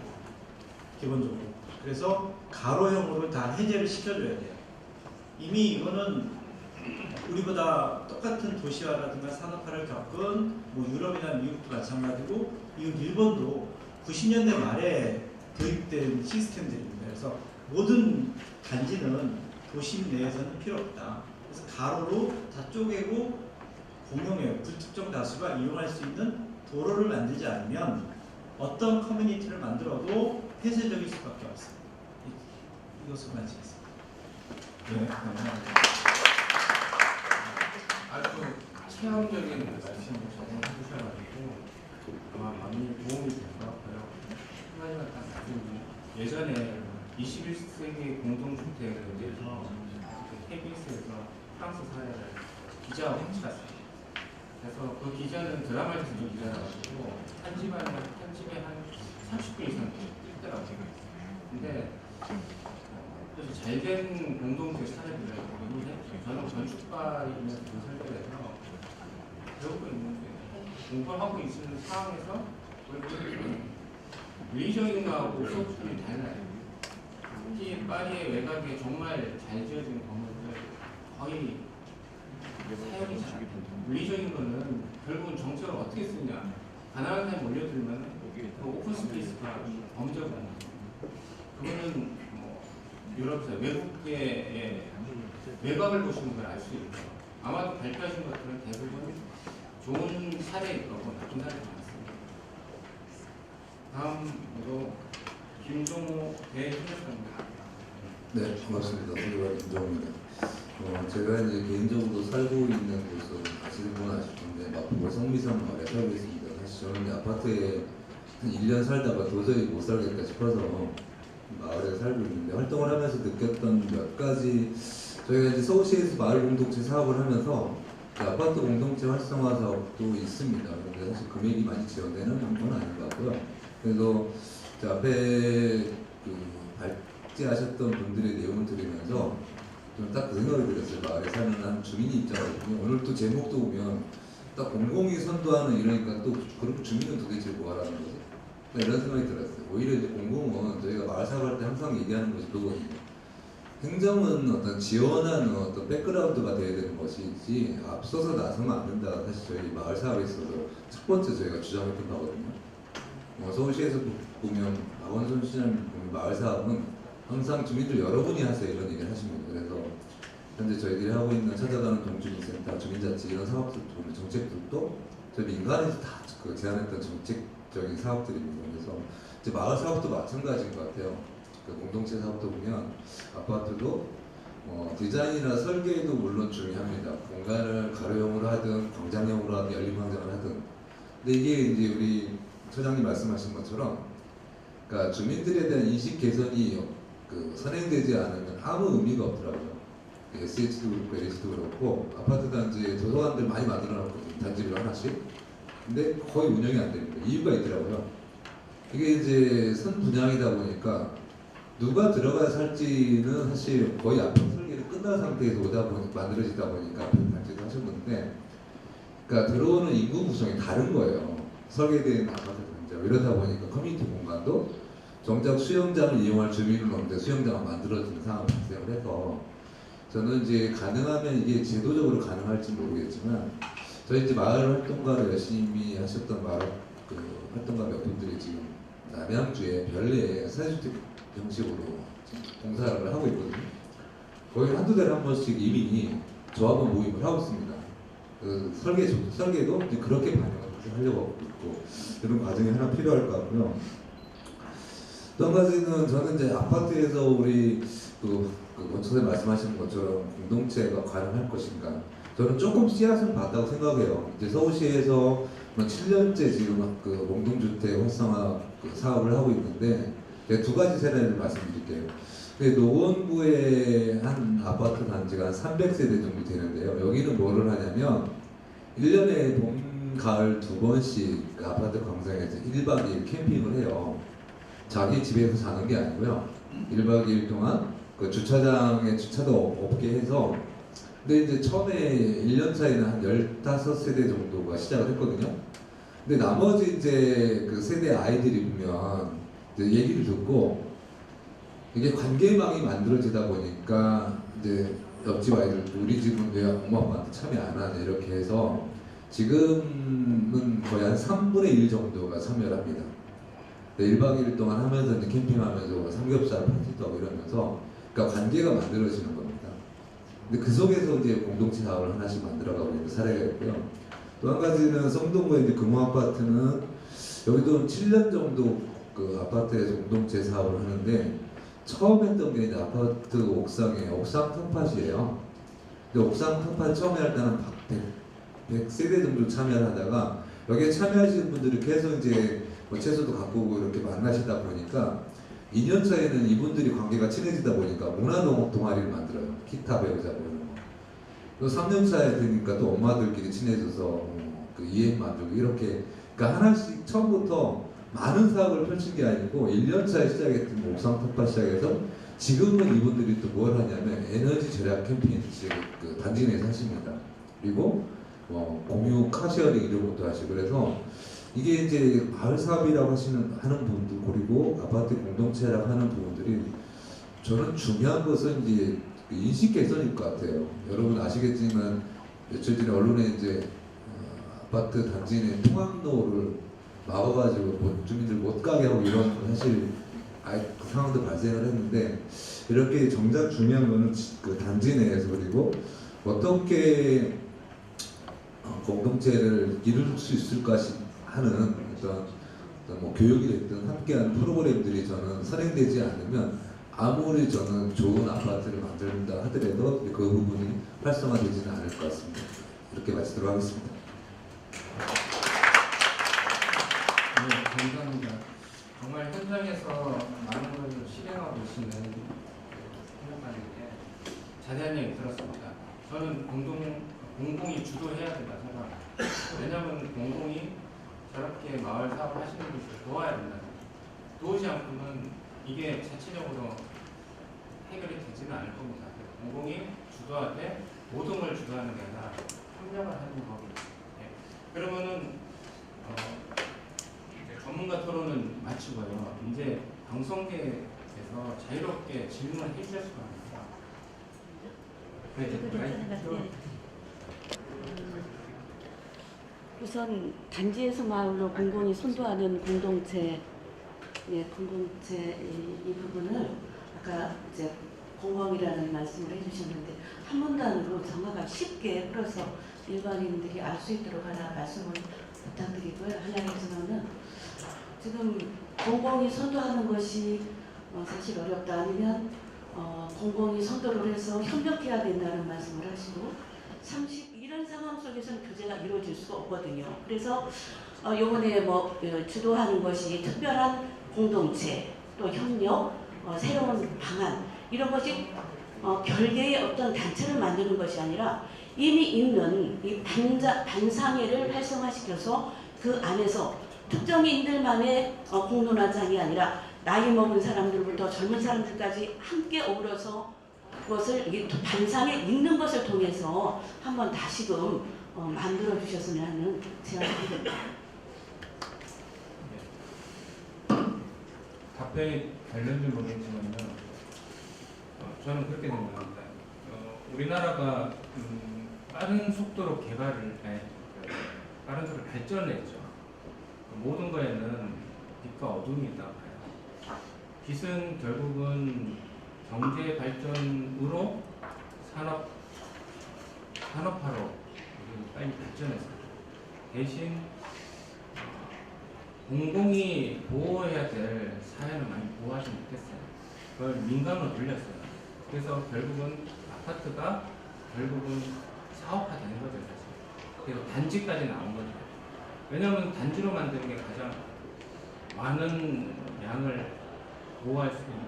기본적으로. 그래서 가로형으로 다 해제를 시켜줘야 돼요. 이미 이거는 우리보다 똑같은 도시화라든가 산업화를 겪은 뭐 유럽이나 미국도 마찬가지고 이건 일본도 90년대 말에 도입된 시스템들입니다. 그래서 모든 단지는 도심 내에서는 필요 없다. 그래서 가로로 다 쪼개고 공용해 불특정 다수가 이용할 수 있는 도로를 만들지 않으면 어떤 커뮤니티를 만들어도 폐쇄적일 수밖에 없습니다. 이것을 마치겠습니다. 네, 감사합니다. 아주 체험적인 말씀을 해주셔가지고 아마 많이 도움이 될 것 같고요. 한 가지만 딱 말씀드리면 예전에 21세기 공동주택에 대해서 KBS에서 프랑스 사례를 기자하고 같이 갔어요. 그래서 그 기자는 드라마를 듣는 기자라가지고 한 집에 한 30분 이상 뛰더라고요. 근데 그래서 잘된 공동체 사례들을 보는데 저는 건축가이면서 설계를 해서 배우고 있는데 공부를 하고 있는 상황에서 외적인 거하고 수업 수준이 달라요. 특히 파리의 외곽에 정말 잘 지어진 건물들 거의 사용이 잘 안 돼요. 외적인 거는 결국은 정책을 어떻게 쓰냐. 가난한 사람 올려들면 그 오픈 스페이스가 범죄가 나요. 그거는 뭐 유럽에서 외국의 외곽을 보시는 걸 알 수 있죠. 아마도 발표하신 것들은 대부분 좋은 사례일 거고 나쁜 사례가 많습니다. 다음으로 김종호 대협력입니다. 네, 반갑습니다. 소개받은 김종호입니다. 제가 이제 개인적으로 살고 있는 곳은 아시는 분 아실 텐데 마포구 성미산 마을에 살고 있습니다. 사실 저는 아파트에 한 1년 살다가 도저히 못 살겠다 싶어서 마을에 살고 있는데 활동을 하면서 느꼈던 몇 가지 저희가 이제 서울시에서 마을 공동체 사업을 하면서 아파트 공동체 활성화 사업도 있습니다. 그런데 사실 금액이 많이 지원되는 건 아닌 것 같고요. 그래서 앞에 발제하셨던 분들의 내용을 들으면서 좀 딱 그 생각이 들었어요. 마을에 사는 한 주민이 입장이거든요. 오늘 또 제목도 보면 딱 공공이 선도하는 이러니까 또 그럼 주민은 도대체 뭐 하라는 거지? 이런 생각이 들었어요. 오히려 이제 공공은 저희가 마을 사업할 때 항상 얘기하는 것이 그거거든요. 행정은 어떤 지원하는 어떤 백그라운드가 돼야 되는 것이지 앞서서 나서면 안 된다. 사실 저희 마을 사업에 있어서 첫 번째 저희가 주장했던 바거든요. 서울시에서 보면 박원순 시장님 보면 마을 사업은 항상 주민들 여러분이 하세요 이런 얘기를 하십니다. 그래서 현재 저희들이 하고 있는 찾아가는 동주민센터, 주민자치 이런 사업들, 정책들도 저희 민간에서 다 제안했던 정책적인 사업들입니다. 그래서 이제 마을 사업도 마찬가지인 것 같아요. 공동체 사업도 보면 아파트도 디자인이나 설계도 물론 중요합니다. 공간을 가로형으로 하든 광장형으로 하든 열린 광장을 하든. 근데 이게 이제 우리 소장님 말씀하신 것처럼, 그러니까 주민들에 대한 인식 개선이 선행되지 않으면 아무 의미가 없더라고요. SH도 그렇고 LH도 그렇고 아파트 단지에 도서관들 많이 만들어놨거든요. 단지별 하나씩. 근데 거의 운영이 안 됩니다. 이유가 있더라고요. 이게 이제 선 분양이다 보니까 누가 들어가야 살지는 사실 거의 아파트 설계를 끝난 상태에서 만들어지다 보니까 아파트 단지도 하셨는데, 그러니까 들어오는 인구 구성이 다른 거예요. 설계된 아파트 단지가. 이러다 보니까 커뮤니티 공간도 정작 수영장을 이용할 주민은 없는데 수영장을 만들어지는 상황이 발생을 해서, 저는 이제 가능하면 이게 제도적으로 가능할지 모르겠지만 저희 이제 마을 활동가를 열심히 하셨던 마을 활동가 몇 분들이 지금 남양주에 별내에 사회주택 형식으로 공사를 하고 있거든요. 거의 한두 달에 한 번씩 이미 조합원 모임을 하고 있습니다. 설계도 이제 그렇게 반영을 하려고 하고 있고, 이런 과정이 하나 필요할 것 같고요. 또 한 가지는 저는 이제 아파트에서 우리 원초에 말씀하신 것처럼 공동체가 가능할 것인가, 저는 조금 씨앗은 봤다고 생각해요. 이제 서울시에서 7년째 지금 그 공동주택 활성화 그 사업을 하고 있는데 제가 두 가지 세대를 말씀드릴게요. 노원구에 한 아파트 단지가 한 300세대 정도 되는데요. 여기는 뭐를 하냐면 1년에 봄, 가을 두 번씩 그 아파트 광장에서 1박 2일 캠핑을 해요. 자기 집에서 사는 게 아니고요. 1박 2일 동안 그 주차장에 주차도 없게 해서, 근데 이제 처음에 1년 차에는 한 15세대 정도가 시작을 했거든요. 근데 나머지 이제 그 세대 아이들이 보면 이제 얘기를 듣고 이게 관계망이 만들어지다 보니까 이제 옆집 아이들도 우리 집은 왜 엄마 아빠한테 참여 안 하냐 이렇게 해서 지금은 거의 한 3분의 1 정도가 참여를 합니다. 1박 2일 동안 하면서 이제 캠핑하면서 삼겹살 파티도 하고 이러면서 그러니까 관계가 만들어지는 겁니다. 근데 그 속에서 이제 공동체 사업을 하나씩 만들어가고 있는 사례가 있고요. 또 한 가지는 성동구의 이제 금호아파트는 여기도 7년 정도 그 아파트에서 공동체 사업을 하는데 처음 했던 게 이제 아파트 옥상에 옥상 텃밭이에요. 근데 옥상 텃밭 처음에 할 때는 100세대 정도 참여를 하다가 여기에 참여하시는 분들이 계속 이제 뭐 채소도 갖고 오고 이렇게 만나시다 보니까 2년 차에는 이분들이 관계가 친해지다 보니까 문화동아리를 만들어요. 기타 배우자 이런 거. 또 3년 차에 되니까 또 엄마들끼리 친해져서 그 이해 만들고 이렇게 그러니까 하나씩 처음부터 많은 사업을 펼친 게 아니고 1년 차에 시작했던 옥상 텃밭 시작해서 지금은 이분들이 또 뭘 하냐면 에너지 절약 캠페인 그 단지 내에서 하십니다. 그리고 공유 카쉐어링 이런 것도 하시고 그래서 이게 이제 마을 사업이라고 하는 분들 그리고 아파트 공동체라고 하는 부분들이 저는 중요한 것은 이제 인식 개선일 것 같아요. 여러분 아시겠지만 며칠 전에 언론에 이제 아파트 단지 내 통학로를 막아가지고 주민들 못 가게 하고 이런 사실 그 상황도 발생을 했는데 이렇게 정작 중요한 거는 그 단지 내에서 그리고 어떻게 공동체를 이룰 수 있을까 하는 어떤 뭐 교육이 됐든 함께하는 프로그램들이 저는 선행되지 않으면 아무리 저는 좋은 아파트를 만든다 하더라도 그 부분이 활성화되지는 않을 것 같습니다. 이렇게 말씀드리도록 하겠습니다. 네, 감사합니다. 정말 현장에서 많은 걸 실행하고 계시는 생각하는데 자세한 얘기 들었습니다. 저는 공공이 주도해야 된다 생각합니다. 왜냐하면 공공이 저렇게 마을 사업을 하시는 분들을 도와야 된다. 도우지 않고는 이게 자체적으로 해결이 되지는 않을 겁니다. 공공이 주도하되 모든 걸 주도하는 게 아니라 협력을 하는 겁니다. 네. 그러면은 전문가 토론은 마치고요. 이제 방송계에서 자유롭게 질문을 해주실 수가 있습니다. 우선 단지에서 마을로 공공이 선도하는 공동체, 공동체 이 부분을 아까 이제 공공이라는 말씀을 해주셨는데 한 문단으로 정확하게 쉽게 풀어서 일반인들이 알 수 있도록 하나 말씀을 부탁드리고요. 한량에서는 지금 공공이 선도하는 것이 사실 어렵다 아니면 공공이 선도를 해서 협력해야 된다는 말씀을 하시고 이런 상황 속에서는 교제가 이루어질 수가 없거든요. 그래서 요번에 주도하는 것이 특별한 공동체 또 협력 새로운 방안 이런 것이 별개의 어떤 단체를 만드는 것이 아니라 이미 있는 이 반상회를 활성화시켜서 그 안에서 특정인들만의 공론화장이 아니라 나이 먹은 사람들부터 젊은 사람들까지 함께 어우러서 그것을 반상에 있는 것을 통해서 한번 다시금 만들어 주셨으면 하는 제안을 드립니다. 답변이 될는지 모르겠지만요. 저는 그렇게 생각합니다. 우리나라가 빠른 속도로 빠른 속도로 발전을 했죠. 모든 거에는 빛과 어둠이 있다고 봐요. 빛은 결국은 경제 발전으로 산업화로 빨리 발전했어요. 대신 공공이 보호해야 될 사회는 많이 보호하지 못했어요. 그걸 민간으로 돌렸어요. 그래서 결국은 아파트가 결국은 사업화되는 거죠. 그래서 단지까지 나온 거죠. 왜냐하면 단지로 만드는 게 가장 많은 양을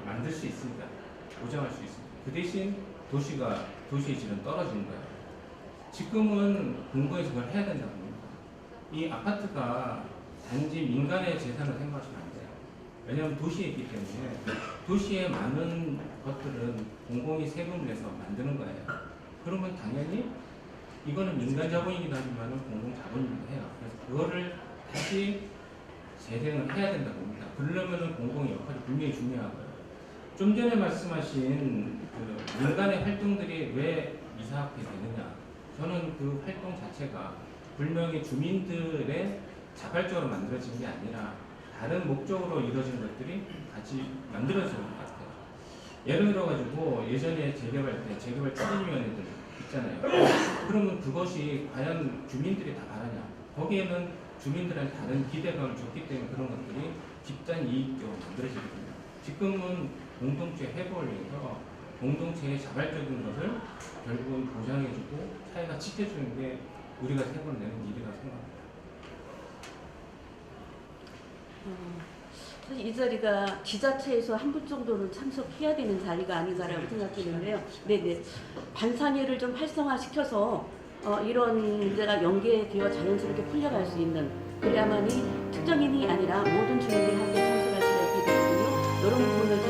만들 수 있으니까, 보장할 수 있습니다. 그 대신 도시의 질은 떨어지는 거예요. 지금은 공공에서 그걸 해야 된다고 합니다. 이 아파트가 단지 민간의 재산을 생각하시면 안 돼요. 왜냐하면 도시에 있기 때문에 도시의 많은 것들은 공공이 세금을 내서 만드는 거예요. 그러면 당연히 이거는 민간 자본이긴 하지만 공공 자본이기도 해요. 그래서 그거를 다시 재생을 해야 된다고 봅니다. 그러려면 공공의 역할이 분명히 중요하고요. 좀 전에 말씀하신 그 민간의 활동들이 왜 이상하게 되느냐. 저는 그 활동 자체가 분명히 주민들의 자발적으로 만들어진 게 아니라 다른 목적으로 이루어진 것들이 같이 만들어지는 것 같아요. 예를 들어가지고 예전에 재개발 추진위원회들 있잖아요. 그러면 그것이 과연 주민들이 다 바라냐. 거기에는 주민들한테 다른 기대감을 줬기 때문에 그런 것들이 집단 이익적으로 만들어지거든요. 지금은 공동체 회복을 위해서 공동체의 자발적인 것을 결국은 보장해주고 사회가 지켜주는 게 우리가 세금을 내는 일이라고 생각합니다. 사실 이 자리가 지자체에서 한 분 정도는 참석해야 되는 자리가 아닌가라고 생각되는데요. 네네. 반상회를 좀 활성화시켜서 이런 문제가 연계되어 자연스럽게 풀려갈 수 있는, 그래야만이 특정인이 아니라 모든 주민들이 함께 참석할 수가 있게 되거든요. 이런 부분을 좀